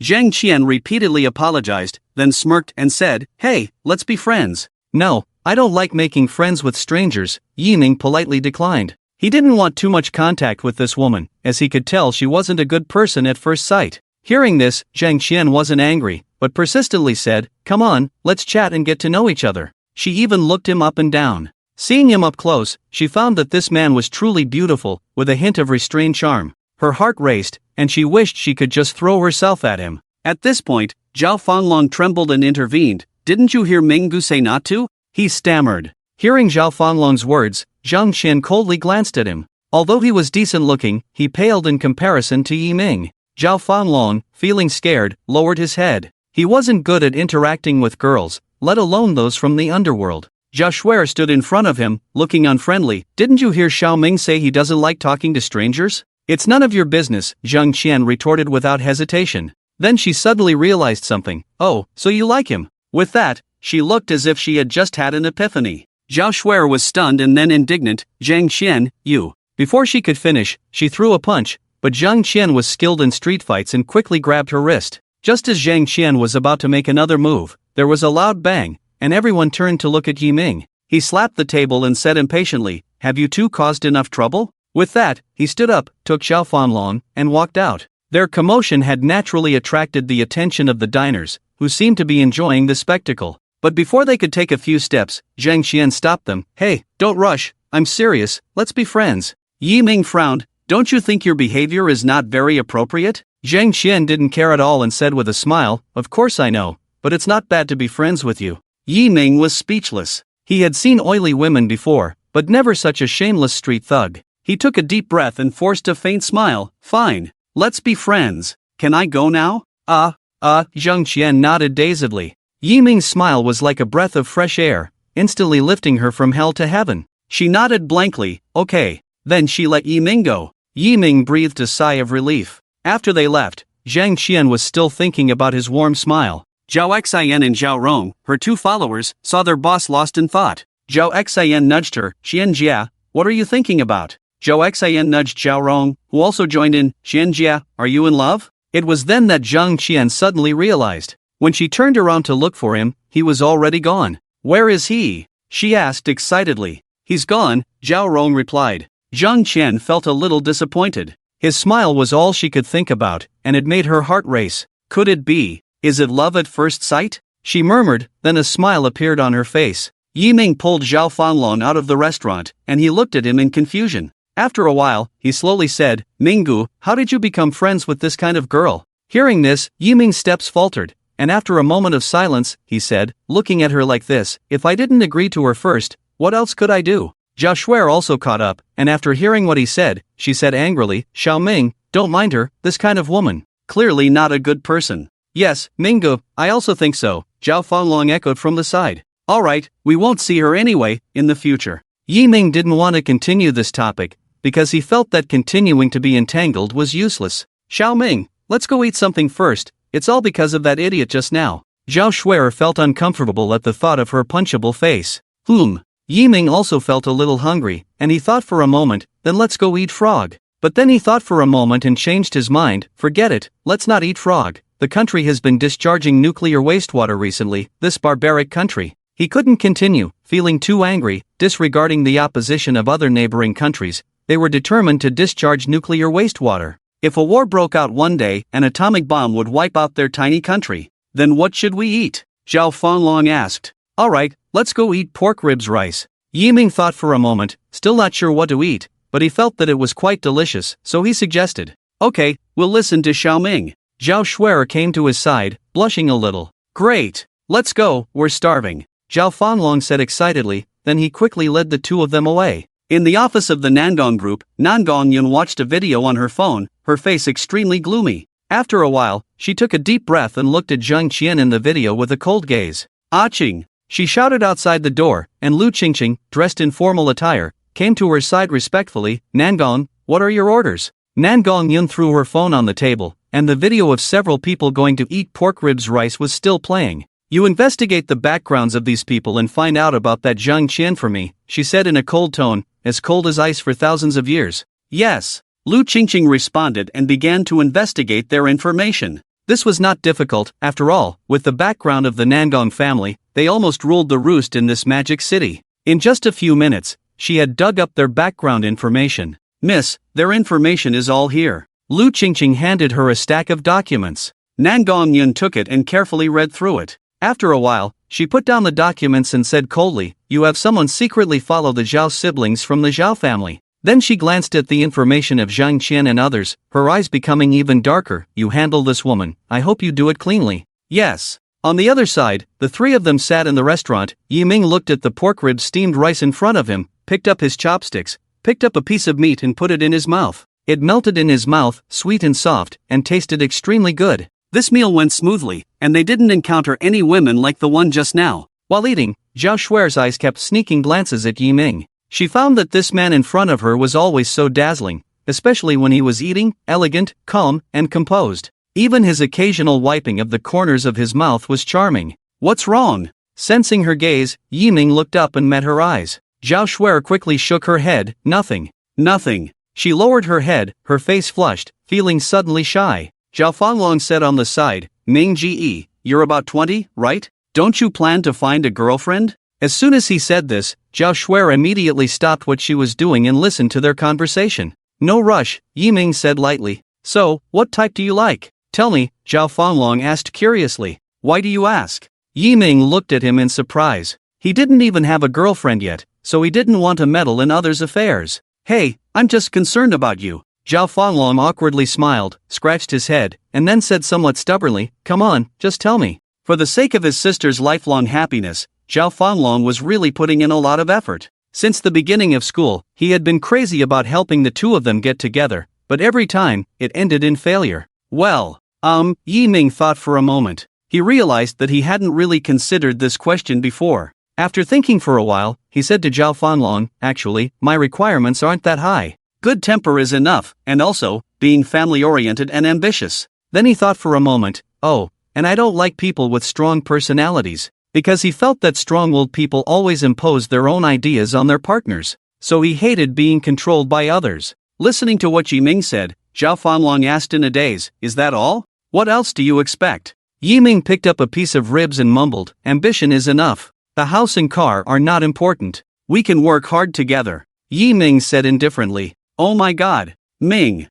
Zhang Qian repeatedly apologized, then smirked and said, "Hey, let's be friends." "No, I don't like making friends with strangers," Yi Ming politely declined. He didn't want too much contact with this woman, as he could tell she wasn't a good person at first sight. Hearing this, Zhang Qian wasn't angry, but persistently said, "Come on, let's chat and get to know each other." She even looked him up and down. Seeing him up close, she found that this man was truly beautiful, with a hint of restrained charm. Her heart raced, and she wished she could just throw herself at him. At this point, Zhao Fanlong trembled and intervened. "Didn't you hear Minggu say not to?" he stammered. Hearing Zhao Fanlong's words, Zhang Qian coldly glanced at him. Although he was decent looking, he paled in comparison to Yi Ming. Zhao Fanlong, feeling scared, lowered his head. He wasn't good at interacting with girls, let alone those from the underworld. Zhao Shuer stood in front of him, looking unfriendly. "Didn't you hear Xiao Ming say he doesn't like talking to strangers?" "It's none of your business," Zhang Qian retorted without hesitation. Then she suddenly realized something. "Oh, so you like him?" With that, she looked as if she had just had an epiphany. Zhao Shuer was stunned and then indignant. "Zhang Qian, you." Before she could finish, she threw a punch, but Zhang Qian was skilled in street fights and quickly grabbed her wrist. Just as Zhang Qian was about to make another move, there was a loud bang, and everyone turned to look at Yi Ming. He slapped the table and said impatiently, "Have you two caused enough trouble?" With that, he stood up, took Zhao Fanlong, and walked out. Their commotion had naturally attracted the attention of the diners, who seemed to be enjoying the spectacle. But before they could take a few steps, Zhang Qian stopped them. "Hey, don't rush, I'm serious, let's be friends." Yi Ming frowned. "Don't you think your behavior is not very appropriate?" Zhang Qian didn't care at all and said with a smile, "Of course I know, but it's not bad to be friends with you." Yi Ming was speechless. He had seen oily women before, but never such a shameless street thug. He took a deep breath and forced a faint smile. "Fine, let's be friends. Can I go now?" Zhang Qian nodded dazedly. Yi Ming's smile was like a breath of fresh air, instantly lifting her from hell to heaven. She nodded blankly. "Okay." Then she let Yi Ming go. Yi Ming breathed a sigh of relief. After they left, Zhang Qian was still thinking about his warm smile. Zhao Xian and Zhao Rong, her two followers, saw their boss lost in thought. Zhao Xian nudged her. "Xianjia, what are you thinking about?" Zhao Xian nudged Zhao Rong, who also joined in. "Xianjia, are you in love?" It was then that Zhang Qian suddenly realized. When she turned around to look for him, he was already gone. "Where is he?" she asked excitedly. "He's gone," Zhao Rong replied. Zhang Qian felt a little disappointed. His smile was all she could think about, and it made her heart race. Could it be? Is it love at first sight? She murmured, then a smile appeared on her face. Yi Ming pulled Zhao Fanlong out of the restaurant, and he looked at him in confusion. After a while, he slowly said, "Minggu, how did you become friends with this kind of girl?" Hearing this, Yi Ming's steps faltered, and after a moment of silence, he said, looking at her like this, "If I didn't agree to her first, what else could I do?" Zhao Shuer also caught up, and after hearing what he said, she said angrily, "Xiao Ming, don't mind her, this kind of woman. Clearly not a good person." "Yes, Minggu, I also think so," Zhao Fanlong echoed from the side. "Alright, we won't see her anyway, in the future." Yi Ming didn't want to continue this topic, because he felt that continuing to be entangled was useless. "Xiao Ming, let's go eat something first, it's all because of that idiot just now." Zhao Shuer felt uncomfortable at the thought of her punchable face. Yi Ming also felt a little hungry, and he thought for a moment, then let's go eat frog. But then he thought for a moment and changed his mind. Forget it, let's not eat frog. The country has been discharging nuclear wastewater recently, this barbaric country. He couldn't continue, feeling too angry, disregarding the opposition of other neighboring countries. They were determined to discharge nuclear wastewater. If a war broke out one day, an atomic bomb would wipe out their tiny country. Then what should we eat? Zhao Fanlong asked. Alright, let's go eat pork ribs rice. Yiming thought for a moment, still not sure what to eat, but he felt that it was quite delicious, so he suggested. Okay, we'll listen to Xiaoming. Zhao Shuer came to his side, blushing a little. Great! Let's go, we're starving. Zhao Fanlong said excitedly, then he quickly led the two of them away. In the office of the Nangong Group, Nangong Yun watched a video on her phone, her face extremely gloomy. After a while, she took a deep breath and looked at Zheng Qian in the video with a cold gaze. Aching! She shouted outside the door, and Lu Qingqing, dressed in formal attire, came to her side respectfully. Nangong, what are your orders? Nangong Yun threw her phone on the table, and the video of several people going to eat pork ribs rice was still playing. You investigate the backgrounds of these people and find out about that Zheng Qian for me, she said in a cold tone, as cold as ice for thousands of years. Yes. Lu Qingqing responded and began to investigate their information. This was not difficult, after all, with the background of the Nangong family, they almost ruled the roost in this magic city. In just a few minutes, she had dug up their background information. Miss, their information is all here. Lu Qingqing handed her a stack of documents. Nangong Yun took it and carefully read through it. After a while, she put down the documents and said coldly, you have someone secretly follow the Zhao siblings from the Zhao family. Then she glanced at the information of Zhang Qian and others, her eyes becoming even darker. You handle this woman, I hope you do it cleanly. Yes. On the other side, the three of them sat in the restaurant. Yiming looked at the pork rib steamed rice in front of him, picked up his chopsticks, picked up a piece of meat and put it in his mouth. It melted in his mouth, sweet and soft, and tasted extremely good. This meal went smoothly, and they didn't encounter any women like the one just now. While eating, Zhao Shuer's eyes kept sneaking glances at Yiming. She found that this man in front of her was always so dazzling, especially when he was eating, elegant, calm, and composed. Even his occasional wiping of the corners of his mouth was charming. What's wrong? Sensing her gaze, Yiming looked up and met her eyes. Zhao Shuer quickly shook her head. Nothing. Nothing. She lowered her head, her face flushed, feeling suddenly shy. Zhao Fanglong said on the side, Ming Ge, you're about 20, right? Don't you plan to find a girlfriend? As soon as he said this, Zhao Shuer immediately stopped what she was doing and listened to their conversation. No rush, Yiming said lightly. So, what type do you like? Tell me, Zhao Fanglong asked curiously. Why do you ask? Yiming looked at him in surprise. He didn't even have a girlfriend yet, so he didn't want to meddle in others' affairs. Hey, I'm just concerned about you. Zhao Fanglong awkwardly smiled, scratched his head, and then said somewhat stubbornly, come on, just tell me. For the sake of his sister's lifelong happiness, Zhao Fanglong was really putting in a lot of effort. Since the beginning of school, he had been crazy about helping the two of them get together, but every time, it ended in failure. Well, Yiming thought for a moment. He realized that he hadn't really considered this question before. After thinking for a while, he said to Zhao Fanglong, actually, my requirements aren't that high. Good temper is enough, and also, being family-oriented and ambitious. Then he thought for a moment, oh, and I don't like people with strong personalities, because he felt that strong-willed people always impose their own ideas on their partners, so he hated being controlled by others. Listening to what Yiming said, Zhao Fanglong asked in a daze, is that all? What else do you expect? Yiming picked up a piece of ribs and mumbled, ambition is enough. The house and car are not important. We can work hard together. Yiming said indifferently. Oh my god. Ming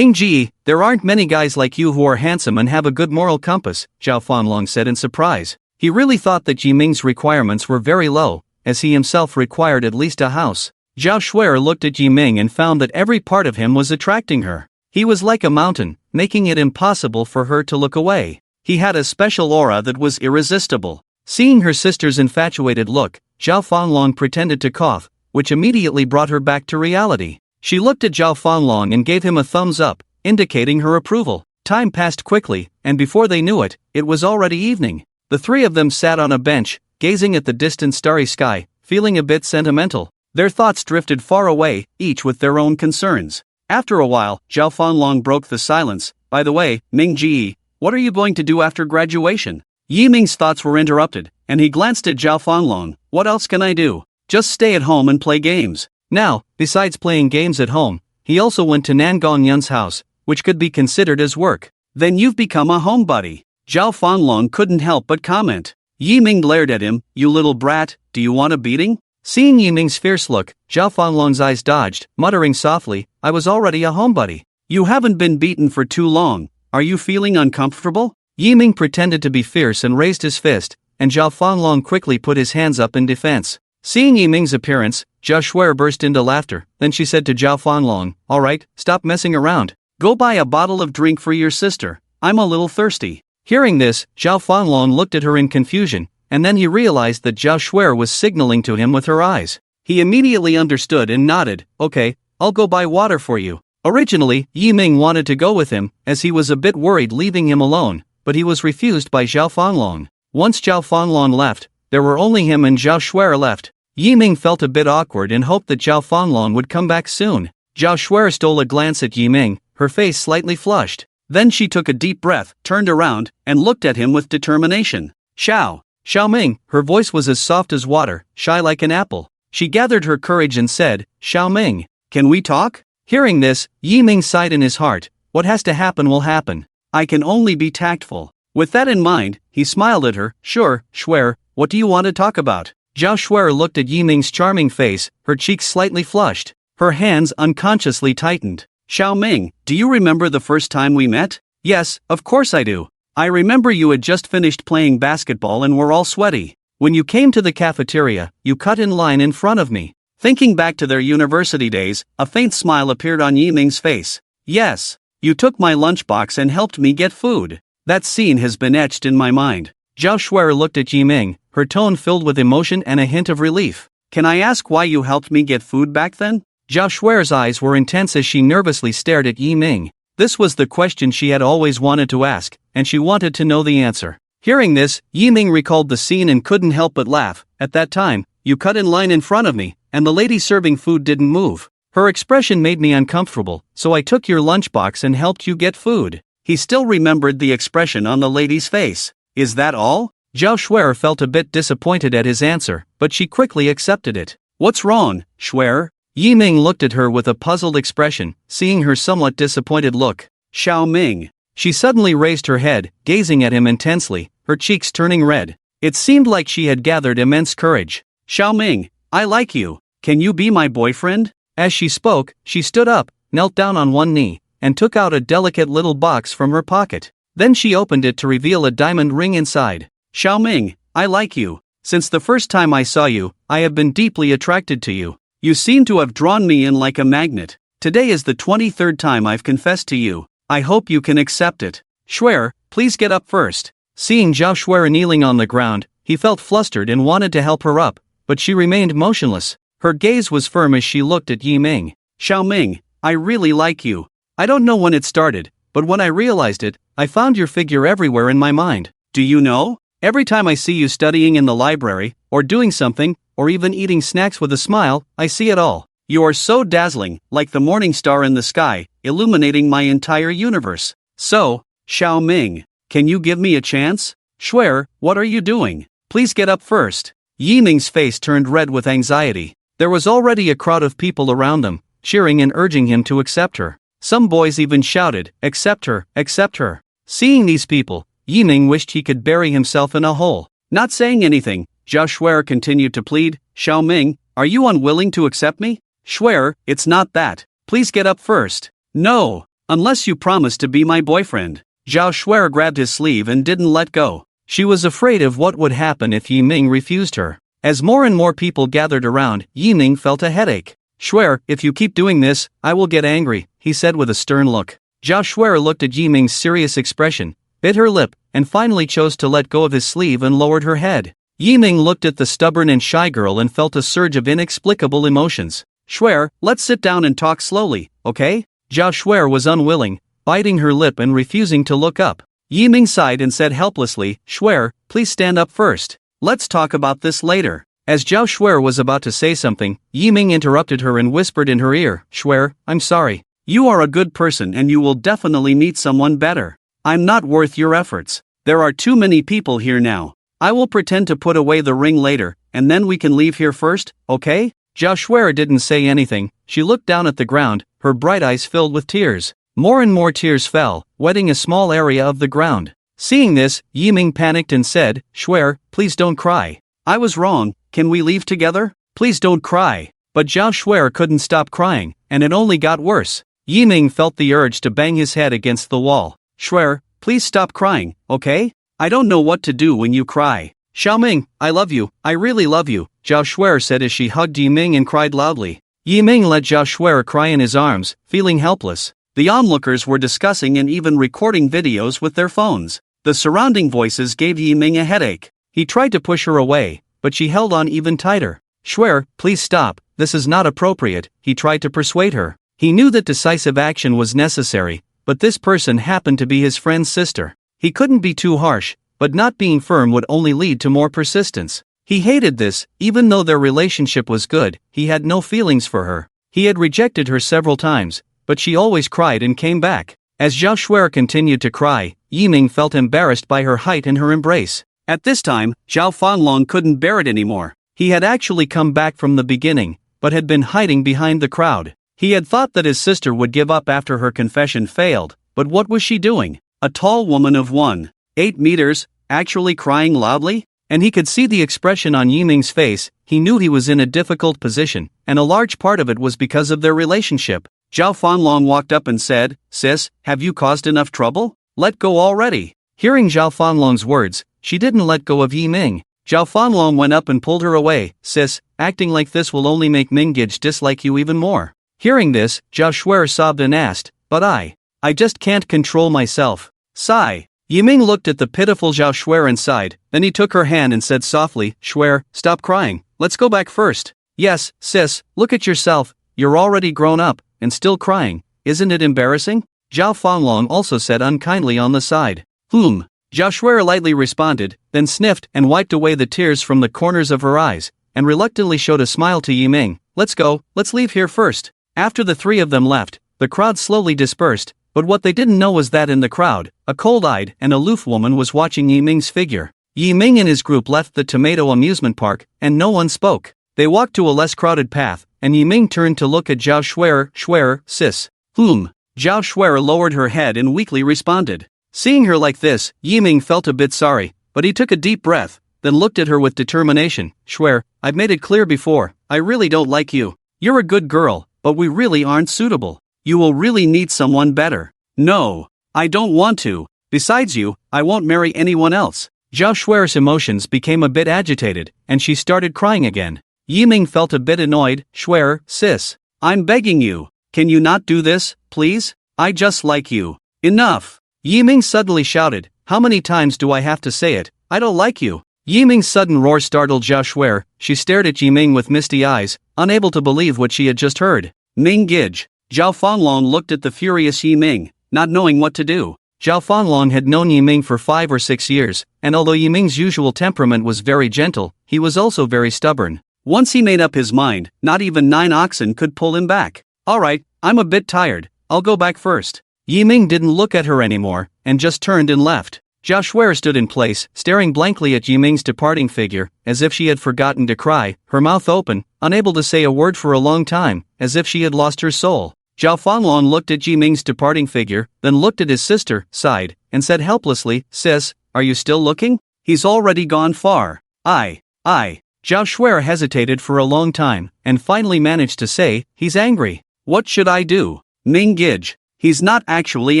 Ji, there aren't many guys like you who are handsome and have a good moral compass, Zhao Fanlong said in surprise. He really thought that Yiming's requirements were very low, as he himself required at least a house. Zhao Shuer looked at Yiming and found that every part of him was attracting her. He was like a mountain, making it impossible for her to look away. He had a special aura that was irresistible. Seeing her sister's infatuated look, Zhao Fanlong pretended to cough, which immediately brought her back to reality. She looked at Zhao Fanlong and gave him a thumbs up, indicating her approval. Time passed quickly, and before they knew it, it was already evening. The three of them sat on a bench, gazing at the distant starry sky, feeling a bit sentimental. Their thoughts drifted far away, each with their own concerns. After a while, Zhao Fanlong broke the silence. By the way, Ming Ji, what are you going to do after graduation? Yiming's thoughts were interrupted, and he glanced at Zhao Fanlong. What else can I do? Just stay at home and play games. Now, besides playing games at home, he also went to Nan Gongyun's house, which could be considered as work. Then you've become a homebody. Zhao Fanlong couldn't help but comment. Yi Ming glared at him, you little brat, do you want a beating? Seeing Yi Ming's fierce look, Zhao Fanlong's eyes dodged, muttering softly, I was already a homebody. You haven't been beaten for too long, are you feeling uncomfortable? Yi Ming pretended to be fierce and raised his fist, and Zhao Fanlong quickly put his hands up in defense. Seeing Yi Ming's appearance, Zhao Shuer burst into laughter, then she said to Zhao Fanlong, alright, stop messing around. Go buy a bottle of drink for your sister, I'm a little thirsty. Hearing this, Zhao Fanlong looked at her in confusion, and then he realized that Zhao Shuer was signaling to him with her eyes. He immediately understood and nodded, okay, I'll go buy water for you. Originally, Yi Ming wanted to go with him, as he was a bit worried leaving him alone, but he was refused by Zhao Fanlong. Once Zhao Fanlong left, there were only him and Zhao Shuer left. Yi Ming felt a bit awkward and hoped that Zhao Fanlong would come back soon. Zhao Shuer stole a glance at Yi Ming, her face slightly flushed. Then she took a deep breath, turned around, and looked at him with determination. Xiao Ming, her voice was as soft as water, shy like an apple. She gathered her courage and said, Xiao Ming, can we talk? Hearing this, Yi Ming sighed in his heart, what has to happen will happen. I can only be tactful. With that in mind, he smiled at her, sure, Shuer, what do you want to talk about? Zhao Shuer looked at Yi Ming's charming face, her cheeks slightly flushed. Her hands unconsciously tightened. Xiao Ming, do you remember the first time we met? Yes, of course I do. I remember you had just finished playing basketball and were all sweaty. When you came to the cafeteria, you cut in line in front of me. Thinking back to their university days, a faint smile appeared on Yi Ming's face. Yes, you took my lunchbox and helped me get food. That scene has been etched in my mind. Zhao Shuer looked at Yi Ming, her tone filled with emotion and a hint of relief. Can I ask why you helped me get food back then? Zhao Shuer's eyes were intense as she nervously stared at Yi Ming. This was the question she had always wanted to ask, and she wanted to know the answer. Hearing this, Yi Ming recalled the scene and couldn't help but laugh. At that time, you cut in line in front of me, and the lady serving food didn't move. Her expression made me uncomfortable, so I took your lunchbox and helped you get food. He still remembered the expression on the lady's face. Is that all? Zhao Shuer felt a bit disappointed at his answer, but she quickly accepted it. What's wrong, Shuer? Yi Ming looked at her with a puzzled expression, seeing her somewhat disappointed look. Xiao Ming. She suddenly raised her head, gazing at him intensely, her cheeks turning red. It seemed like she had gathered immense courage. Xiao Ming, I like you. Can you be my boyfriend? As she spoke, she stood up, knelt down on one knee, and took out a delicate little box from her pocket. Then she opened it to reveal a diamond ring inside. Xiao Ming, I like you. Since the first time I saw you, I have been deeply attracted to you. You seem to have drawn me in like a magnet. Today is the 23rd time I've confessed to you. I hope you can accept it. Shuer, please get up first. Seeing Zhao Shuer kneeling on the ground, he felt flustered and wanted to help her up, but she remained motionless. Her gaze was firm as she looked at Yi Ming. Xiao Ming, I really like you. I don't know when it started, but when I realized it, I found your figure everywhere in my mind. Do you know? Every time I see you studying in the library, or doing something, or even eating snacks with a smile, I see it all. You are so dazzling, like the morning star in the sky, illuminating my entire universe. So, Xiao Ming, can you give me a chance? Shuer, what are you doing? Please get up first. Yi Ming's face turned red with anxiety. There was already a crowd of people around them, cheering and urging him to accept her. Some boys even shouted, accept her, accept her. Seeing these people, Yi Ming wished he could bury himself in a hole. Not saying anything, Zhao Shuer continued to plead, Xiao Ming, are you unwilling to accept me? Shuer, it's not that. Please get up first. No, unless you promise to be my boyfriend. Zhao Shuer grabbed his sleeve and didn't let go. She was afraid of what would happen if Yi Ming refused her. As more and more people gathered around, Yi Ming felt a headache. Shuer, if you keep doing this, I will get angry, he said with a stern look. Zhao Shuer looked at Yi Ming's serious expression, bit her lip, and finally chose to let go of his sleeve and lowered her head. Yi Ming looked at the stubborn and shy girl and felt a surge of inexplicable emotions. Shuer, let's sit down and talk slowly, okay? Zhao Shuer was unwilling, biting her lip and refusing to look up. Yi Ming sighed and said helplessly, Shuer, please stand up first. Let's talk about this later. As Zhao Shuer was about to say something, Yi Ming interrupted her and whispered in her ear, Shuer, I'm sorry. You are a good person and you will definitely meet someone better. I'm not worth your efforts. There are too many people here now. I will pretend to put away the ring later, and then we can leave here first, okay? Zhao Shuai didn't say anything. She looked down at the ground, her bright eyes filled with tears. More and more tears fell, wetting a small area of the ground. Seeing this, Yiming panicked and said, Shuai, please don't cry. I was wrong, can we leave together? Please don't cry. But Zhao Shuai couldn't stop crying, and it only got worse. Yiming felt the urge to bang his head against the wall. Shuai, please stop crying, okay? I don't know what to do when you cry. Xiaoming, I love you, I really love you, Zhao Shuai said as she hugged Yiming and cried loudly. Yiming let Zhao Shuai cry in his arms, feeling helpless. The onlookers were discussing and even recording videos with their phones. The surrounding voices gave Yiming a headache. He tried to push her away, but she held on even tighter. Shuai, please stop, this is not appropriate, he tried to persuade her. He knew that decisive action was necessary, but this person happened to be his friend's sister. He couldn't be too harsh, but not being firm would only lead to more persistence. He hated this. Even though their relationship was good, he had no feelings for her. He had rejected her several times, but she always cried and came back. As Zhao Shuai continued to cry, Yiming felt embarrassed by her height and her embrace. At this time, Zhao Fanlong couldn't bear it anymore. He had actually come back from the beginning, but had been hiding behind the crowd. He had thought that his sister would give up after her confession failed, but what was she doing? A tall woman of 1.8 meters, actually crying loudly? And he could see the expression on Yiming's face. He knew he was in a difficult position, and a large part of it was because of their relationship. Zhao Fanlong walked up and said, Sis, have you caused enough trouble? Let go already. Hearing Zhao Fanlong's words, she didn't let go of Yiming. Zhao Fanlong went up and pulled her away. Sis, acting like this will only make Minggij dislike you even more. Hearing this, Zhao Shuai sobbed and asked, but I just can't control myself. Sigh. Yiming looked at the pitiful Zhao Shuai and sighed, then he took her hand and said softly, Shuai, stop crying, let's go back first. Yes, sis, look at yourself, you're already grown up, and still crying, isn't it embarrassing? Zhao Fanlong also said unkindly on the side. Zhao Shuai lightly responded, then sniffed and wiped away the tears from the corners of her eyes, and reluctantly showed a smile to Yiming. Let's go, let's leave here first. After the three of them left, the crowd slowly dispersed, but what they didn't know was that in the crowd, a cold-eyed and aloof woman was watching Yiming's figure. Yiming and his group left the Tomato Amusement Park, and no one spoke. They walked to a less crowded path, and Yiming turned to look at Zhao Shuai. Shuai, sis. Zhao Shuai lowered her head and weakly responded. Seeing her like this, Yiming felt a bit sorry, but he took a deep breath, then looked at her with determination. Shuai, I've made it clear before, I really don't like you. You're a good girl, but we really aren't suitable. You will really need someone better. No, I don't want to. Besides you, I won't marry anyone else. Zhao Shuai's emotions became a bit agitated, and she started crying again. Yiming felt a bit annoyed. Shuai, sis, I'm begging you. Can you not do this, please? I just like you. Enough. Yiming suddenly shouted, how many times do I have to say it? I don't like you. Yiming's sudden roar startled Zhao Shuai. She stared at Yiming with misty eyes, unable to believe what she had just heard. Minggij. Zhao Fanlong looked at the furious Yiming, not knowing what to do. Zhao Fanlong had known Yiming for 5 or 6 years, and although Yiming's usual temperament was very gentle, he was also very stubborn. Once he made up his mind, not even 9 oxen could pull him back. Alright, I'm a bit tired, I'll go back first. Yiming didn't look at her anymore, and just turned and left. Zhao Shuai stood in place, staring blankly at Yiming's departing figure, as if she had forgotten to cry, her mouth open, unable to say a word for a long time, as if she had lost her soul. Zhao Fanlong looked at Yiming's departing figure, then looked at his sister, sighed, and said helplessly, Sis, are you still looking? He's already gone far. I. Zhao Shuai hesitated for a long time, and finally managed to say, he's angry. What should I do? Minggij. He's not actually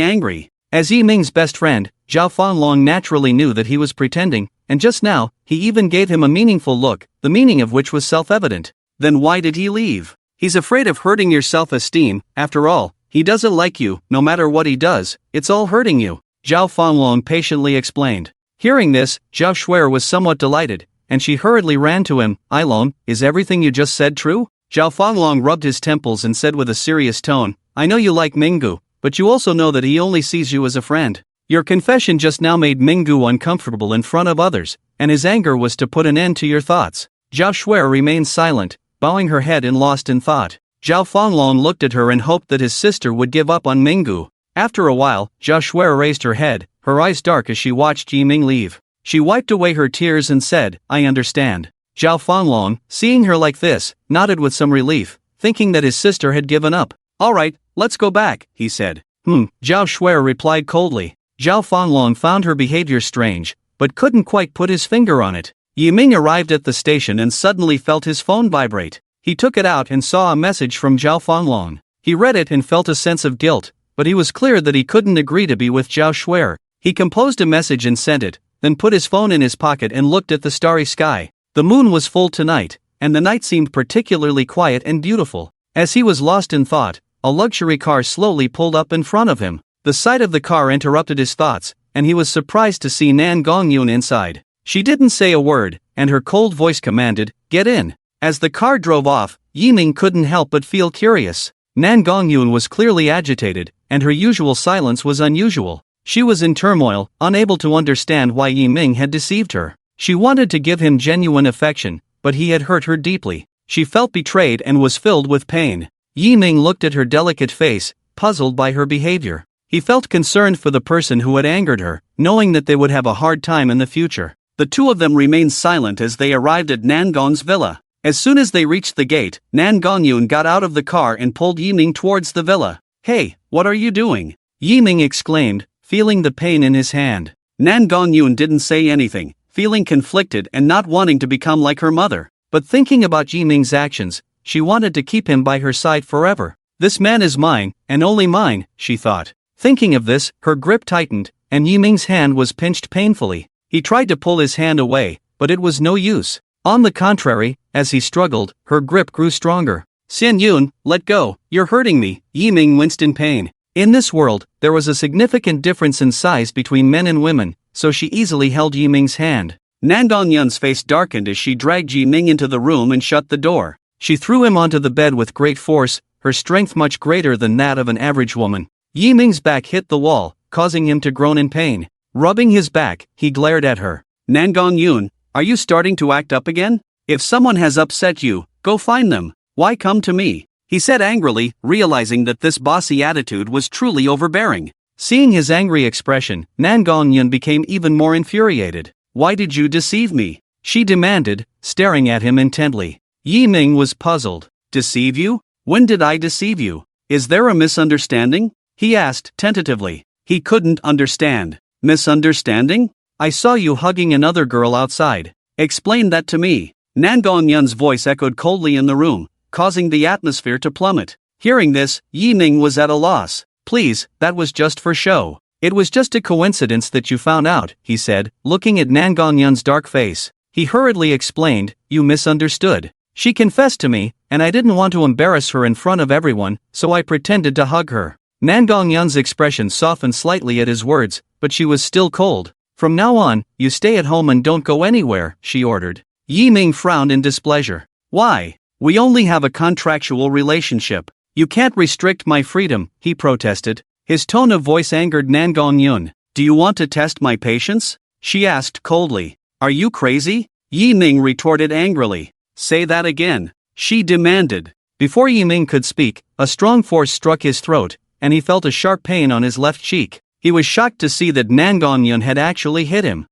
angry. As Yiming's best friend, Zhao Fanlong naturally knew that he was pretending, and just now, he even gave him a meaningful look, the meaning of which was self-evident. Then why did he leave? He's afraid of hurting your self-esteem. After all, he doesn't like you. No matter what he does, it's all hurting you. Zhao Fanlong patiently explained. Hearing this, Zhao Shuai was somewhat delighted, and she hurriedly ran to him. Ilon, is everything you just said true? Zhao Fanlong rubbed his temples and said with a serious tone, I know you like Minggu, but you also know that he only sees you as a friend. Your confession just now made Minggu uncomfortable in front of others, and his anger was to put an end to your thoughts. Zhao Shuai remained silent, bowing her head and lost in thought. Zhao Fanlong looked at her and hoped that his sister would give up on Minggu. After a while, Zhao Shuai raised her head, her eyes dark as she watched Yiming leave. She wiped away her tears and said, I understand. Zhao Fanglong, seeing her like this, nodded with some relief, thinking that his sister had given up. Alright, let's go back, he said. Zhao Shuer replied coldly. Zhao Fanglong found her behavior strange, but couldn't quite put his finger on it. Yiming arrived at the station and suddenly felt his phone vibrate. He took it out and saw a message from Zhao Fanglong. He read it and felt a sense of guilt, but he was clear that he couldn't agree to be with Zhao Shuer. He composed a message and sent it, then put his phone in his pocket and looked at the starry sky. The moon was full tonight, and the night seemed particularly quiet and beautiful. As he was lost in thought, a luxury car slowly pulled up in front of him. The sight of the car interrupted his thoughts, and he was surprised to see Nan Gongyun inside. She didn't say a word, and her cold voice commanded, "Get in." As the car drove off, Yiming couldn't help but feel curious. Nan Gongyun was clearly agitated, and her usual silence was unusual. She was in turmoil, unable to understand why Yiming had deceived her. She wanted to give him genuine affection, but he had hurt her deeply. She felt betrayed and was filled with pain. Yiming looked at her delicate face, puzzled by her behavior. He felt concerned for the person who had angered her, knowing that they would have a hard time in the future. The two of them remained silent as they arrived at Nan Gong's villa. As soon as they reached the gate, Nan Gongyun got out of the car and pulled Yiming towards the villa. "Hey, what are you doing?" Yiming exclaimed, feeling the pain in his hand. Nan Gongyun didn't say anything, feeling conflicted and not wanting to become like her mother. But thinking about Yiming's actions, she wanted to keep him by her side forever. This man is mine, and only mine, she thought. Thinking of this, her grip tightened, and Yiming's hand was pinched painfully. He tried to pull his hand away, but it was no use. On the contrary, as he struggled, her grip grew stronger. "Xin Yun, let go, you're hurting me," Yiming winced in pain. In this world, there was a significant difference in size between men and women, so she easily held Yiming's hand. Nan Gongyun's face darkened as she dragged Yiming into the room and shut the door. She threw him onto the bed with great force, her strength much greater than that of an average woman. Yiming's back hit the wall, causing him to groan in pain. Rubbing his back, he glared at her. "Nan Gongyun, are you starting to act up again? If someone has upset you, go find them. Why come to me?" he said angrily, realizing that this bossy attitude was truly overbearing. Seeing his angry expression, Nan Gongyun became even more infuriated. "Why did you deceive me?" she demanded, staring at him intently. Yiming was puzzled. "Deceive you? When did I deceive you? Is there a misunderstanding?" he asked tentatively. He couldn't understand. "Misunderstanding? I saw you hugging another girl outside. Explain that to me." Nan Gongyun's voice echoed coldly in the room, causing the atmosphere to plummet. Hearing this, Yiming was at a loss. "Please, that was just for show. It was just a coincidence that you found out," he said, looking at Nan Gongyun's dark face. He hurriedly explained, "You misunderstood. She confessed to me, and I didn't want to embarrass her in front of everyone, so I pretended to hug her." Nan Gongyun's expression softened slightly at his words, but she was still cold. "From now on, you stay at home and don't go anywhere," she ordered. Yiming frowned in displeasure. "Why? We only have a contractual relationship. You can't restrict my freedom," he protested. His tone of voice angered Nan Gongyun. "Do you want to test my patience?" she asked coldly. "Are you crazy?" Yiming retorted angrily. "Say that again," she demanded. Before Yiming could speak, a strong force struck his throat, and he felt a sharp pain on his left cheek. He was shocked to see that Nan Gongyun had actually hit him.